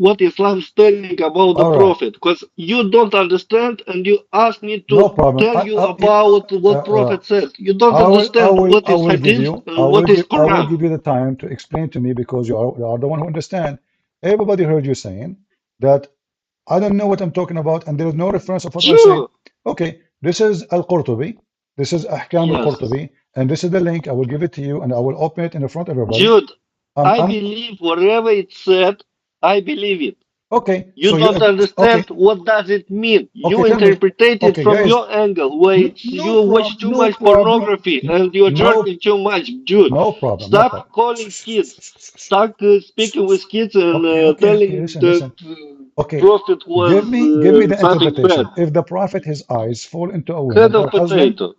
what Islam is telling about the all right. Prophet. Because you don't understand and you ask me No to problem. tell you about what Prophet said. You don't understand what is Hadith and what is I will Quran. give you the time to explain to me because you are the one who understand. Everybody heard you saying that I don't know what I'm talking about, and there is no reference of what I said. Sure. Okay, this is Al-Qurtubi. This is Ahkam Yes. Al-Qurtubi, and this is the link. I will give it to you, and I will open it in the front of everybody. Jude, I I'm believe whatever it said, I believe it. okay. You So you don't understand okay? what does it mean. Okay, You tell me. interpret it Okay, from guys, your angle, where it's you watch too no much problem, pornography and you're no, drinking too much. Dude, no problem, no stop problem. calling kids. Stop speaking with kids and Okay. telling that Listen. Okay, prophet was give me the something bad. interpretation. If the prophet, his eyes fall into a woman, Head her of husband, potato.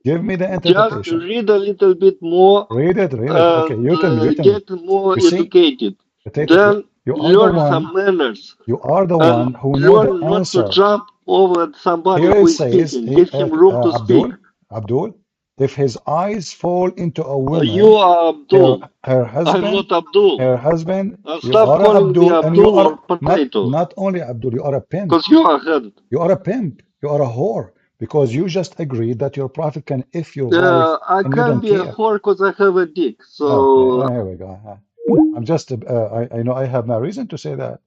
give me the Just interpretation. read a little bit more Read it. Okay, and you tell me. get more You see, educated. potato, Then you are the learn one, some manners and who know the learn not to answer. jump over somebody Here who it is says, speaking. Give him room to speak. Abdul, if his eyes fall into a You woman, are Abdul. her I'm husband, not Abdul. you Stop are a calling me Abdul, and you Abdul are or potato. not only Abdul, you are a pimp. Because you are head. You are a pimp. You are a whore because you just agreed that your prophet can if your wife I and you can't don't be a care. whore because I have a dick. Okay, So here we go. I'm just, I know I have no reason to say that.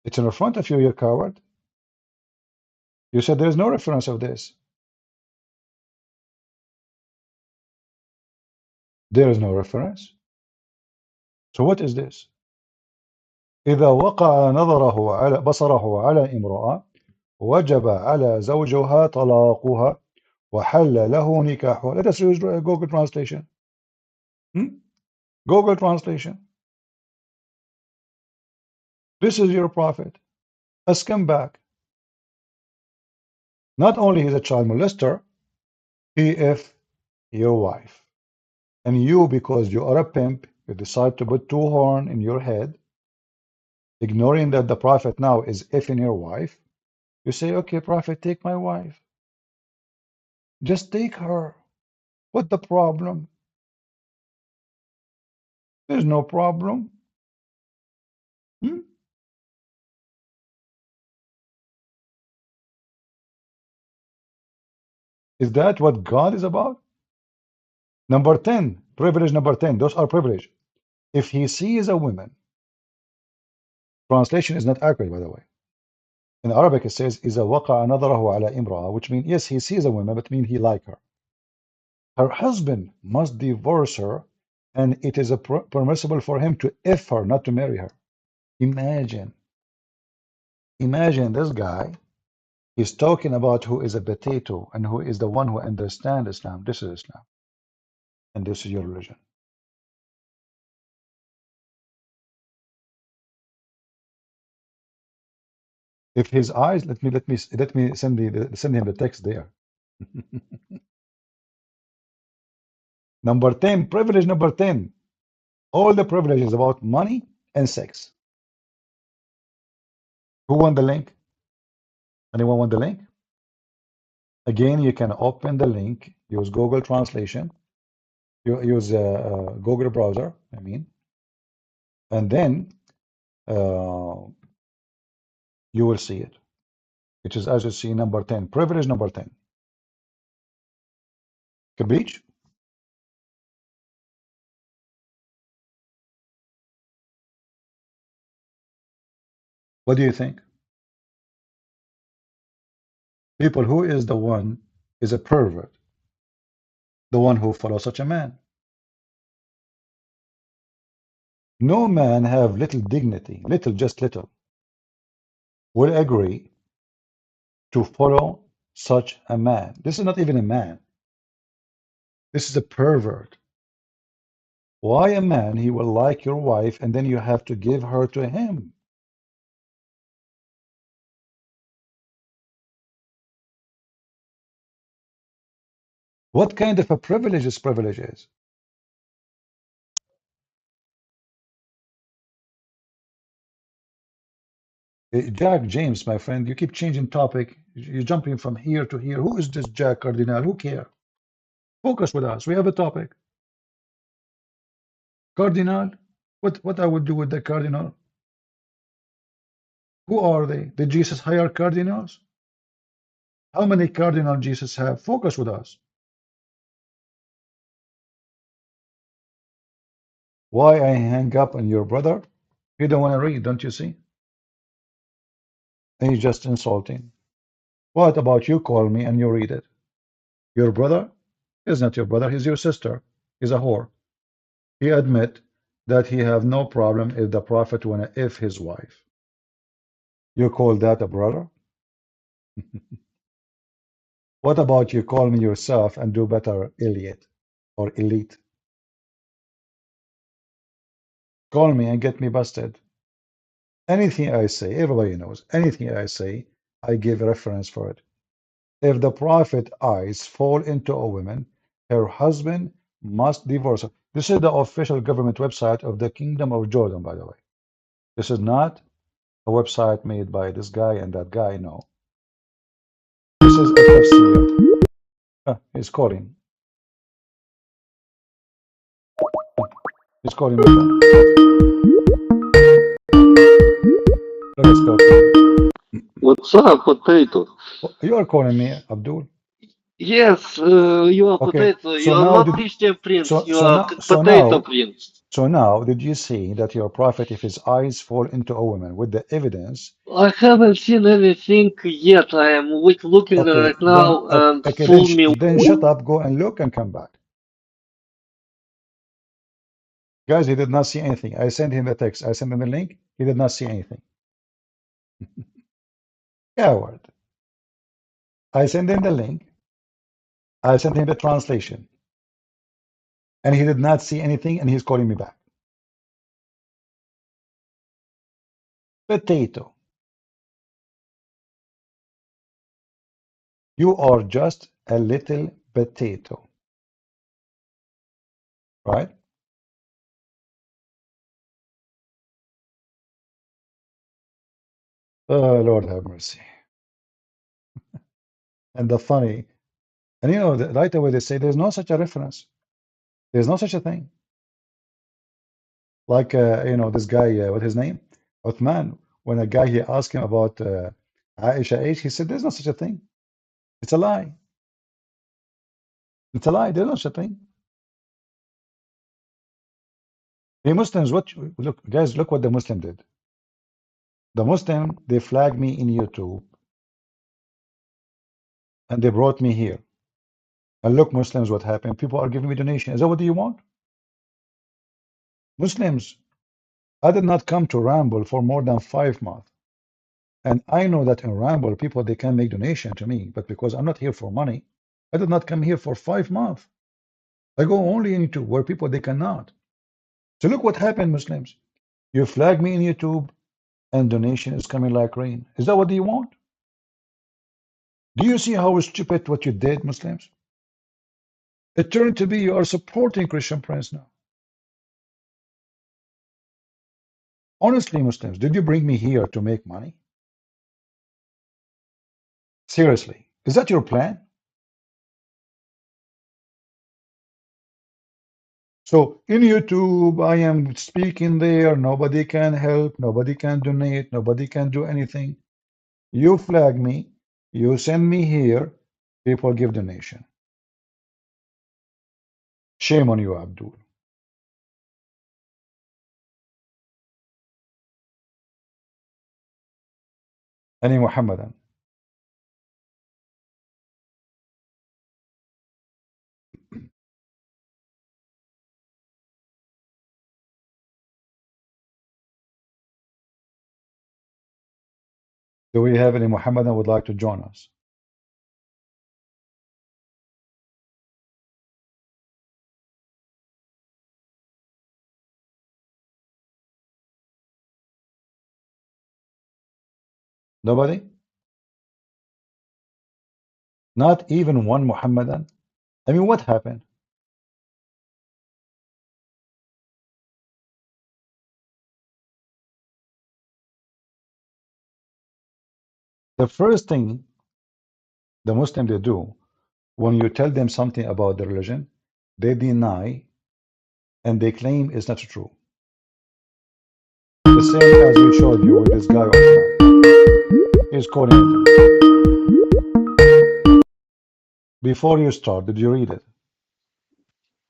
It's in front of you, you coward. You said there's no reference of this. There is no reference. So what is this? إذا وقع نظره على بصره على امرأة وجب على زوجها طلاقها وحل له نكاحها. Let us use Google translation. Google translation. This is your prophet, a scumbag. Not only he's a child molester, he if your wife. And you, because you are a pimp, you decide to put two horn in your head, ignoring that the prophet now is effing your wife. You say, okay, prophet, take my wife. Just take her. What the problem? There's no problem. Hmm? Is that what God is about? Number 10, privilege number 10. Those are privilege. If he sees a woman, translation is not accurate, by the way. In Arabic, it says, إِذَا وَقَعَ نَظَرَهُ عَلَى إِمْرَأَةٍ, which means, yes, he sees a woman, but mean he like her. Her husband must divorce her, and it is permissible for him to F her, not to marry her. Imagine this guy is talking about who is a potato and who is the one who understands Islam. This is Islam, and this is your religion. If his eyes, let me send him the text there. Number 10, privilege number 10. All the privileges about money and sex. Who won the link? Anyone want the link? Again, you can open the link, use Google Translation, you use Google browser, I mean, and then you will see it. It is, as you see, number 10, privilege number 10. Capiche? What do you think? People, who is the one is a pervert? The one who follows such a man. No man have little dignity, little, just little, will agree to follow such a man. This is not even a man. This is a pervert. Why a man, he will like your wife and then you have to give her to him? What kind of a privilege this privilege is? Jack James, my friend, you keep changing topic. You're jumping from here to here. Who is this Jack Cardinal? Who cares? Focus with us. We have a topic. Cardinal? What I would do with the cardinal? Who are they? Did Jesus hire cardinals? How many cardinal Jesus have? Focus with us. Why I hang up on your brother? He don't want to read, don't you see? And he's just insulting. What about you call me and you read it? Your brother is not your brother, he's your sister. He's a whore. He admit that he have no problem if the prophet wanna if his wife. You call that a brother? What about you call me yourself and do better, Elliot or elite? Call me and get me busted. Anything I say, everybody knows, anything I say, I give a reference for it. If the prophet eyes fall into a woman, her husband must divorce her. This is the official government website of the Kingdom of Jordan, by the way. This is not a website made by this guy and that guy, no. This is a tafsir. He's calling. He's calling me. Let's go. What's up, potato? You are calling me, Abdul? Yes, you are Okay. potato. So You are now not did, Christian prince. so, You so are now, potato prince. so now, did you see that your prophet, if his eyes fall into a woman with the evidence? I haven't seen anything yet. I am looking Okay, right now and okay, fool me. then shut up, go and look and come back. Guys, he did not see anything. I sent him the text. I sent him the link. He did not see anything. Coward. I sent him the link. I sent him the translation. And he did not see anything, and he's calling me back. Potato. You are just a little potato. Right? Oh, Lord have mercy. And the funny, and you know, right away they say there's no such a reference. There's no such a thing. Like, you know, this guy, what's his name? Uthman. When a guy, he asked him about Aisha age, he said, there's no such a thing. It's a lie. It's a lie. There's no such a thing. Hey, Muslims, look, guys, look what the Muslim did. The Muslim, they flagged me in YouTube and they brought me here. And look, Muslims, what happened? People are giving me donation. Is that what you want? Muslims, I did not come to Ramble for more than 5 months. And I know that in Ramble, people, they can make donation to me. But because I'm not here for money, I did not come here for 5 months. I go only into where people, they cannot. So look what happened, Muslims. You flag me in YouTube and donation is coming like rain. Is that what you want? Do you see how stupid what you did, Muslims? It turned to be you are supporting Christian Prince now. Honestly, Muslims, did you bring me here to make money? Seriously, is that your plan? So in YouTube, I am speaking there. Nobody can help. Nobody can donate. Nobody can do anything. You flag me. You send me here. People give donation. Shame on you, Abdul. Any Muhammadan. Do we have any Muhammadan would like to join us? Nobody? Not even one Muhammadan? I mean, what happened? The first thing the Muslim they do, when you tell them something about the religion, they deny and they claim it's not true. The same as we showed you with this guy on Snap. He's quoting it. Before you start, did you read it?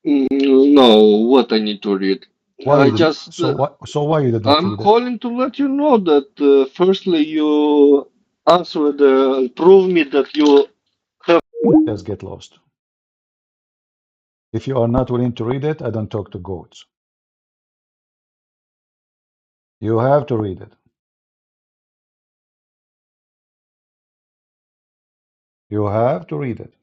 No, what I need to read? Why I did just so why you did not I'm read it? calling to let you know that firstly you answered, prove me that you have. Just get lost. If you are not willing to read it, I don't talk to goats. You have to read it. You have to read it.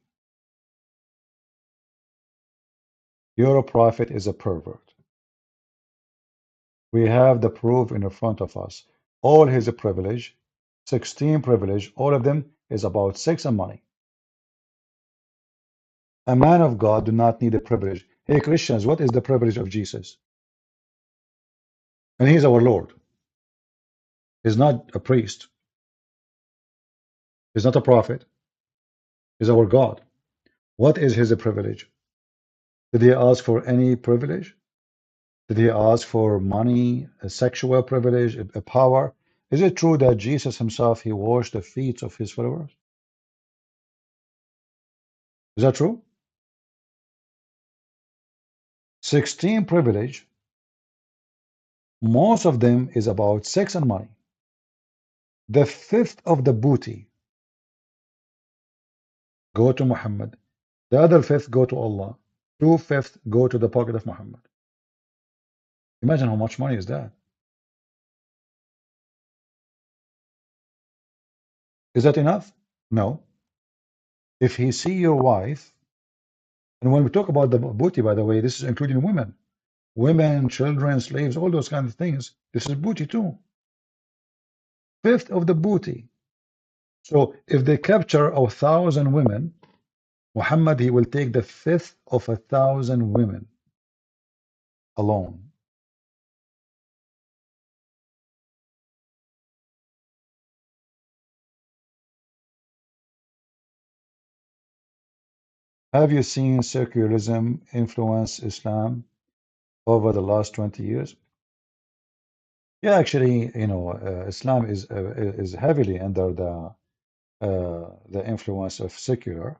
Your prophet is a pervert. We have the proof in front of us. All his privilege, 16 privilege, all of them is about sex and money. A man of God do not need a privilege. Hey Christians, what is the privilege of Jesus? And he's our Lord. He's not a priest. He's not a prophet. He's our God. What is his privilege? Did he ask for any privilege? Did he ask for money, a sexual privilege, a power? Is it true that Jesus himself, he washed the feet of his followers? Is that true? 16 privilege, most of them is about sex and money. The fifth of the booty go to Muhammad. The other fifth go to Allah. 2/5 go to the pocket of Muhammad. Imagine how much money is that. Is that enough? No. If he see your wife, and when we talk about the booty, by the way, this is including women. Women, children, slaves, all those kind of things. This is booty too. Fifth of the booty. So if they capture 1,000 women, Muhammad, he will take the fifth of 1,000 women alone. Have you seen secularism influence Islam over the last 20 years? Yeah, actually, Islam is heavily under the influence of secular.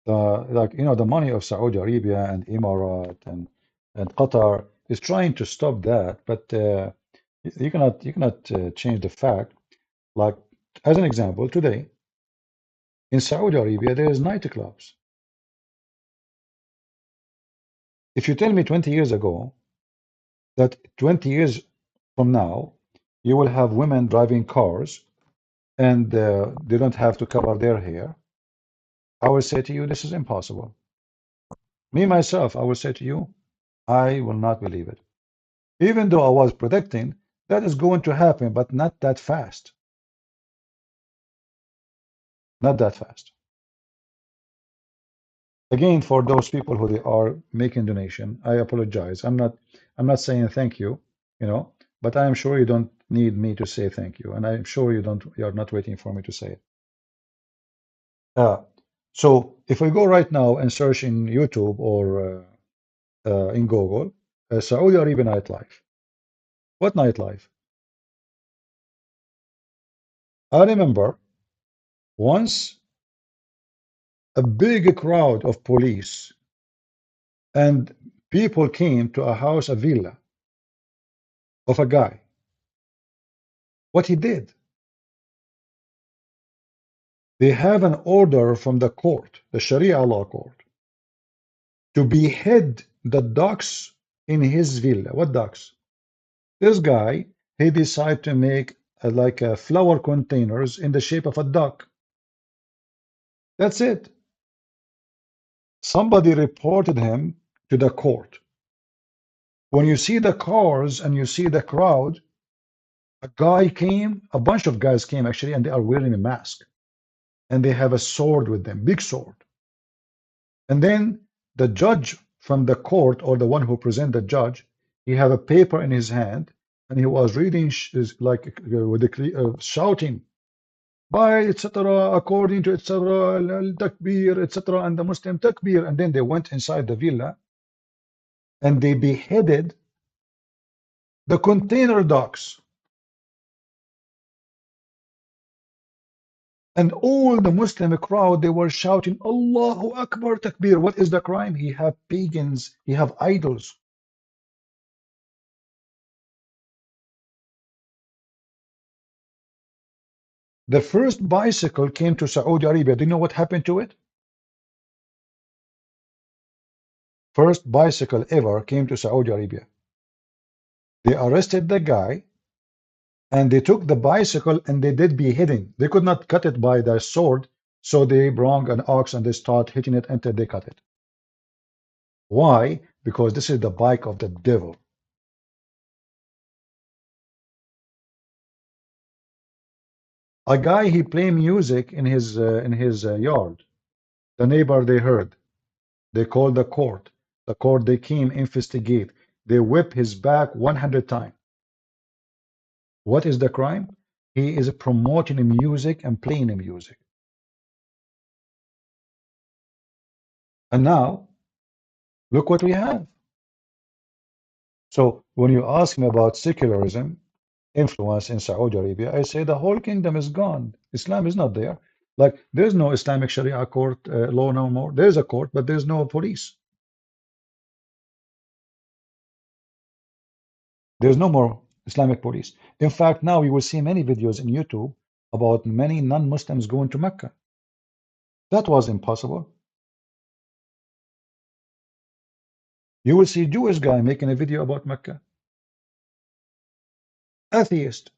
The money of Saudi Arabia and Emirat and Qatar is trying to stop that, but you cannot change the fact. Like, as an example, today in Saudi Arabia there is nightclubs. If you tell me 20 years ago that 20 years from now you will have women driving cars and they don't have to cover their hair, I will say to you, this is impossible. Me, myself, I will say to you, I will not believe it. Even though I was predicting that is going to happen, but not that fast. Not that fast. Again, for those people who they are making donation, I apologize. I'm not saying thank you, you know, but I am sure you don't need me to say thank you, and I'm sure you're not waiting for me to say it. So if we go right now and search in YouTube or in Google, Saudi Arabia nightlife. What nightlife? I remember once a big crowd of police and people came to a house, a villa of a guy. What he did? They have an order from the court, the Sharia law court, to behead the ducks in his villa. What ducks? This guy, he decided to make like flower containers in the shape of a duck. That's it. Somebody reported him to the court. When you see the cars and you see the crowd, a bunch of guys came actually, and they are wearing a mask. And they have a sword with them, big sword. And then the judge from the court, or the one who present the judge, he had a paper in his hand, and he was reading like with the shouting, by etc. according to etc. al-takbir etc. and the Muslim takbir. And then they went inside the villa, and they beheaded the container ducks. And all the Muslim crowd, they were shouting, Allahu Akbar Takbir. What is the crime? He have pagans, he have idols. The first bicycle came to Saudi Arabia. Do you know what happened to it? First bicycle ever came to Saudi Arabia. They arrested the guy, and they took the bicycle and they did beheading. They could not cut it by the sword, so they brought an ox and they start hitting it until they cut it. Why? Because this is the bike of the devil. A guy, he play music in his yard. The neighbor, they heard. They called the court. The court, they came, investigate. They whip his back 100 times. What is the crime? He is promoting music and playing music. And now, look what we have. So when you ask me about secularism, influence in Saudi Arabia, I say the whole kingdom is gone. Islam is not there. Like, there's no Islamic Sharia court law no more. There's a court, but there's no police. There's no more Islamic police. In fact, now you will see many videos in YouTube about many non-Muslims going to Mecca. That was impossible. You will see Jewish guy making a video about Mecca. Atheist.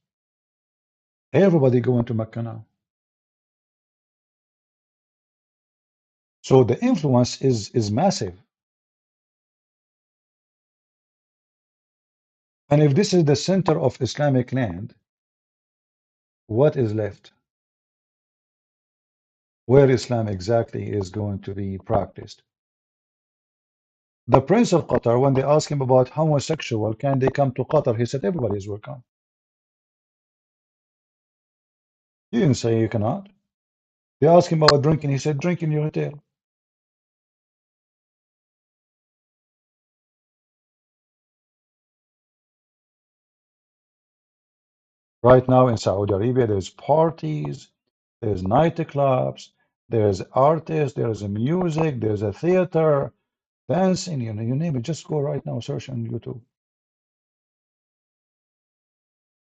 Everybody going to Mecca now. So the influence is massive. And if this is the center of Islamic land, what is left? Where Islam exactly is going to be practiced? The Prince of Qatar, when they asked him about homosexual, can they come to Qatar? He said, everybody is welcome. He didn't say you cannot. They asked him about drinking. He said, drink in your hotel. Right now in Saudi Arabia, there's parties, there's nightclubs, there's artists, there's a music, there's a theater, dancing, you name it. Just go right now, search on YouTube.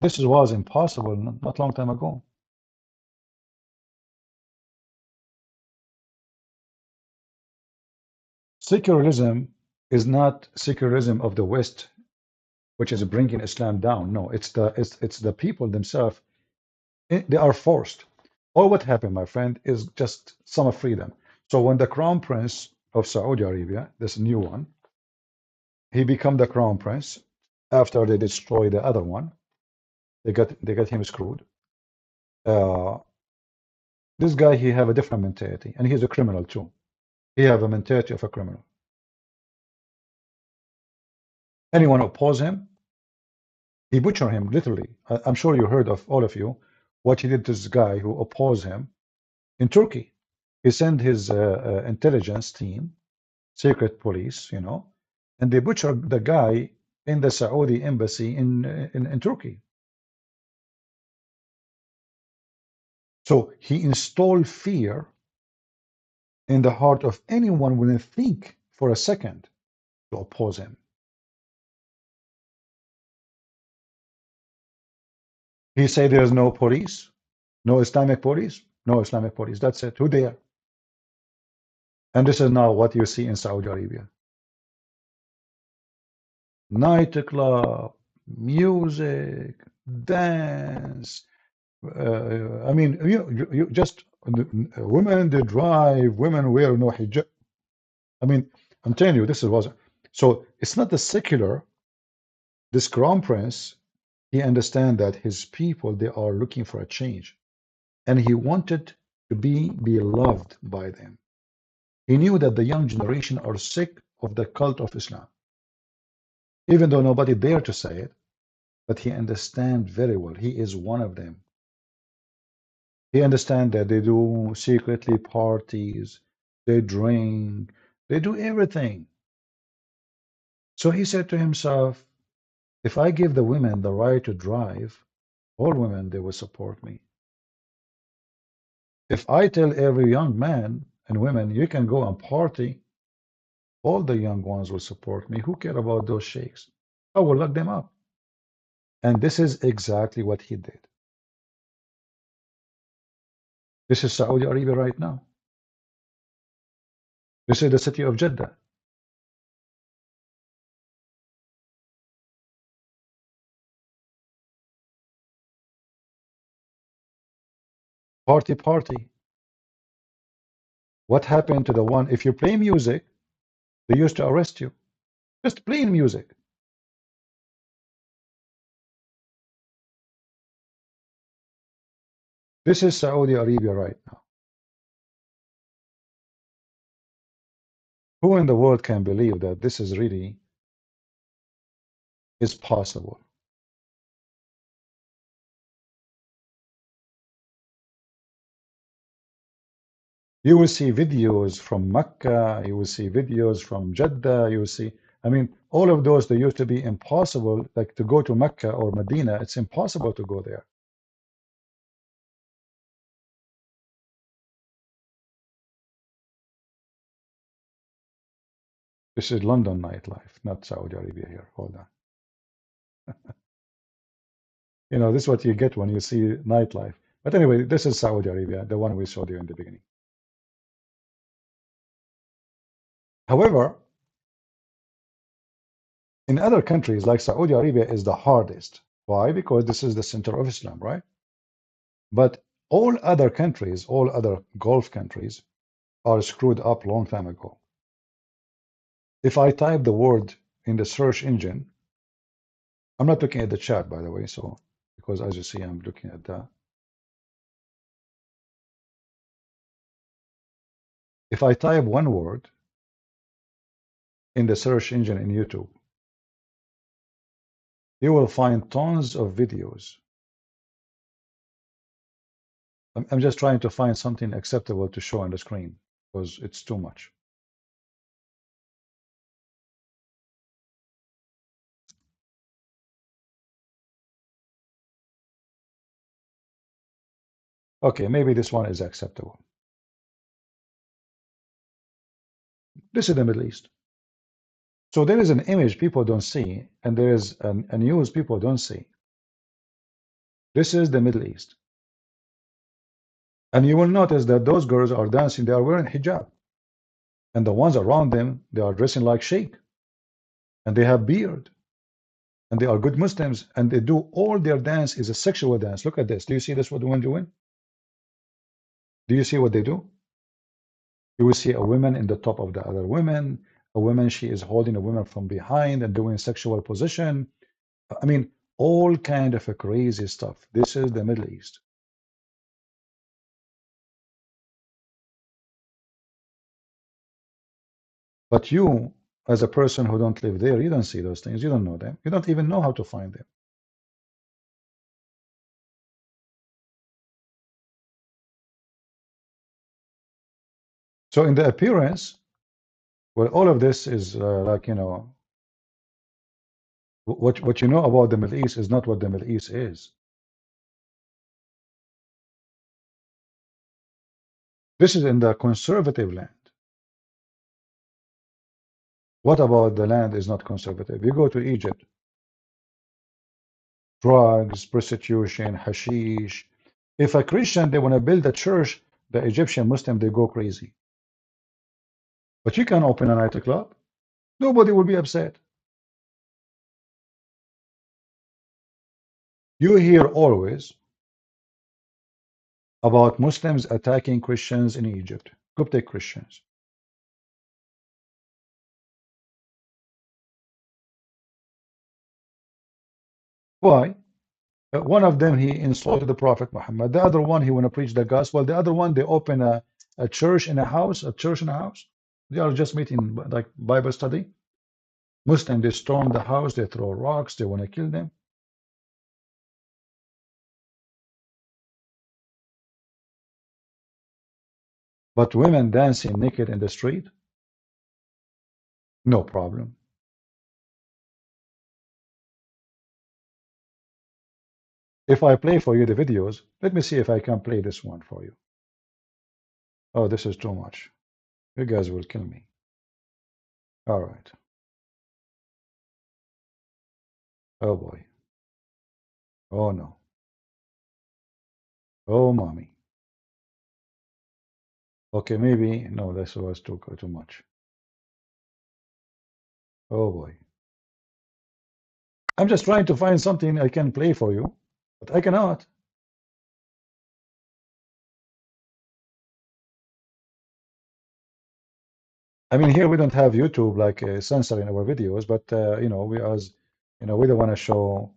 This was impossible not long time ago. Secularism is not secularism of the West, which is bringing Islam down. No, it's the people themselves. They are forced. All what happened, my friend, is just some freedom. So when the crown prince of Saudi Arabia, this new one, he become the crown prince after they destroy the other one. They got him screwed. This guy, he have a different mentality, and he's a criminal too. He have a mentality of a criminal. Anyone oppose him, he butcher him literally. I'm sure you heard of, all of you, what he did to this guy who opposed him in Turkey. He sent his intelligence team, secret police, you know, and they butchered the guy in the Saudi embassy in Turkey. So he installed fear in the heart of anyone who didn't think for a second to oppose him. He said there's no police, no Islamic police, no Islamic police. That's it. Who there? And this is now what you see in Saudi Arabia. Nightclub, music, dance. I mean, you just women they drive, women wear no hijab. I mean, I'm telling you, this was so. It's not the secular. This crown prince, he understands that his people they are looking for a change, and he wanted to be beloved by them. He knew that the young generation are sick of the cult of Islam, even though nobody dare to say it, but he understands very well. He is one of them. He understands that they do secretly parties, they drink, they do everything. So he said to himself, if I give the women the right to drive, all women, they will support me. If I tell every young man and women, you can go and party, all the young ones will support me. Who care about those sheikhs? I will lock them up. And this is exactly what he did. This is Saudi Arabia right now. This is the city of Jeddah. Party, party. What happened to the one, if you play music, they used to arrest you. Just playing music. This is Saudi Arabia right now. Who in the world can believe that this is really is possible? You will see videos from Mecca, you will see videos from Jeddah, you will see, I mean, all of those, they used to be impossible, like to go to Mecca or Medina, it's impossible to go there. This is London nightlife, not Saudi Arabia here. Hold on. You know, this is what you get when you see nightlife. But anyway, this is Saudi Arabia, the one we saw there in the beginning. However, in other countries like Saudi Arabia is the hardest. Why? Because this is the center of Islam, right? But all other countries, all other Gulf countries are screwed up long time ago. If I type the word in the search engine, I'm not looking at the chat, by the way, so because as you see, I'm looking at that. If I type one word in the search engine in YouTube, you will find tons of videos. I'm just trying to find something acceptable to show on the screen because it's too much. Okay, maybe this one is acceptable. This is the Middle East. So there is an image people don't see, and there is a news people don't see. This is the Middle East. And you will notice that those girls are dancing, they are wearing hijab. And the ones around them, they are dressing like sheikh. And they have beard. And they are good Muslims. And they do all their dance is a sexual dance. Look at this. Do you see this what the women doing? Do you see what they do? You will see a woman in the top of the other women. A woman, she is holding a woman from behind and doing sexual position. I mean, all kind of a crazy stuff. This is the Middle East. But you, as a person who don't live there, you don't see those things. You don't know them. You don't even know how to find them. So in the appearance, well, all of this is like, you know, what you know about the Middle East is not what the Middle East is. This is in the conservative land. What about the land is not conservative? You go to Egypt, drugs, prostitution, hashish. If a Christian, they want to build a church, the Egyptian Muslim, they go crazy. But you can open a nightclub. Nobody will be upset. You hear always about Muslims attacking Christians in Egypt, Coptic Christians. Why? One of them, he insulted the Prophet Muhammad. The other one, he want to preach the gospel. The other one, they open a church in a house, a church in a house. They are just meeting like Bible study. Muslims, they storm the house, they throw rocks, they want to kill them. But women dancing naked in the street, no problem. If I play for you the videos, let me see if I can play this one for you. Oh, this is too much. You guys will kill me. All right. Oh boy. Oh no. Oh mommy. Okay, maybe no, this was too much. Oh boy. I'm just trying to find something I can play for you, but I cannot. I mean, here we don't have YouTube like censoring our videos, but you know, we as you know, we don't want to show,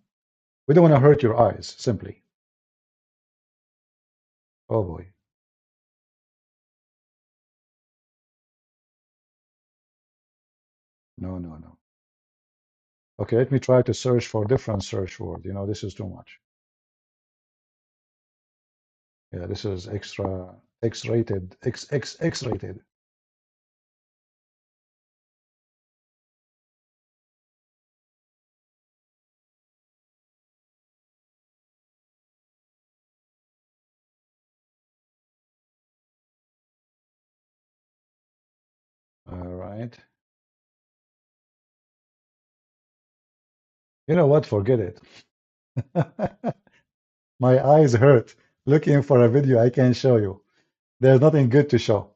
we don't want to hurt your eyes, simply. Oh boy. No, no, no. Okay, let me try to search for different search word. You know, this is too much. Yeah, this is extra X-rated, X-rated. All right. You know what? Forget it. My eyes hurt looking for a video I can show you. There's nothing good to show.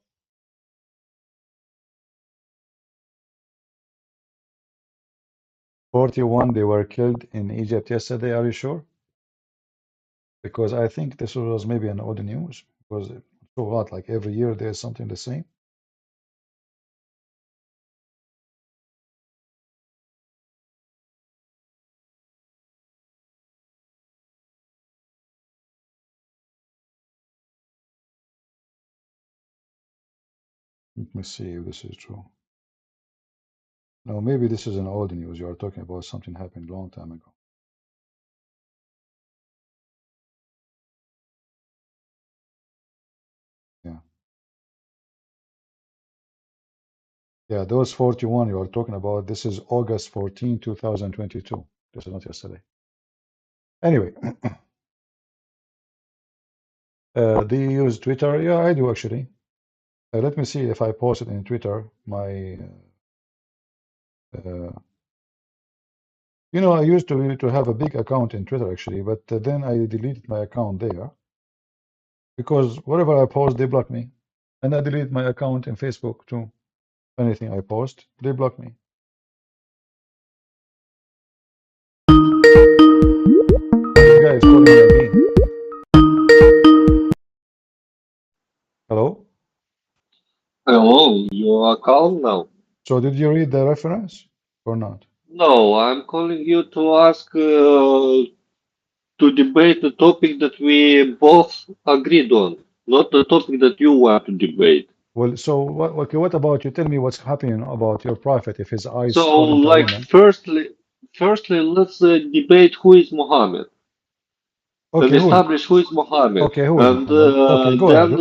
"41, they were killed in Egypt yesterday." Are you sure? Because I think this was maybe an old news. Because so what? Like every year there's something the same. Let me see if this is true. No, maybe this is an old news. You are talking about something happened a long time ago. Yeah. Yeah, those 41 you are talking about, this is August 14, 2022. This is not yesterday. Anyway, do you use Twitter? Yeah, I do actually. Let me see if I posted in Twitter my You know, I used to have a big account in Twitter actually, but then I deleted my account there because whatever I post, they block me. And I deleted my account in Facebook too. Anything I post, they block me. This guy is calling me again. Hello? Hello, you are calm now. So did you read the reference or not? No, I'm calling you to ask to debate the topic that we both agreed on, not the topic that you want to debate. Well, so okay, what about you? Tell me what's happening about your prophet if his eyes So, fall into a like, woman. firstly, let's debate who is Muhammad and Okay, who is? establish who is Muhammad. Okay, who is And Muhammad? Okay, go then, ahead.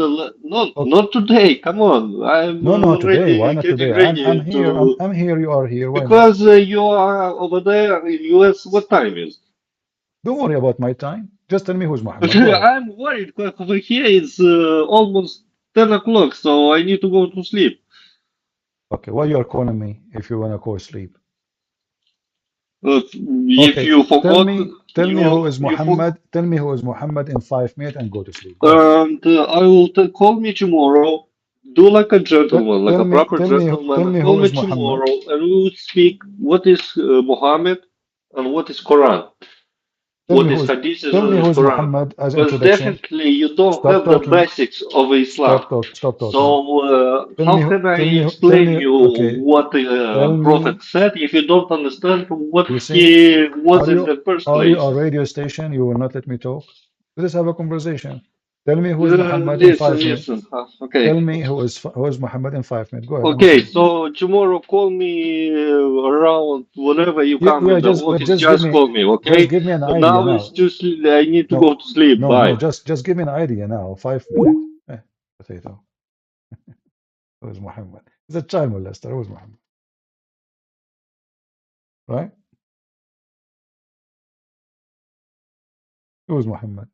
Okay. not today. Come on, I'm No, no, today. Why already not getting today? ready I'm here. to. I'm here. You are here. Why not? Because you are over there in US. What time is? Don't worry about my time. Just tell me who's Muhammad. Go ahead. I'm worried because over here it's almost 10 o'clock, so I need to go to sleep. Okay, why you are calling me if you wanna go sleep? If Okay, you forgot, tell me who is you Muhammad. Tell me who is Muhammad in 5 minutes and go to sleep. Go ahead. and I will call me tomorrow. Do like a gentleman, like a proper Tell gentleman. me Call who me is Muhammad. tomorrow, and we will speak what is Muhammad and what is Quran. Tell me What is who is. Hadith and Tell me what who is is Quran. Muhammad as Because introduction. definitely you don't Stop have the talking. basics of Islam. Stop talking. So Tell how me. can I Tell me. explain you Okay. what Tell the me. Prophet said if you don't understand what You see, he was in the first are you place? a radio station? You will not let me talk. Let us have a conversation. Tell me who is Muhammad in 5 minutes. Listen. Okay. Tell me who is Muhammad in 5 minutes. Go ahead. I'm Okay, listening. so tomorrow call me around whenever you come Yeah, in the office. just Just call me, okay? just give me an But idea now now. it's too sleep. I need to No, go to sleep. Bye. just give me an idea now. 5 minutes. Potato. Who is Muhammad? He's a child molester. Who is Muhammad? Right? Who is Muhammad?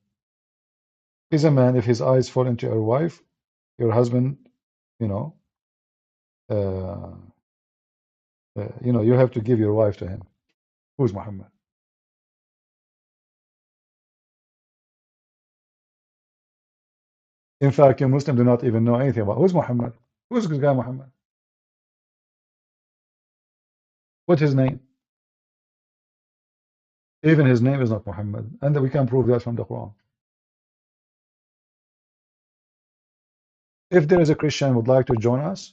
He's a man. If his eyes fall into your wife, your husband, you know, you have to give your wife to him. Who's Muhammad? In fact, you Muslims do not even know anything about who's Muhammad. Who's this guy Muhammad? What's his name? Even his name is not Muhammad, and we can prove that from the Quran. If there is a Christian who would like to join us,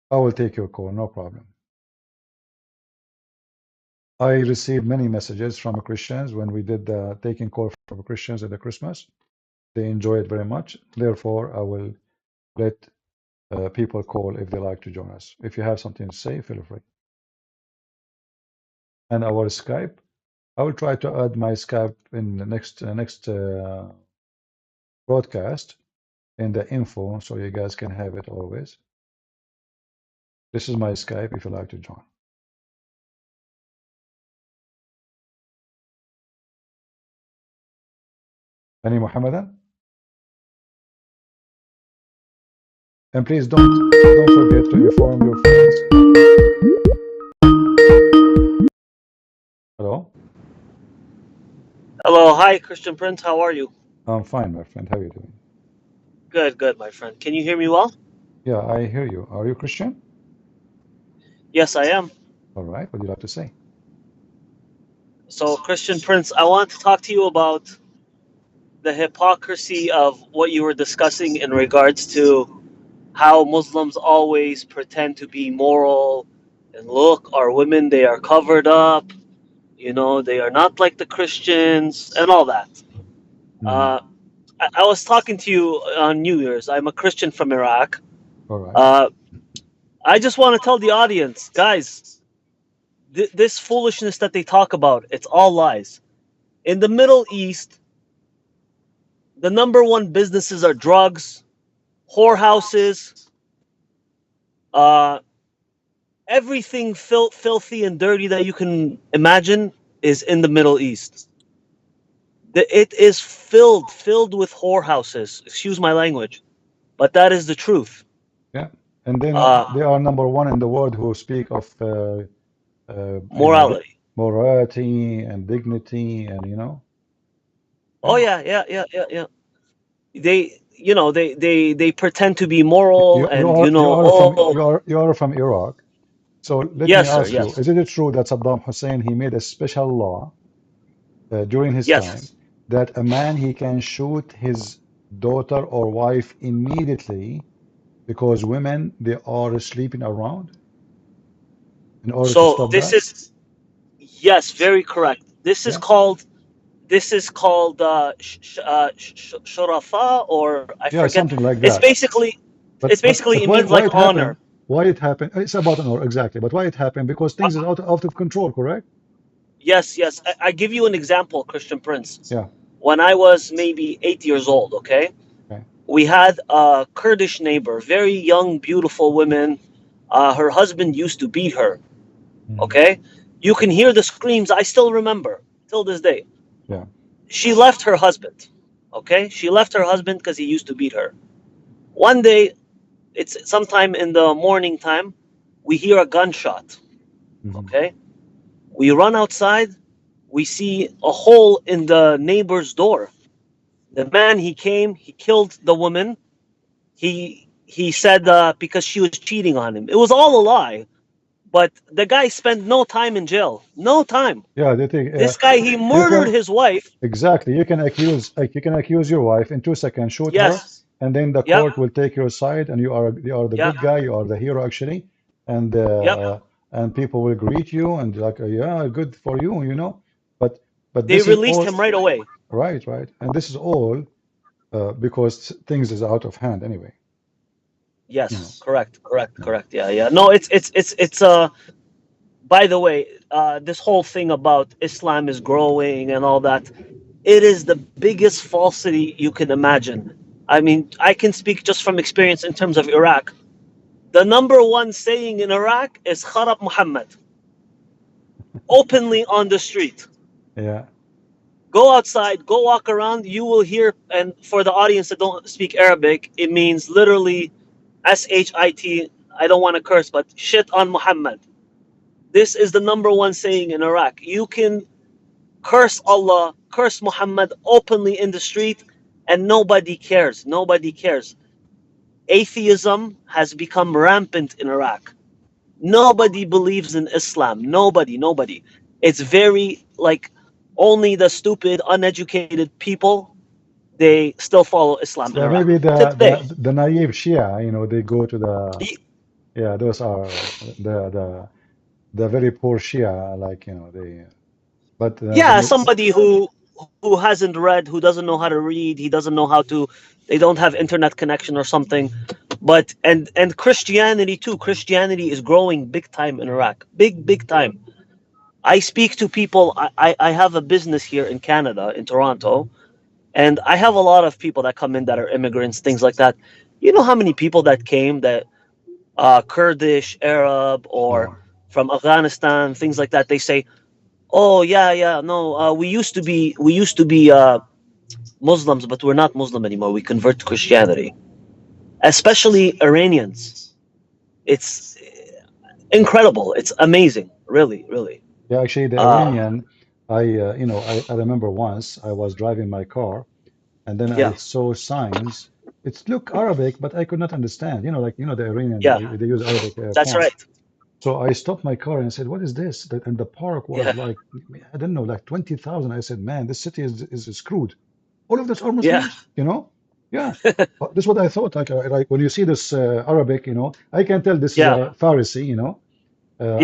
I will take your call, no problem. I received many messages from Christians when we did the taking call from Christians at the Christmas. They enjoy it very much. Therefore, I will let people call if they like to join us. If you have something to say, feel free. And our Skype, I will try to add my Skype in the next broadcast in the info so you guys can have it always. This is my Skype if you like to join. Any Muhammadan? And please don't forget to inform your friends. Hello? Hello, hi, Christian Prince. How are you? I'm fine, my friend. How are you doing? Good, my friend. Can you hear me well? Yeah, I hear you. Are you Christian? Yes, I am. All right. What do you like to say? So, Christian Prince, I want to talk to you about the hypocrisy of what you were discussing in regards to how Muslims always pretend to be moral and look, our women, they are covered up, they are not like the Christians and all that. I was talking to you on New Year's. I'm a Christian from Iraq. All right. I just want to tell the audience, guys, this foolishness that they talk about, it's all lies. In the Middle East, the number one businesses are drugs, whorehouses, everything filthy and dirty that you can imagine is in the Middle East. It is filled with whorehouses. Excuse my language, but that is the truth. Yeah. And then they are number one in the world who speak of morality. morality and dignity, and Oh yeah. yeah. They, they pretend to be moral, You and are oh you are from Iraq. So let me yes, sir, ask you, yes, is it true that Saddam Hussein he made a special law during his time yes. that a man he can shoot his daughter or wife immediately because women they are sleeping around in order to So stop this that? is, yes, very correct. Yeah, This is called shurafa, or I yeah, forget. something like It's that. basically, But it why means like it happened? honor. Why it happened? It's about an hour exactly. But why it happened? Because Uh, things is out of control, correct? yes, yes. I give you an example, Christian Prince. Yeah. When I was maybe 8 years old, okay, Okay. we had a Kurdish neighbor, very young, beautiful woman. Her husband used to beat her. Mhm. Okay, you can hear the screams. I still remember till this day. Yeah. She left her husband. Okay, she left her husband because he used to beat her. One day, it's sometime in the morning time, we hear a gunshot. Mhm. Okay, we run outside. We see a hole in the neighbor's door. The man, he came, he killed the woman. He said because she was cheating on him. It was all a lie. But the guy spent no time in jail. No time. Yeah. They think This guy, he you murdered can his wife. exactly you can accuse your wife in 2 seconds, shoot her, Yes. and then the Yep. court will take your side, and you are the Yep. good guy, you are the hero actually, and Yep. people will greet you and like yeah, good for you, But They this is released all him right away. right, right, and this is all because things is out of hand anyway. Yes. Correct. Correct. Yeah. Correct. Yeah. Yeah. No, it's. By the way, this whole thing about Islam is growing and all that, it is the biggest falsity you can imagine. I mean, I can speak just from experience in terms of Iraq. The number one saying in Iraq is Kharab Muhammad, openly on the street. Yeah. Go outside, go walk around, you will hear, and for the audience that don't speak Arabic, it means literally shit. I don't want to curse, but shit on Muhammad. This is the number one saying in Iraq. You can curse Allah, curse Muhammad openly in the street, and nobody cares. Nobody cares. Atheism has become rampant in Iraq. Nobody believes in Islam. Nobody. It's very like only the stupid, uneducated people, they still follow Islam in Yeah, Iraq maybe today. the naive Shia, they go to the Y- yeah, those are the very poor Shia, like they. But Yeah, somebody who hasn't read, who doesn't know how to read, he doesn't know how to, they don't have internet connection or something. But and Christianity too. Christianity is growing big time in Iraq. Big time. I speak to people. I have a business here in Canada, in Toronto, and I have a lot of people that come in that are immigrants, things like that. You know how many people that came that Kurdish, Arab, or yeah, from Afghanistan, things like that. They say, "Oh yeah, no, we used to be Muslims, but we're not Muslim anymore. We convert to Christianity." Especially Iranians. It's incredible. It's amazing. Really, really. yeah. Actually, the Uh, Iranian, I remember once I was driving my car, and then I yeah, saw signs. It's look Arabic, but I could not understand. Like the Iranian, yeah, they use Arabic that's fonts. right. So I stopped my car and said, "What is this?" And the park was Yeah, like, I don't know, like 20,000. I said, "Man, this city is screwed. All of those are yeah, Muslims, Yeah, this is what I thought. Like when you see this Arabic, I can tell this is yeah, a Pharisee,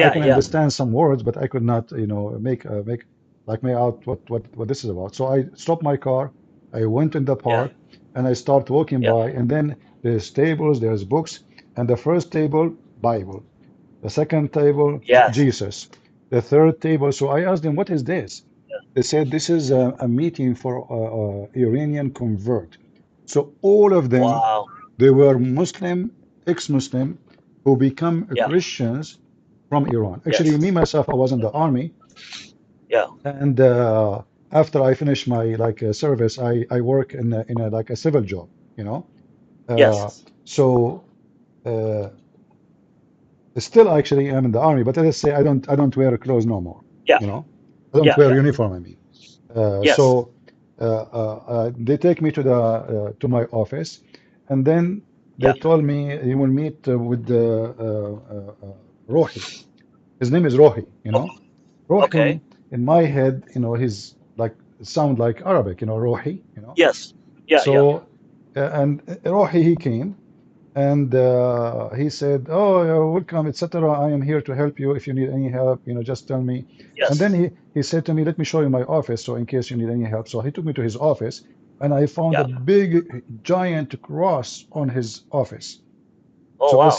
I can yeah. understand some words, but I could not, make out what this is about. So I stopped my car. I went in the Yeah, park, and I start walking yeah, by, and then there's tables, there's books, and the first table, Bible. The second table, yes. Jesus. The third table. So I asked them, "What is this?" They said, "This is a meeting for Iranian convert." So all of them, Wow. they were Muslim, ex-Muslim, who become Yeah, Christians from Iran. Actually, yes. me myself, I was in the army, Yeah, and after I finished my service, I work in a like a civil job, you know. Uh, yes. so still, actually, I'm in the army, but let's say I don't wear clothes no more. Yeah. You know, I don't Yeah, wear yeah. uniform. I mean, Yes. so they take me to the to my office, and then they Yeah. told me you will meet with the Rohi. His name is Rohi. You know, Okay. Rohi in my head, you know, he's like sound like Arabic. You know, Rohi. You know, Yes. Yeah, yeah. so and Rohi he came. And he said, "Oh, welcome, etc. I am here to help you. If you need any help, you know, just tell me." And Yes. then he said to me, "Let me show you my office, so in case you need any help." So he took me to his office, and I found a Yeah. big, giant cross on his office. Oh, So wow.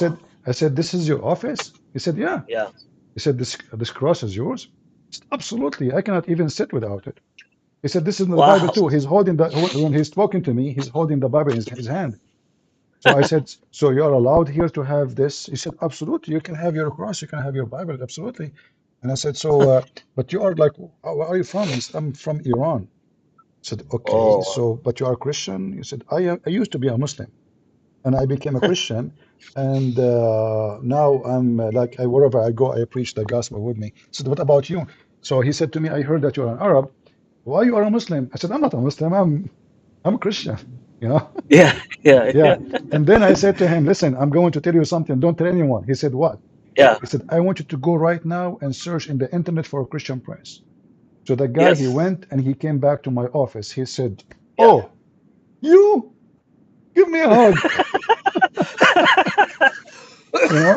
I said, "This is your office?" He said, "Yeah." Yeah. He said, "This cross is yours?" I said, "Absolutely. I cannot even sit without it." He said, "This is in the Bible Wow. too." He's holding the when he's talking to me, he's holding the Bible in his hand. So I said, "So you're allowed here to have this?" He said, "Absolutely. You can have your cross. You can have your Bible. Absolutely." And I said, "So, but you are like, where are you from?" He said, "I'm from Iran." I said, "Okay. Oh. So, but you are Christian?" He said, I used to be a Muslim, and I became a Christian, and now I'm like, wherever I go, I preach the gospel with me." I said, "What about you?" So he said to me, "I heard that you're an Arab. Why you are a Muslim?" I said, "I'm not a Muslim. I'm a Christian." You know. Yeah. Yeah. Yeah. And then I said to him, "Listen, I'm going to tell you something. Don't tell anyone." He said, "What?" Yeah. He said, "I want you to go right now and search in the internet for a Christian Prince." So the guy, he Yes. went and he came back to my office. He said, Yeah. "Oh, you give me a hug." You know,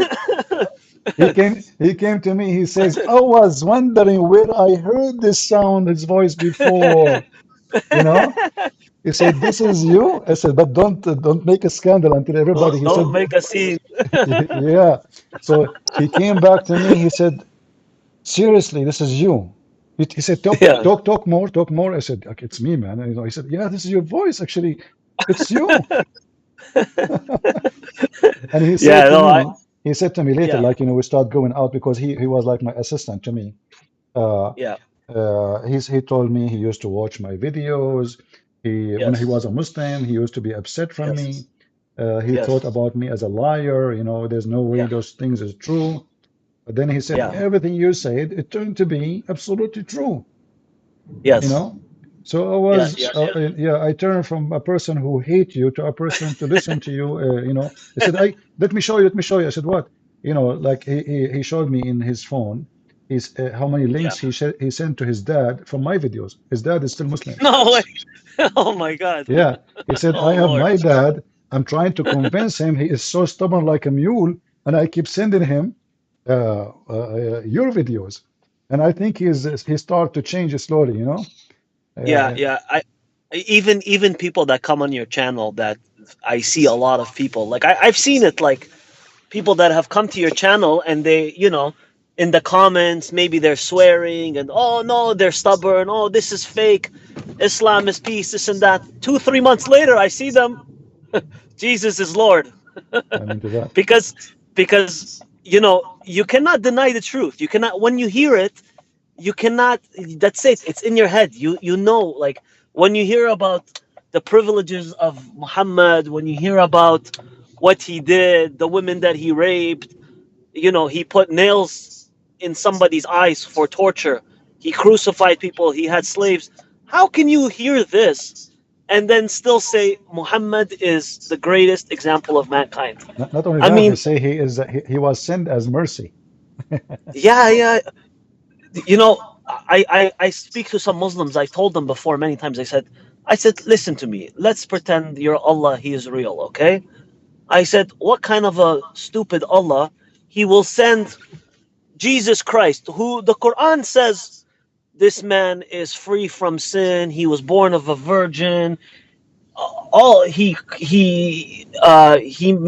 he came to me. He says, "I was wondering where I heard this sound, his voice before." You know, he said, "This is you." I said, "But don't make a scandal until everybody." He Don't said, make a scene. "Yeah." So he came back to me. He said, "Seriously, this is you." He said, Yeah. talk more, talk more." I said, "Okay, it's me, man." And, you know, he said, "Yeah, this is your voice. Actually, it's you." And Yeah. No. he said to me later, Yeah. like, you know, we start going out because he was like my assistant to me. Uh, Yeah. he told me he used to watch my videos. When he Yes. was a Muslim, he used to be upset from me. Yes. He thought Yes. about me as a liar. You know, there's no way Yeah. those things is true. But then he said, Yeah. everything you said, it turned to be absolutely true, you Yes. know? So I Yeah. was, Yeah. yeah, I turned from a person who hate you to a person to listen to you, you know? He said, let me show you, let me show you. I said, "What?" You know, like he showed me in his phone, how many Yeah. links he sent to his dad from my videos. His dad is still Muslim. No way. Oh my God. Yeah. He said, Oh "I have Lord. my dad. I'm trying to convince him. He is so stubborn like a mule. And I keep sending him your videos." And I think he started to change slowly, you know? Yeah. Uh, Yeah. Even people that come on your channel, that I see a lot of people, like I've seen it, like people that have come to your channel and they, in the comments, maybe they're swearing and, oh no, they're stubborn, oh, this is fake, Islam is peace, this and that. 2 3 months later, I see them, Jesus is Lord. I'm into that. because you cannot deny the truth. You cannot, when you hear it, you cannot, that's it, it's in your head. You know, like when you hear about the privileges of Muhammad, when you hear about what he did, the women that he raped, he put nails in somebody's eyes for torture, he crucified people, he had slaves. How can you hear this and then still say Muhammad is the greatest example of mankind? Not only I that, they mean, say he was sent as mercy. yeah, yeah. you know I speak to some Muslims. I told them before many times, I said, listen to me, let's pretend you're Allah, he is real, okay? I said, what kind of a stupid Allah? He will send Jesus Christ, who the Quran says this man is free from sin, he was born of a virgin, all he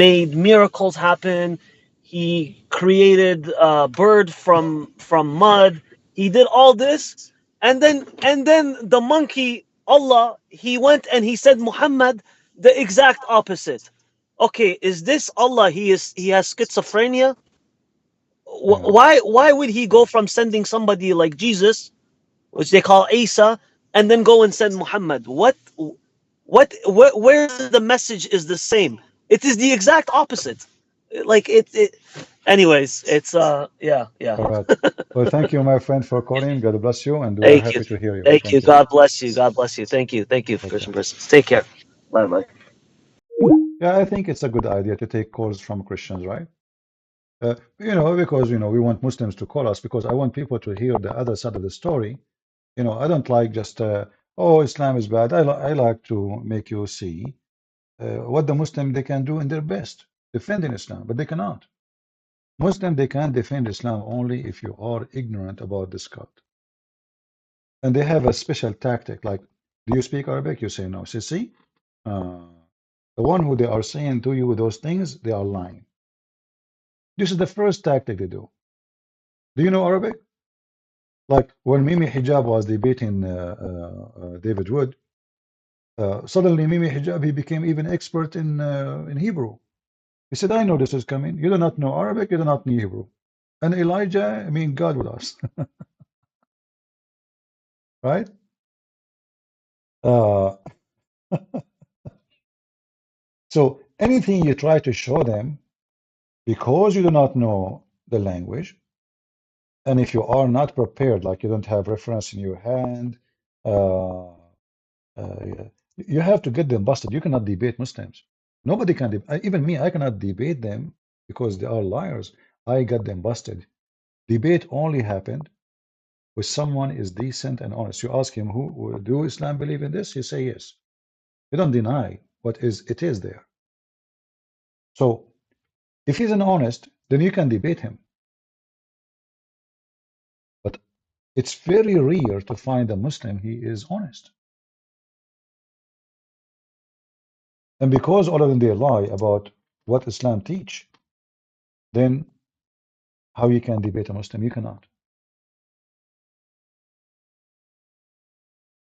made miracles happen, he created a bird from mud, he did all this, and then the monkey Allah, he went and he said Muhammad the exact opposite. Okay, is this Allah? He has schizophrenia? Yeah. Why would he go from sending somebody like Jesus, which they call Isa, and then go and send Muhammad? Where the message is the same? It is the exact opposite. like it. Anyways, it's yeah. All right. Well, thank you, my friend, for calling. God bless you, and we are Thank you. happy to hear you. Thank you. Thank you. God bless you. God bless you. Thank you. Thank you, Okay. Christian person. Take care. Bye bye. Yeah, I think it's a good idea to take calls from Christians, right? Because we want Muslims to call us because I want people to hear the other side of the story. I don't like just oh, Islam is bad. I like to make you see what the Muslim they can do in their best defending Islam, but they cannot. Muslim they can defend Islam only if you are ignorant about this God. And they have a special tactic like, do you speak Arabic? You say no. Say, see, uh, the one who they are saying to you those things, they are lying. This is the first tactic they do. Do you know Arabic? Like when Mimi Hijab was debating David Wood, suddenly Mimi Hijab he became even expert in Hebrew. He said, I know this is coming. You do not know Arabic, you do not know Hebrew. And Elijah, I mean God with us. Right? Uh, so anything you try to show them, because you do not know the language, and if you are not prepared, like you don't have reference in your hand, uh, you have to get them busted. You cannot debate Muslims. Nobody can, even me, I cannot debate them because they are liars. I got them busted. Debate only happened when someone is decent and honest. You ask him, do Islam believe in this? He say yes. You don't deny what it is there. So if he's an honest, then you can debate him. But it's very rare to find a Muslim he is honest. And because all of them they lie about what Islam teach, then how you can debate a Muslim? You cannot.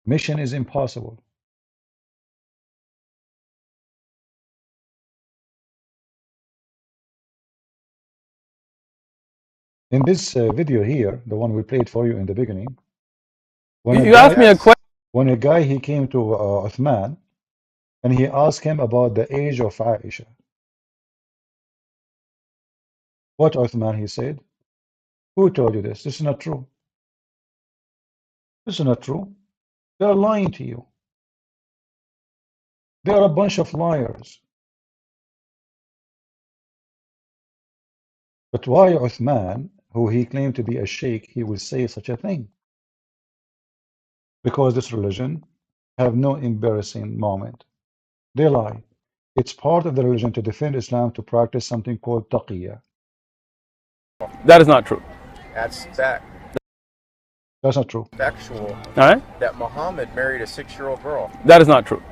Mission is impossible. In this video here, the one we played for you in the beginning, You asked me a question. when a guy he came to Uthman and he asked him about the age of Aisha. What Uthman he said? Who told you this? This is not true. This is not true. They are lying to you. They are a bunch of liars. But why Uthman, who he claimed to be a sheikh, he would say such a thing? Because this religion have no embarrassing moment. They lie. It's part of the religion to defend Islam to practice something called taqiyya. That is not true. That's fact. That's not true. Factual. All right? That Muhammad married a 6-year-old girl. That is not true.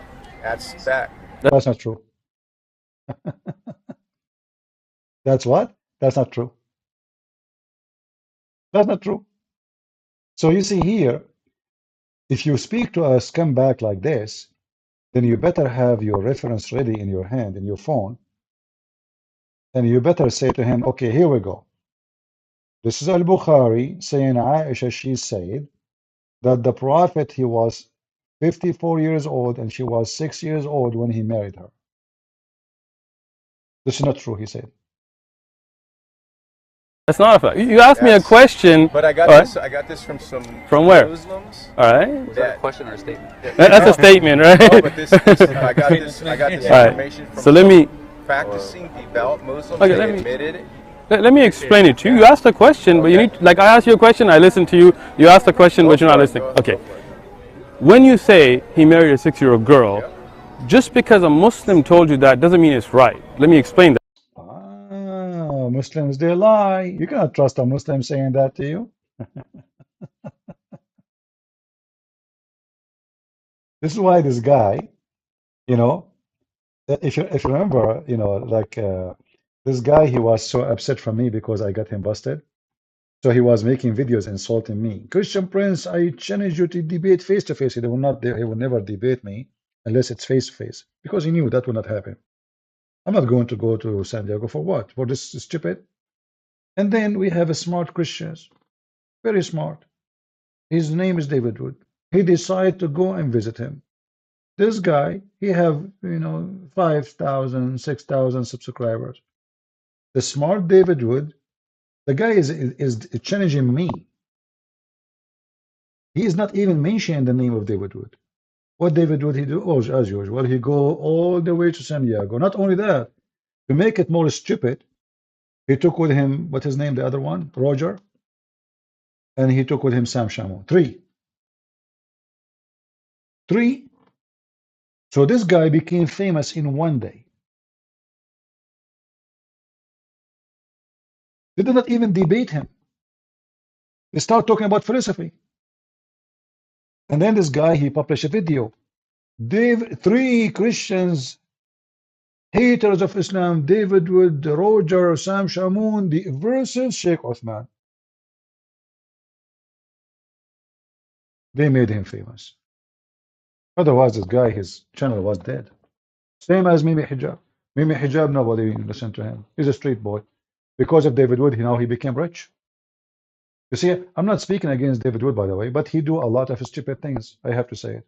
That's fact. That's not true. That's what? That's not true. That's not true. So you see here, if you speak to a scumbag like this, then you better have your reference ready in your hand, in your phone, and you better say to him, okay, here we go. This is Al-Bukhari saying Aisha, she said that the Prophet, he was 54 years old and she was 6 years old when he married her. This is not true, he said. That's not a fact. You asked me a question. But I got this from some where? Muslims. All right. Was that a question or a statement? That's a statement, right? No, but I got this information from so practicing devout Muslims. Okay, they admitted it. Let me explain it to you. You asked a question, but you need, like I asked you a question, I listened to you. You asked a question, but you're not listening. Okay. When you say he married a 6-year-old girl, just because a Muslim told you that doesn't mean it's right. Let me explain that. Muslims, they lie. You cannot trust a Muslim saying that to you. This is why this guy, if you remember, this guy, he was so upset from me because I got him busted. So he was making videos insulting me. Christian Prince, I challenge you to debate face to face. He will never debate me unless it's face to face because he knew that would not happen. I'm not going to go to San Diego for what? For this stupid? And then we have a smart Christians, very smart. His name is David Wood. He decided to go and visit him. This guy, he have 5,000, 6,000 subscribers. The smart David Wood, the guy is challenging me. He is not even mentioning the name of David Wood. What David Wood he do? Oh, as usual, he go all the way to San Diego. Not only that, to make it more stupid, he took with him, what's his name, the other one? Roger. And he took with him Sam Shamoun. Three. So this guy became famous in one day. They did not even debate him. They start talking about philosophy. And then this guy, he published a video. Three Christians, haters of Islam, David Wood, Roger, Sam Shamoun, versus Sheikh Uthman. They made him famous. Otherwise, this guy, his channel was dead. Same as Mimi Hijab. Mimi Hijab, nobody listened to him. He's a street boy. Because of David Wood, now he became rich. You see, I'm not speaking against David Wood, by the way, but he do a lot of stupid things. I have to say it.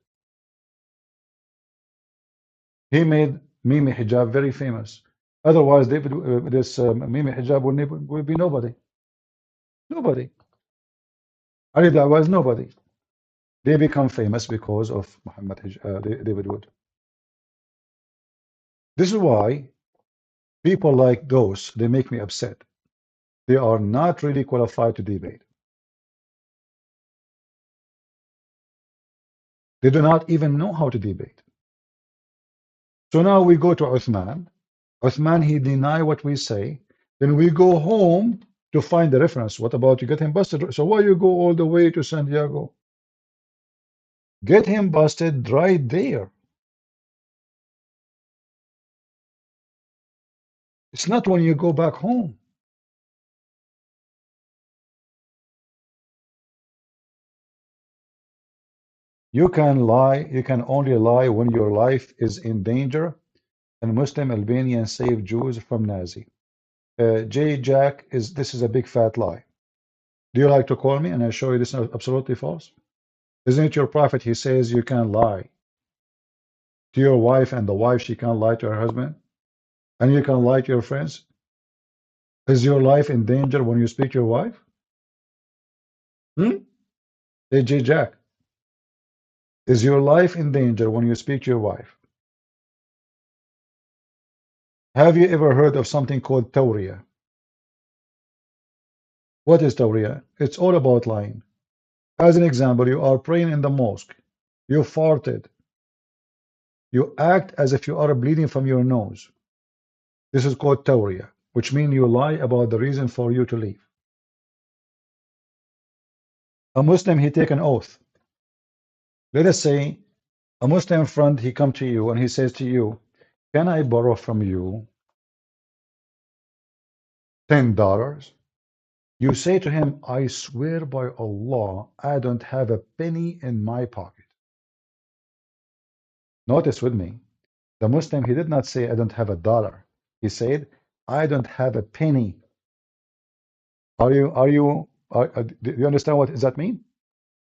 He made Mimi Hijab very famous. Otherwise, Mimi Hijab will be nobody. Nobody. Ali Dawah is nobody. They become famous because of David Wood. This is why people like those, they make me upset. They are not really qualified to debate. They do not even know how to debate. So now we go to Uthman. Uthman, he deny what we say. Then we go home to find the reference. What about you get him busted? So why you go all the way to San Diego? Get him busted right there. It's not when you go back home. You can lie. You can only lie when your life is in danger. And Muslim Albanians save Jews from Nazi. J. Jack, this is a big fat lie. Do you like to call me and I show you this is absolutely false? Isn't it your prophet? He says you can lie to your wife, and the wife, she can't lie to her husband, and you can lie to your friends. Is your life in danger when you speak to your wife? Hey, J. Jack, is your life in danger when you speak to your wife? Have you ever heard of something called Tawriya? What is Tawriya? It's all about lying. As an example, you are praying in the mosque. You farted. You act as if you are bleeding from your nose. This is called Tawriya, which means you lie about the reason for you to leave. A Muslim, he take an oath. Let us say a Muslim friend, he come to you and he says to you, can I borrow from you $10? You say to him, I swear by Allah, I don't have a penny in my pocket. Notice with me, the Muslim, he did not say, I don't have $1. He said, I don't have a penny. Do you understand what does that mean?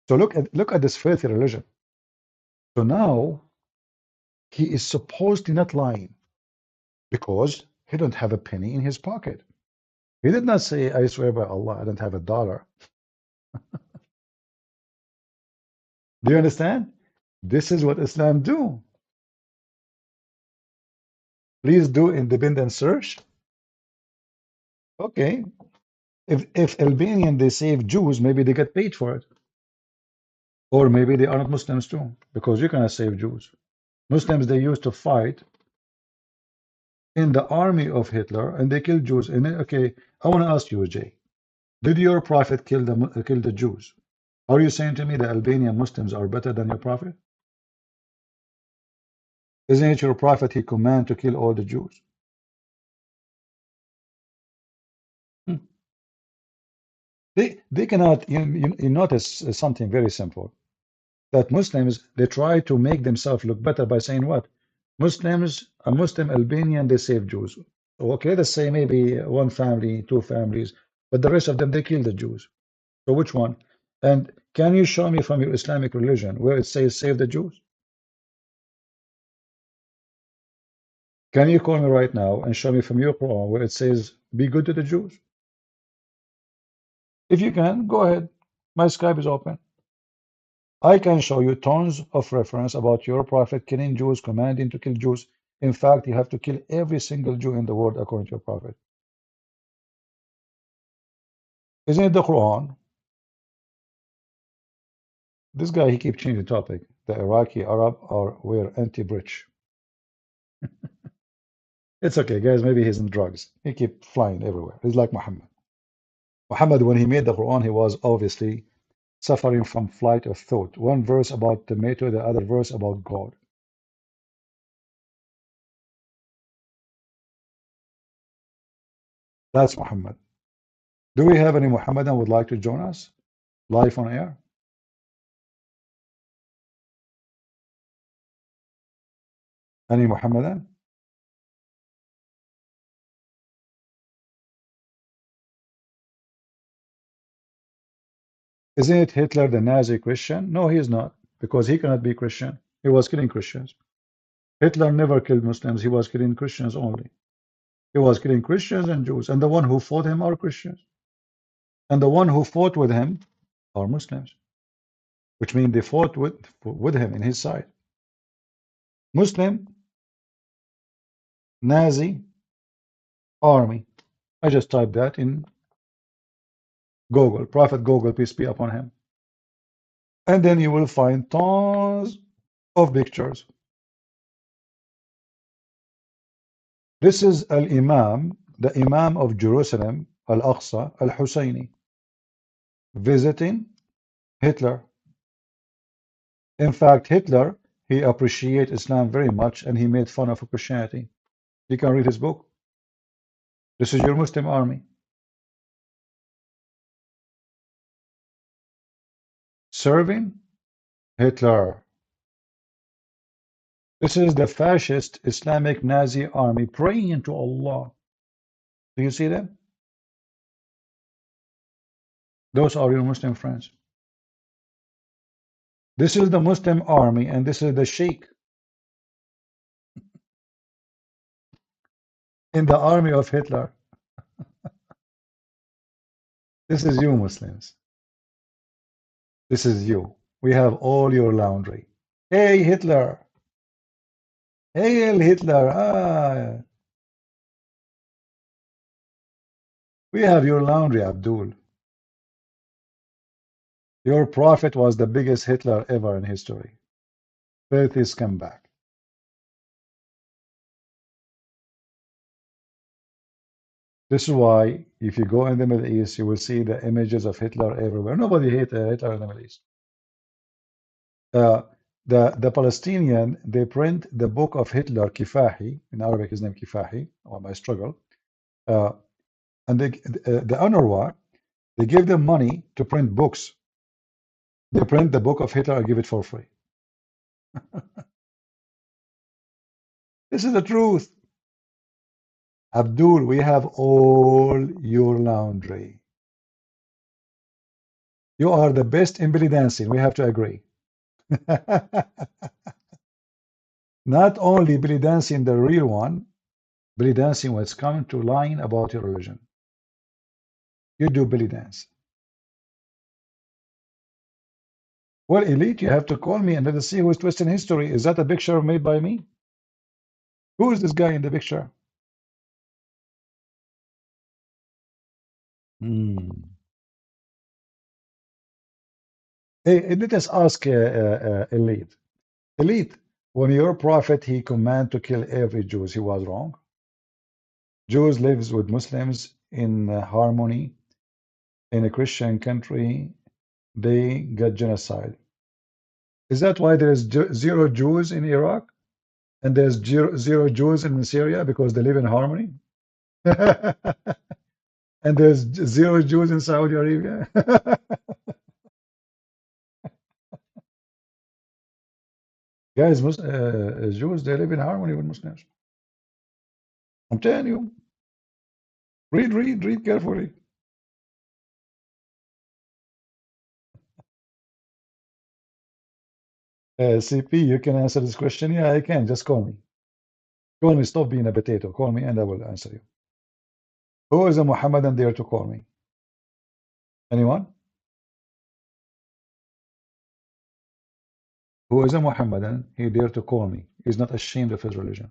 So look at this filthy religion. So now he is supposedly not lying because he don't have a penny in his pocket. He did not say, I swear by Allah, I don't have $1. Do you understand? This is what Islam do. Please do independent search. Okay. If Albanian they save Jews, maybe they get paid for it. Or maybe they are not Muslims too, because you cannot save Jews. Muslims, they used to fight in the army of Hitler and they killed Jews. And okay, I want to ask you, Jay, did your prophet kill the Jews? Are you saying to me the Albanian Muslims are better than your prophet? Isn't it your prophet he commanded to kill all the Jews? They cannot. You notice something very simple, that Muslims, they try to make themselves look better by saying what? Muslims, a Muslim Albanian, they save Jews. Okay, let's say maybe one family, two families, but the rest of them, they kill the Jews. So which one? And can you show me from your Islamic religion where it says save the Jews? Can you call me right now and show me from your Quran where it says be good to the Jews? If you can, go ahead. My Skype is open. I can show you tons of reference about your prophet killing Jews, commanding to kill Jews. In fact, you have to kill every single Jew in the world according to your prophet. Isn't it the Quran? This guy, he keeps changing the topic. The Iraqi Arab were anti-British. It's okay, guys. Maybe he's in drugs. He keep flying everywhere. He's like Muhammad. Muhammad, when he made the Quran, he was obviously suffering from flight of thought. One verse about tomato, the other verse about God. That's Muhammad. Do we have any Muhammadan who would like to join us live on air? Any Muhammadan? Isn't it Hitler the Nazi Christian? No, he is not, because he cannot be Christian. He was killing Christians. Hitler never killed Muslims. He was killing Christians only. He was killing Christians and Jews, and the one who fought him are Christians. And the one who fought with him are Muslims, which means they fought with him in his side. Muslim, Nazi, army. I just typed that in Google, Prophet Google, peace be upon him. And then you will find tons of pictures. This is Al-Imam, the Imam of Jerusalem, Al-Aqsa, Al-Husayni, visiting Hitler. In fact, Hitler, he appreciated Islam very much, and he made fun of Christianity. You can read his book. This is your Muslim army. Serving Hitler. This is the fascist Islamic Nazi army praying to Allah. Do you see them? Those are your Muslim friends. This is the Muslim army, and this is the Sheikh in the army of Hitler. This is you, Muslims. This is you. We have all your laundry. Hey, Hitler. Hail Hitler. Ah. We have your laundry, Abdul. Your prophet was the biggest Hitler ever in history. Filthy scumbag. This is why, if you go in the Middle East, you will see the images of Hitler everywhere. Nobody hates Hitler in the Middle East. The Palestinian, they print the book of Hitler, Kifahi, in Arabic his name Kifahi, or My Struggle, and the UNRWA, they give them money to print books. They print the book of Hitler and give it for free. This is the truth. Abdul, we have all your laundry. You are the best in belly dancing. We have to agree. Not only belly dancing, the real one, belly dancing when it's coming to lying about your religion. You do belly dance. Well, Elite, you have to call me and let us see who is twisting history. Is that a picture made by me? Who is this guy in the picture? Hey, let us ask Elite. Elite, when your prophet, he commanded to kill every Jew, he was wrong? Jews lives with Muslims in harmony. In a Christian country, they get genocide. Is that why there is zero Jews in Iraq? And there's zero Jews in Syria because they live in harmony? And there's zero Jews in Saudi Arabia? Guys, Jews, they live in harmony with Muslims. I'm telling you. Read carefully. CP, you can answer this question? Yeah, I can. Just call me. Call me. Stop being a potato. Call me and I will answer you. Who is a Muhammadan dare to call me? Anyone? Who is a Muhammadan? He dare to call me. He's not ashamed of his religion.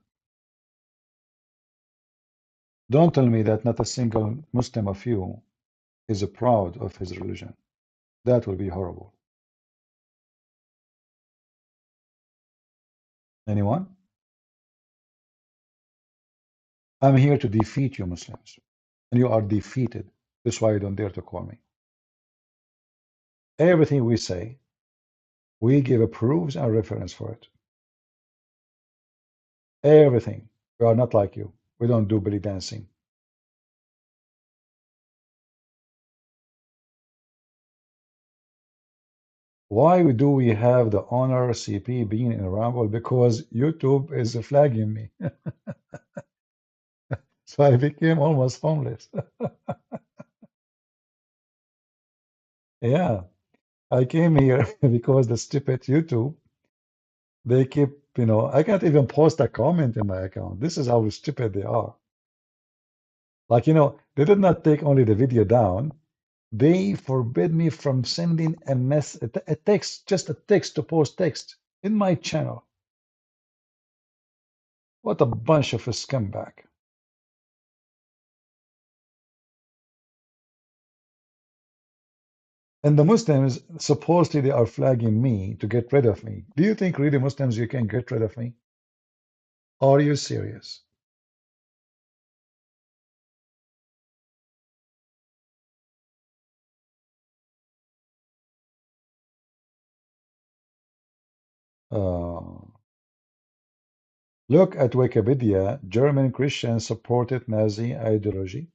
Don't tell me that not a single Muslim of you is proud of his religion. That will be horrible. Anyone? I'm here to defeat you Muslims. And you are defeated. That's why you don't dare to call me. Everything we say, we give proofs and reference for it. Everything. We are not like you. We don't do belly dancing. Why do we have the honor CP being in Rumble? Because YouTube is flagging me. So I became almost homeless. Yeah, I came here because the stupid YouTube, they keep, I can't even post a comment in my account. This is how stupid they are. Like, they did not take only the video down, they forbid me from sending a text, just a text to post text in my channel. What a bunch of a scumbag. And the Muslims, supposedly they are flagging me to get rid of me. Do you think really Muslims you can get rid of me? Are you serious? Look at Wikipedia. German Christians supported Nazi ideology.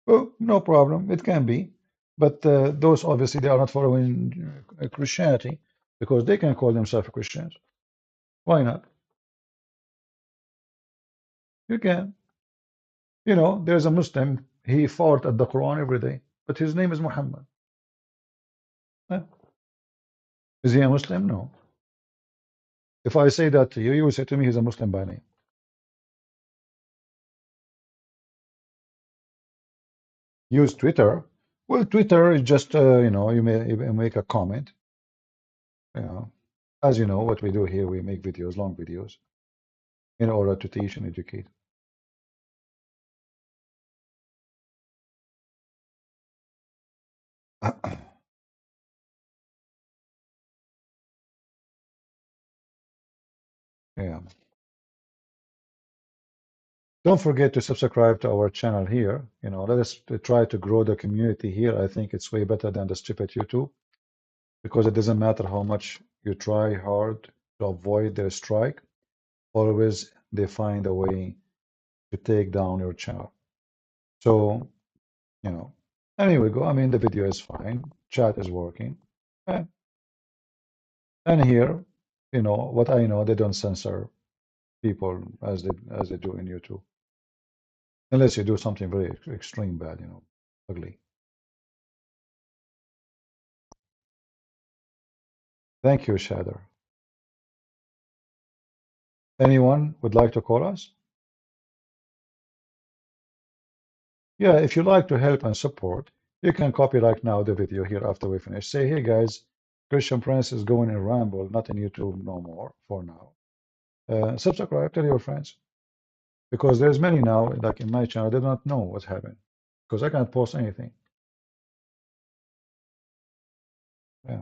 Oh, no problem. It can be. But those obviously they are not following Christianity because they can call themselves Christians. Why not? You can. There's a Muslim. He fought at the Quran every day, but his name is Muhammad. Huh? Is he a Muslim? No. If I say that to you, you will say to me he's a Muslim by name. Use Twitter. Well, Twitter is just, you make a comment. As you know, what we do here, we make videos, long videos, in order to teach and educate. Yeah. Don't forget to subscribe to our channel here. Let us try to grow the community here. I think it's way better than the stupid YouTube because it doesn't matter how much you try hard to avoid their strike. Always they find a way to take down your channel. So, and here we go. I mean, the video is fine. Chat is working. And here, what I know, they don't censor people as they do in YouTube. Unless you do something very extreme bad, ugly. Thank you, Shader. Anyone would like to call us? Yeah, if you like to help and support, you can copy right now the video here after we finish. Say, hey guys, Christian Prince is going in Ramble, not in YouTube no more for now. Subscribe, tell your friends. Because there's many now, like in my channel, they don't know what's happening. Because I can't post anything. Yeah.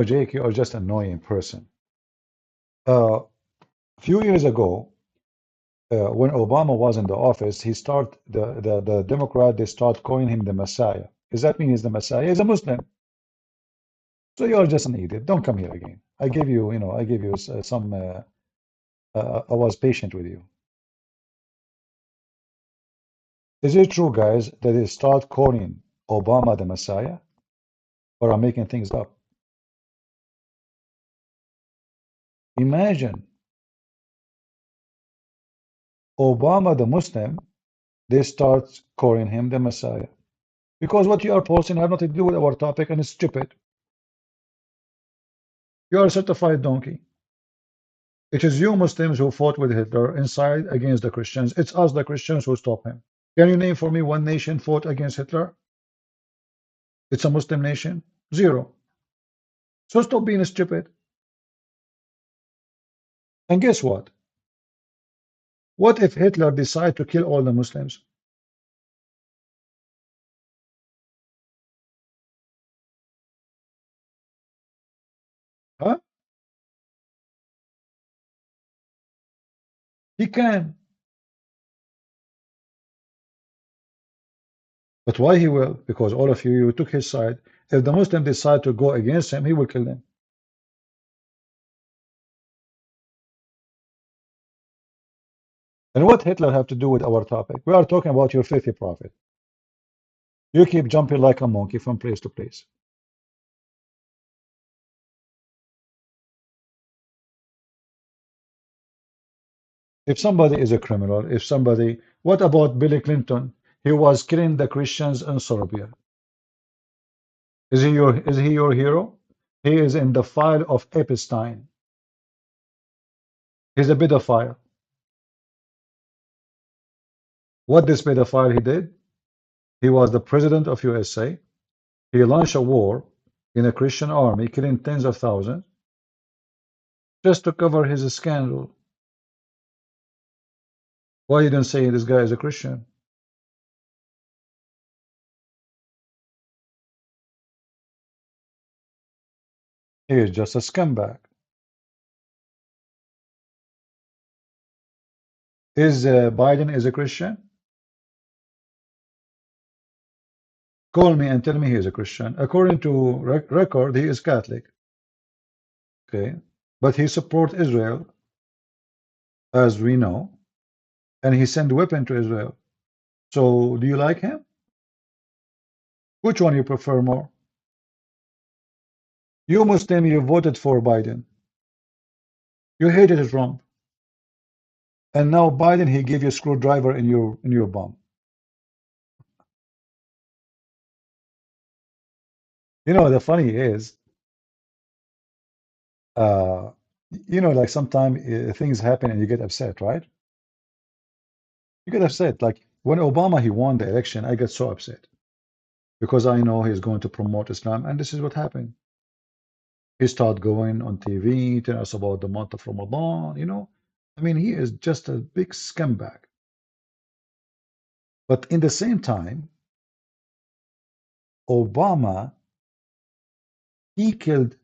Jake, you are just an annoying person. A few years ago, when Obama was in the office, the Democrat, they start calling him the Messiah. Does that mean he's the Messiah? He's a Muslim. So you're just an idiot. Don't come here again. I gave you, I gave you some, I was patient with you. Is it true, guys, that they start calling Obama the Messiah? Or I'm making things up? Imagine Obama the Muslim, they start calling him the Messiah. Because what you are posting have nothing to do with our topic and it's stupid. You are a certified donkey. It is you Muslims who fought with Hitler inside against the Christians. It's us, the Christians, who stop him. Can you name for me one nation fought against Hitler? It's a Muslim nation? Zero. So stop being stupid. And guess what? What if Hitler decided to kill all the Muslims? Huh? He can. But why he will? Because all of you took his side. If the Muslim decide to go against him, he will kill them. And what Hitler have to do with our topic? We are talking about your filthy prophet. You keep jumping like a monkey from place to place. If somebody is a criminal, if somebody, what about Bill Clinton? He was killing the Christians in Serbia. Is he your hero? He is in the file of Epstein. He's a pedophile. What this pedophile he did? He was the president of USA. He launched a war in a Christian army, killing tens of thousands, just to cover his scandal. Why you don't say this guy is a Christian? He is just a scumbag. Is Biden is a Christian? Call me and tell me he is a Christian. According to record, he is Catholic. Okay, but he supports Israel, as we know, and he sent weapon to Israel. So, do you like him? Which one you prefer more? You Muslim, you voted for Biden. You hated Trump, and now Biden he gave you a screwdriver in your bum. You know the funny is, you know, like sometimes things happen and you get upset, right? You get upset. Like when Obama he won the election, I got so upset because I know he's going to promote Islam, and this is what happened. He started going on TV, telling us about the month of Ramadan. You know, I mean, he is just a big scumbag. But in the same time, Obama he killed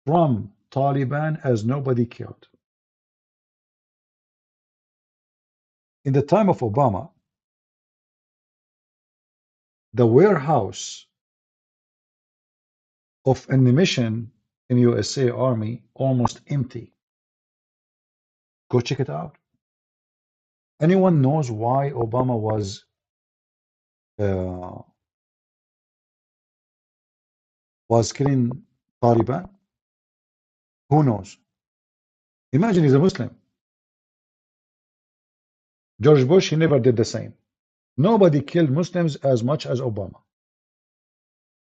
from Taliban as nobody killed. In the time of Obama, the warehouse of ammunition in USA Army almost empty. Go check it out. Anyone knows why Obama was killing Taliban? Who knows? Imagine he's a Muslim. George Bush, he never did the same. Nobody killed Muslims as much as Obama.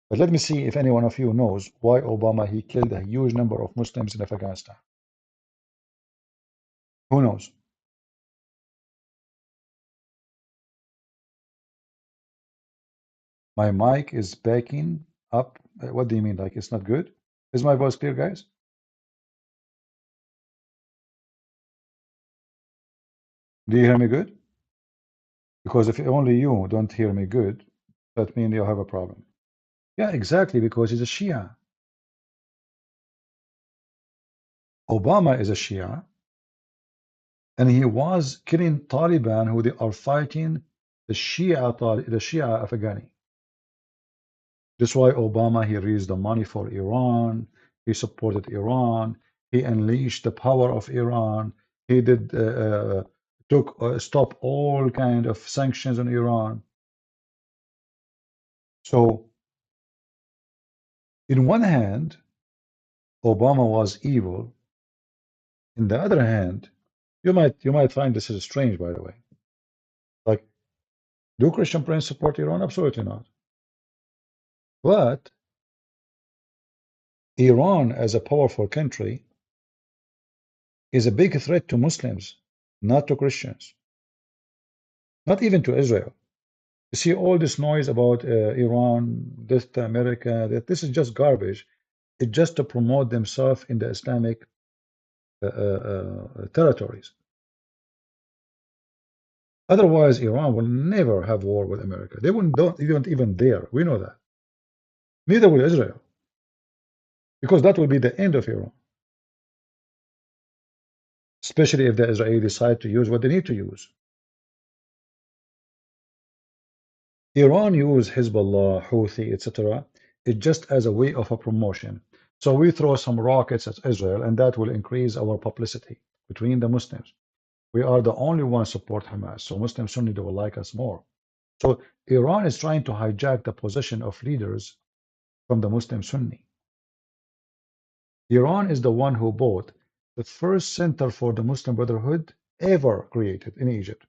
But let me see if any one of you knows why Obama he killed a huge number of Muslims in Afghanistan. Who knows? My mic is backing up. What do you mean? Like it's not good? Is my voice clear, guys? Do you hear me good? Because if only you don't hear me good, that means you have a problem. Yeah, exactly, because he's a Shia. Obama is a Shia, and he was killing Taliban who they are fighting the Shia Afghani. That's why Obama he raised the money for Iran. He supported Iran. He unleashed the power of Iran. He did stop all kind of sanctions on Iran. So, in one hand, Obama was evil. In the other hand, you might find this is strange, by the way. Like, do Christian Prince support Iran? Absolutely not. But Iran, as a powerful country, is a big threat to Muslims, not to Christians, not even to Israel. You see all this noise about Iran, this to America, that this is just garbage. It's just to promote themselves in the Islamic territories. Otherwise, Iran will never have war with America. They don't even dare. We know that. Neither will Israel, because that will be the end of Iran. Especially if the Israelis decide to use what they need to use. Iran use Hezbollah, Houthi, etc. It's just as a way of a promotion. So we throw some rockets at Israel, and that will increase our publicity between the Muslims. We are the only ones support Hamas, so Muslim Sunni they will like us more. So Iran is trying to hijack the position of leaders from the Muslim Sunni. Iran is the one who bought the first center for the Muslim Brotherhood ever created in Egypt.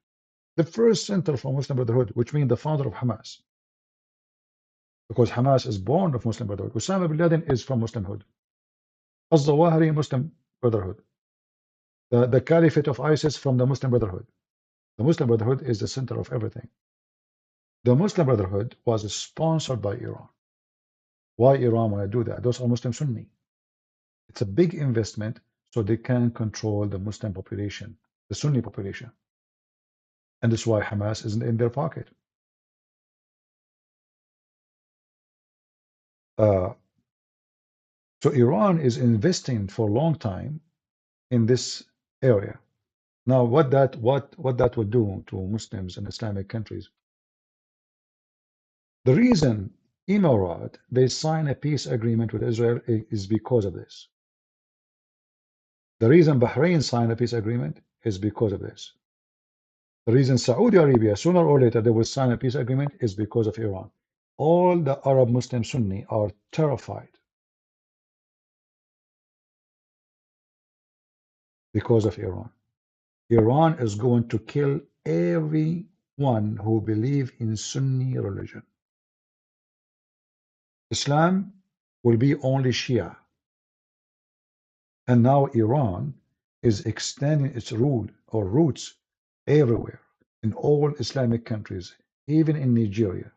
The first center for Muslim Brotherhood, which means the founder of Hamas. Because Hamas is born of Muslim Brotherhood. Osama bin Laden is from Muslimhood. Al-Zawahiri, Muslim Brotherhood. The Caliphate of ISIS from the Muslim Brotherhood. The Muslim Brotherhood is the center of everything. The Muslim Brotherhood was sponsored by Iran. Why Iran want to do that? Those are Muslim Sunni. It's a big investment so they can control the Muslim population, the Sunni population. And that's why Hamas isn't in their pocket. So Iran is investing for a long time in this area. Now, what that will do to Muslims in Islamic countries? The reason Emirat they sign a peace agreement with Israel is because of this. The reason Bahrain signed a peace agreement is because of this. The reason Saudi Arabia sooner or later they will sign a peace agreement is because of Iran. All the Arab Muslim Sunni are terrified because of Iran. Iran is going to kill everyone who believes in Sunni religion. Islam will be only Shia. And now Iran is extending its rule or roots everywhere in all Islamic countries, even in Nigeria.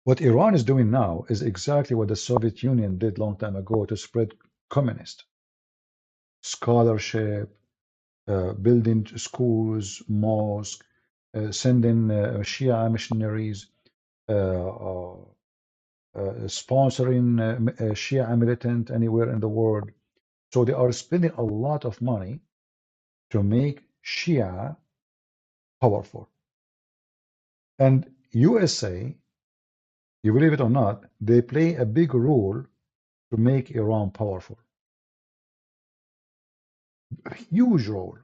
What Iran is doing now is exactly what the Soviet Union did long time ago to spread communist scholarship, building schools, mosques, sending Shia missionaries, sponsoring Shia militant anywhere in the world. So they are spending a lot of money to make Shia powerful. And USA, you believe it or not, they play a big role to make Iran powerful. A huge role.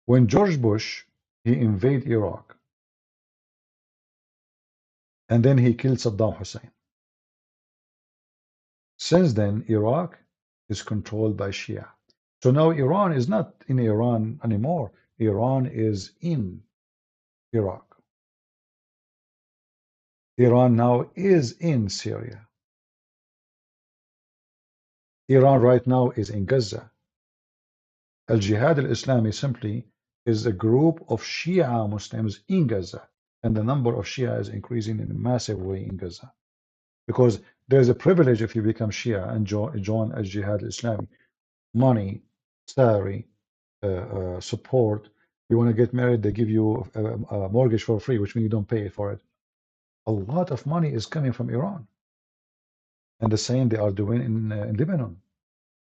When George Bush, he invaded Iraq, and then he killed Saddam Hussein. Since then, Iraq is controlled by Shia. So now Iran is not in Iran anymore. Iran is in Iraq. Iran now is in Syria. Iran right now is in Gaza. Al-Jihad al-Islami simply is a group of Shia Muslims in Gaza. And the number of Shia is increasing in a massive way in Gaza. Because there's a privilege if you become Shia and join Al-Jihad al-Islami. Money, salary, support. You want to get married, they give you a mortgage for free, which means you don't pay for it. A lot of money is coming from Iran. And the same they are doing in Lebanon.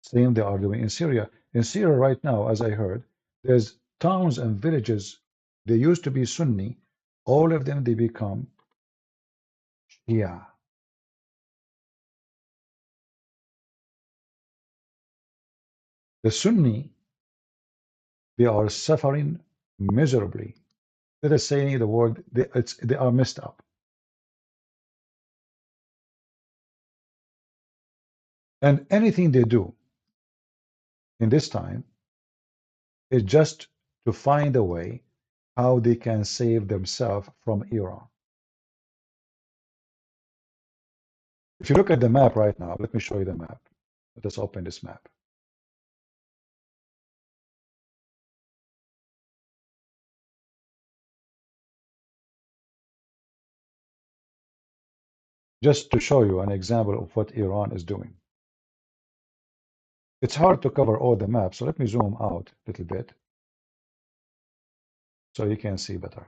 Same they are doing in Syria. In Syria right now, as I heard, there's towns and villages, they used to be Sunni, all of them, they become Shia. The Sunni, they are suffering miserably. Let us say the word, they are messed up. And anything they do in this time is just to find a way how they can save themselves from Iran. If you look at the map right now, let me show you the map. Let us open this map. Just to show you an example of what Iran is doing. It's hard to cover all the maps, so let me zoom out a little bit so you can see better.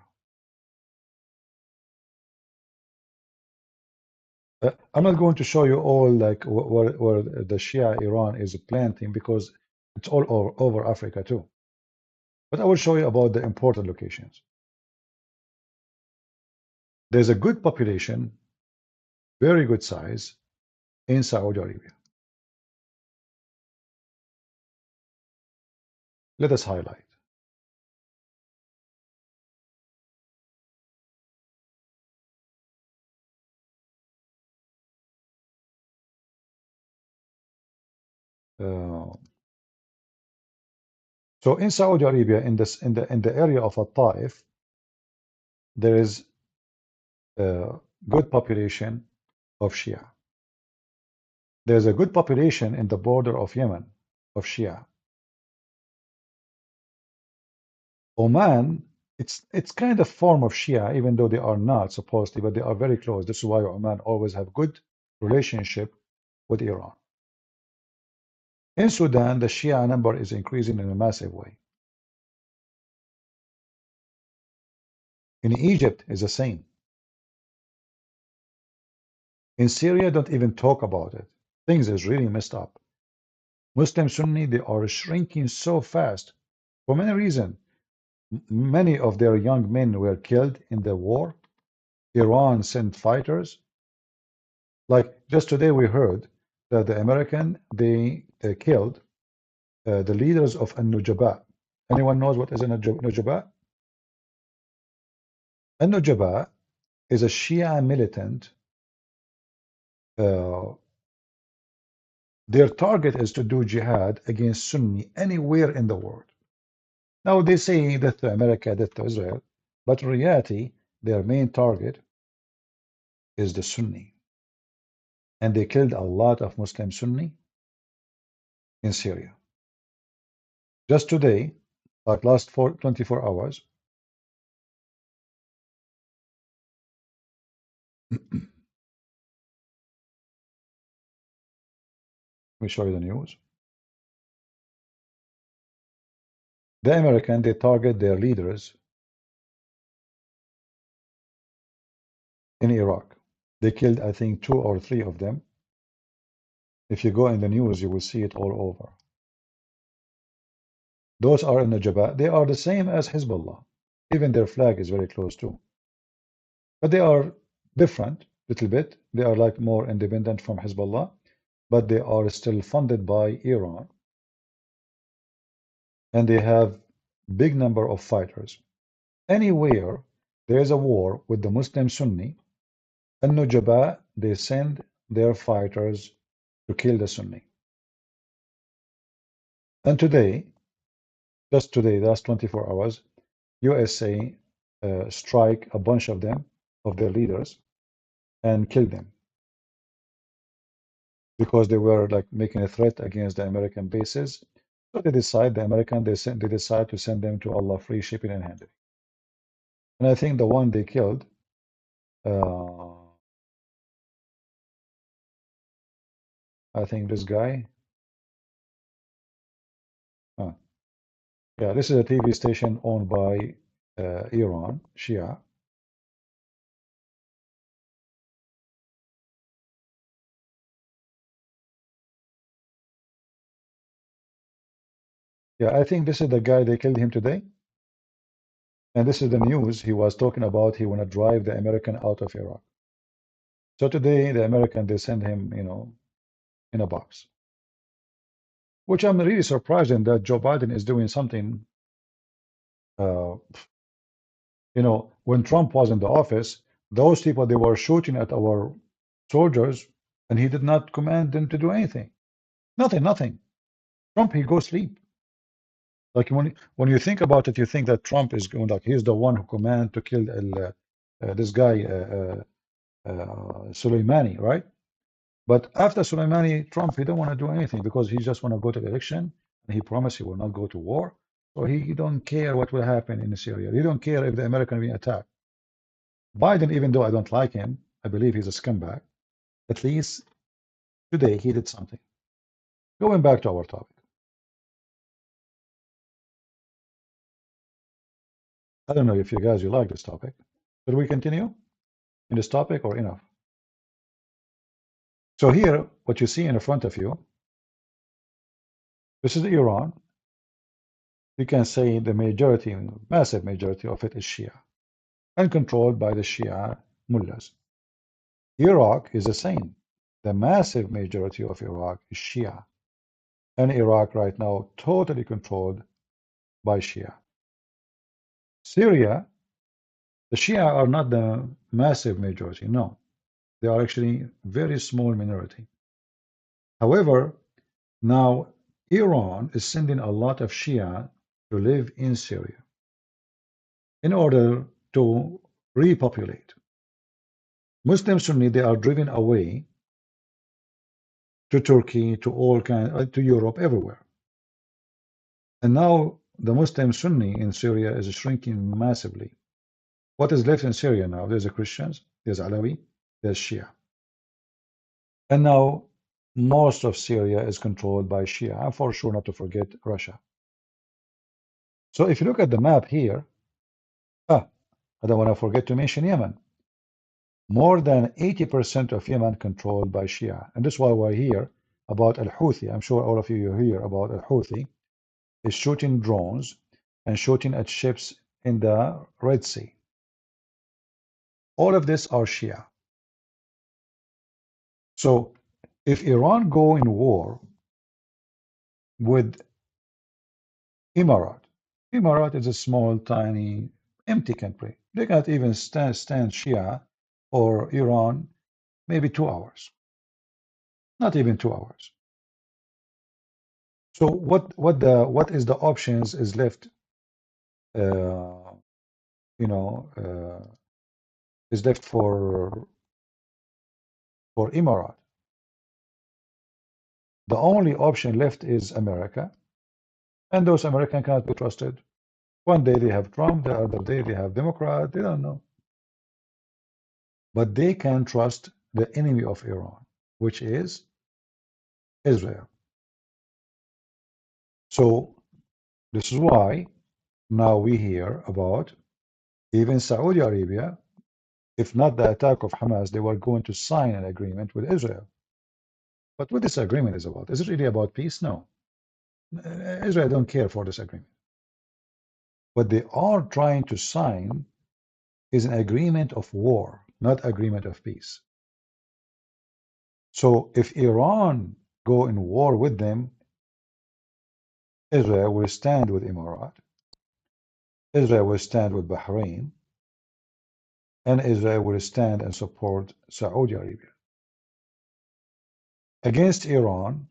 I'm not going to show you all like where the Shia Iran is planting because it's all over Africa too. But I will show you about the important locations. There's a good population, very good size in Saudi Arabia. Let us highlight. So in Saudi Arabia, in the area of Taif, there is a good population of Shia. There's a good population in the border of Yemen of Shia. Oman, it's kind of form of Shia, even though they are not supposedly, but they are very close. This is why Oman always have good relationship with Iran. In Sudan, the Shia number is increasing in a massive way. In Egypt, is the same. In Syria, don't even talk about it. Things is really messed up. Muslim Sunni, they are shrinking so fast for many reasons. Many of their young men were killed in the war. Iran sent fighters. Like just today, we heard that the American they killed the leaders of An-Nujaba. Anyone knows what is An-Nujaba? An-Nujaba is a Shia militant. Their target is to do jihad against Sunni anywhere in the world. Now they say death to America, death to Israel, but in reality, their main target is the Sunni. And they killed a lot of Muslim Sunni in Syria. Just today, like last 24 hours, let me show you the news. The American, they target their leaders in Iraq. They killed, I think, 2 or 3 of them. If you go in the news, you will see it all over. Those are in the Jabhat. They are the same as Hezbollah. Even their flag is very close too. But they are different, little bit. They are like more independent from Hezbollah, but they are still funded by Iran. And they have big number of fighters. Anywhere there is a war with the Muslim Sunni, and Nujaba, they send their fighters to kill the Sunni. And today, just today, last 24 hours, USA strike a bunch of them, of their leaders, and kill them because they were like making a threat against the American bases. So they decide, the American, they decide to send them to Allah free shipping and handling. And I think the one they killed, I think this guy, yeah, this is a TV station owned by Iran, Shia. Yeah, I think this is the guy, they killed him today. And this is the news he was talking about. He want to drive the American out of Iraq. So today, the American, they send him, you know, in a box. Which I'm really surprised in that Joe Biden is doing something. You know, when Trump was in the office, those people, they were shooting at our soldiers, and he did not command them to do anything. Nothing. Trump, he goes sleep. Like when you think about it, you think that Trump is going like he's the one who commanded to kill this guy Soleimani, right? But after Soleimani, Trump he don't want to do anything because he just want to go to the election and he promised he will not go to war. So he don't care what will happen in Syria. He don't care if the American will be attacked. Biden, even though I don't like him, I believe he's a scumbag. At least today he did something. Going back to our topic. I don't know if you guys you like this topic. Should we continue in this topic or enough? So here, what you see in front of you, this is Iran. You can say the majority, massive majority of it is Shia and controlled by the Shia mullahs. Iraq is the same. The massive majority of Iraq is Shia. And Iraq right now totally controlled by Shia. Syria, the Shia are not the massive majority, no. They are actually very small minority. However, now Iran is sending a lot of Shia to live in Syria in order to repopulate. Muslim Sunni, they are driven away to Turkey, to all kinds, to Europe, everywhere. And now the Muslim Sunni in Syria is shrinking massively. What is left in Syria now? There's the Christians, there's Alawi, there's Shia. And now most of Syria is controlled by Shia, and for sure not to forget Russia. So if you look at the map here, I don't want to forget to mention Yemen. More than 80% of Yemen controlled by Shia. And that's why we're here about Al-Houthi. I'm sure all of you hear about Al-Houthi is shooting drones and shooting at ships in the Red Sea. All of this are Shia. So if Iran go in war with Emirat is a small, tiny, empty country. They cannot even stand Shia or Iran maybe 2 hours. Not even 2 hours. So what is the options is left? Is left for Emirat. The only option left is America, and those Americans cannot be trusted. One day they have Trump, the other day they have Democrat. They don't know, but they can trust the enemy of Iran, which is Israel. So this is why now we hear about even Saudi Arabia. If not the attack of Hamas, they were going to sign an agreement with Israel. But what this agreement is about? Is it really about peace? No. Israel don't care for this agreement. What they are trying to sign is an agreement of war, not agreement of peace. So if Iran go in war with them, Israel will stand with Emirat, Israel will stand with Bahrain, and Israel will stand and support Saudi Arabia. Against Iran,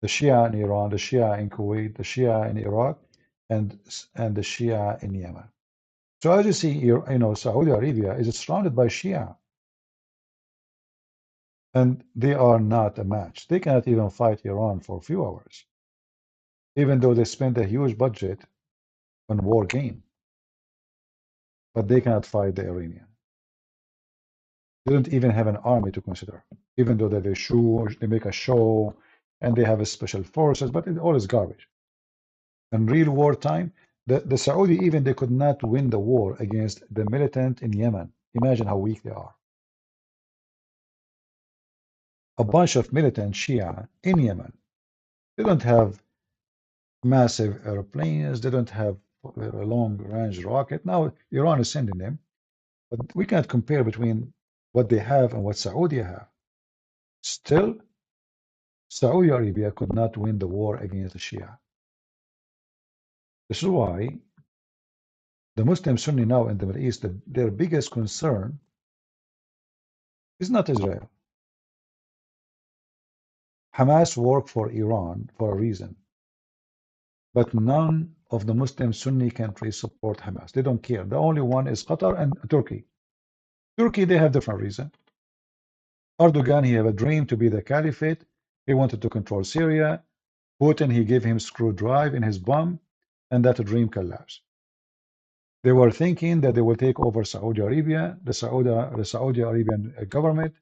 the Shia in Iran, the Shia in Kuwait, the Shia in Iraq, and the Shia in Yemen. So as you see, Saudi Arabia is surrounded by Shia. And they are not a match. They cannot even fight Iran for a few hours, even though they spend a huge budget on war game. But they cannot fight the Iranian. They don't even have an army to consider, even though they make a show, and they have a special forces, but it all is garbage. In real wartime, the Saudi even they could not win the war against the militant in Yemen. Imagine how weak they are. A bunch of militant Shia in Yemen. They don't have massive airplanes. They don't have a long-range rocket. Now Iran is sending them, but we cannot compare between what they have and what Saudi have. Still, Saudi Arabia could not win the war against the Shia. This is why the Muslim Sunni now in the Middle East, their biggest concern is not Israel. Hamas work for Iran for a reason. but none of the Muslim Sunni countries support Hamas. They don't care. The only one is Qatar and Turkey. Turkey, they have different reason. Erdogan, he have a dream to be the caliphate. He wanted to control Syria. Putin, he gave him screw drive in his bum, and that dream collapsed. They were thinking that they will take over Saudi Arabia, the Saudi Arabian government.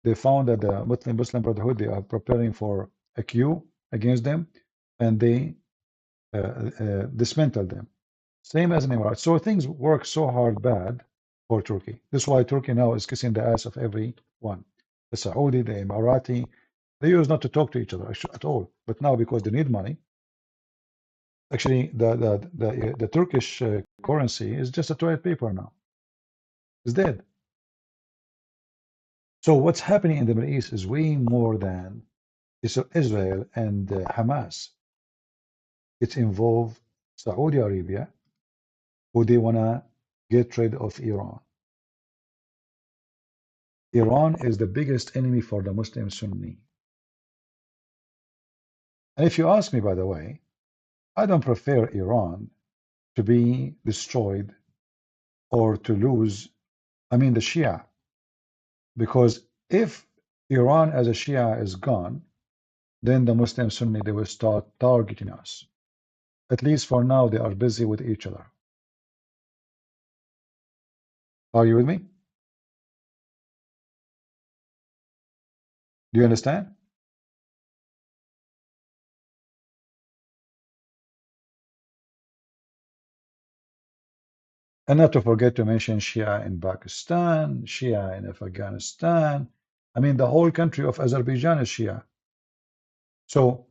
They found that the Muslim Brotherhood, they are preparing for a coup against them, and they dismantled them. Same as in Emirates. So things work so hard bad for Turkey. This is why Turkey now is kissing the ass of everyone. The Saudi, the Emirati, they used not to talk to each other at all. But now because they need money, actually the Turkish currency is just a toilet paper now. It's dead. So what's happening in the Middle East is way more than Israel and Hamas. It's involved Saudi Arabia, who they want to get rid of Iran. Iran is the biggest enemy for the Muslim Sunni. And if you ask me, by the way, I don't prefer Iran to be destroyed or to lose, I mean the Shia. Because if Iran as a Shia is gone, then the Muslim Sunni, they will start targeting us. At least for now, they are busy with each other. Are you with me? Do you understand? And not to forget to mention Shia in Pakistan, Shia in Afghanistan. I mean, the whole country of Azerbaijan is Shia. So,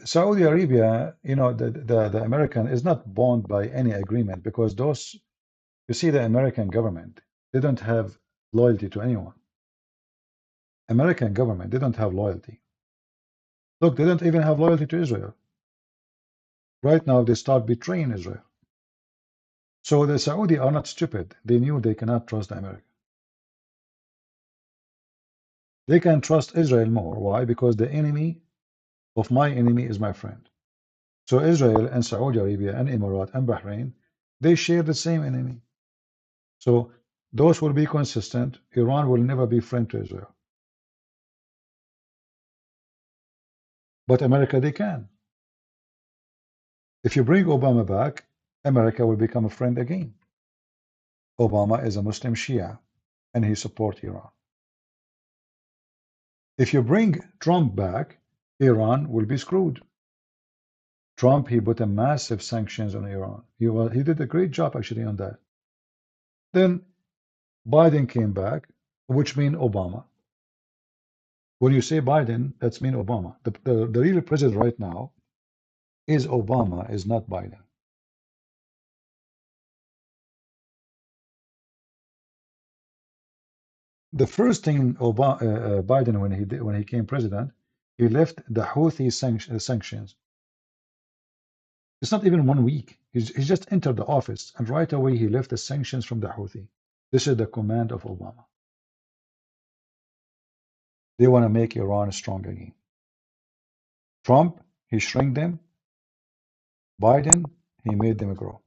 Saudi Arabia, you know, the American is not bound by any agreement because those, you see, the American government, they don't have loyalty to anyone. American government, they don't have loyalty. Look, they don't even have loyalty to Israel. Right now, they start betraying Israel. So the Saudi are not stupid. They knew they cannot trust America. They can trust Israel more. Why? Because the enemy of my enemy is my friend. So Israel and Saudi Arabia and Emirates and Bahrain, they share the same enemy. So those will be consistent. Iran will never be friend to Israel. But America, they can. If you bring Obama back, America will become a friend again. Obama is a Muslim Shia, and he supports Iran. If you bring Trump back, Iran will be screwed. Trump, he put a massive sanctions on Iran. He did a great job actually on that. Then Biden came back, which means Obama. When you say Biden, that's mean Obama. The real president right now is Obama, is not Biden. The first thing Biden, when he came president, he left the Houthi sanctions. It's not even 1 week. He just entered the office, and right away he left the sanctions from the Houthi. This is the command of Obama. They want to make Iran strong again. Trump, he shrank them. Biden, he made them grow.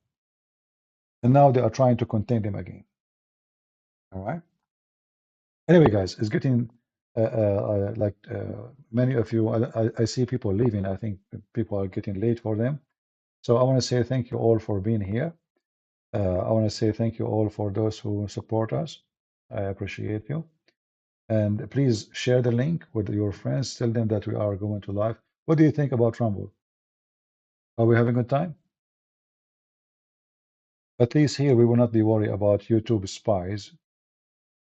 And now they are trying to contain them again. All right. Anyway, guys, it's getting many of you, I see people leaving. I think people are getting late for them. So I want to say thank you all for being here. I want to say thank you all for those who support us. I appreciate you. And please share the link with your friends. Tell them that we are going to live. What do you think about Rumble? Are we having a good time? At least here we will not be worried about YouTube spies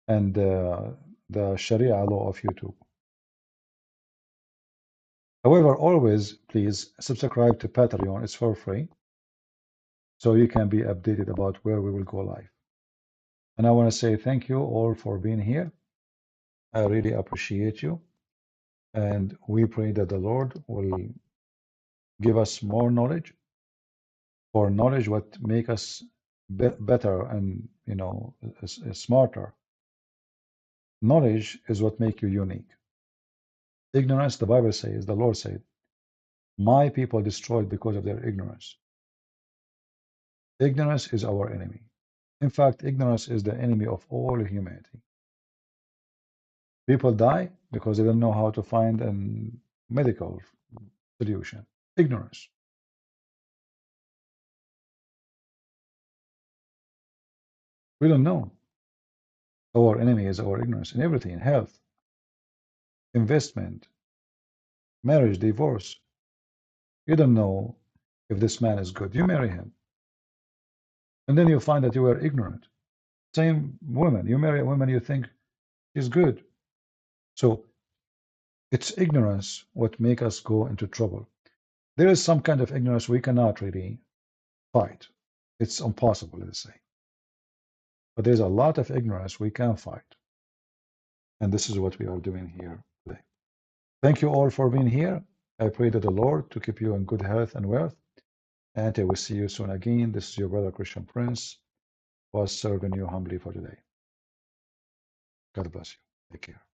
and the Sharia law of YouTube. However, always please subscribe to Patreon. It's for free, so you can be updated about where we will go live. And I want to say thank you all for being here. I really appreciate you, and we pray that the Lord will give us more knowledge. For knowledge, what make us better and smarter. Knowledge is what make you unique. Ignorance, the Bible says, the Lord said, my people destroyed because of their ignorance. Ignorance is our enemy. In fact, ignorance is the enemy of all humanity. People die because they don't know how to find a medical solution. Ignorance. We don't know. Our enemy is our ignorance in everything, in health, investment, marriage, divorce. You don't know if this man is good. You marry him. And then you find that you are ignorant. Same woman. You marry a woman you think she's good. So it's ignorance what make us go into trouble. There is some kind of ignorance we cannot really fight. It's impossible, let's say. But there's a lot of ignorance we can fight. And this is what we are doing here today. Thank you all for being here. I pray to the Lord to keep you in good health and wealth. And I will see you soon again. This is your brother Christian Prince, was serving you humbly for today. God bless you. Take care.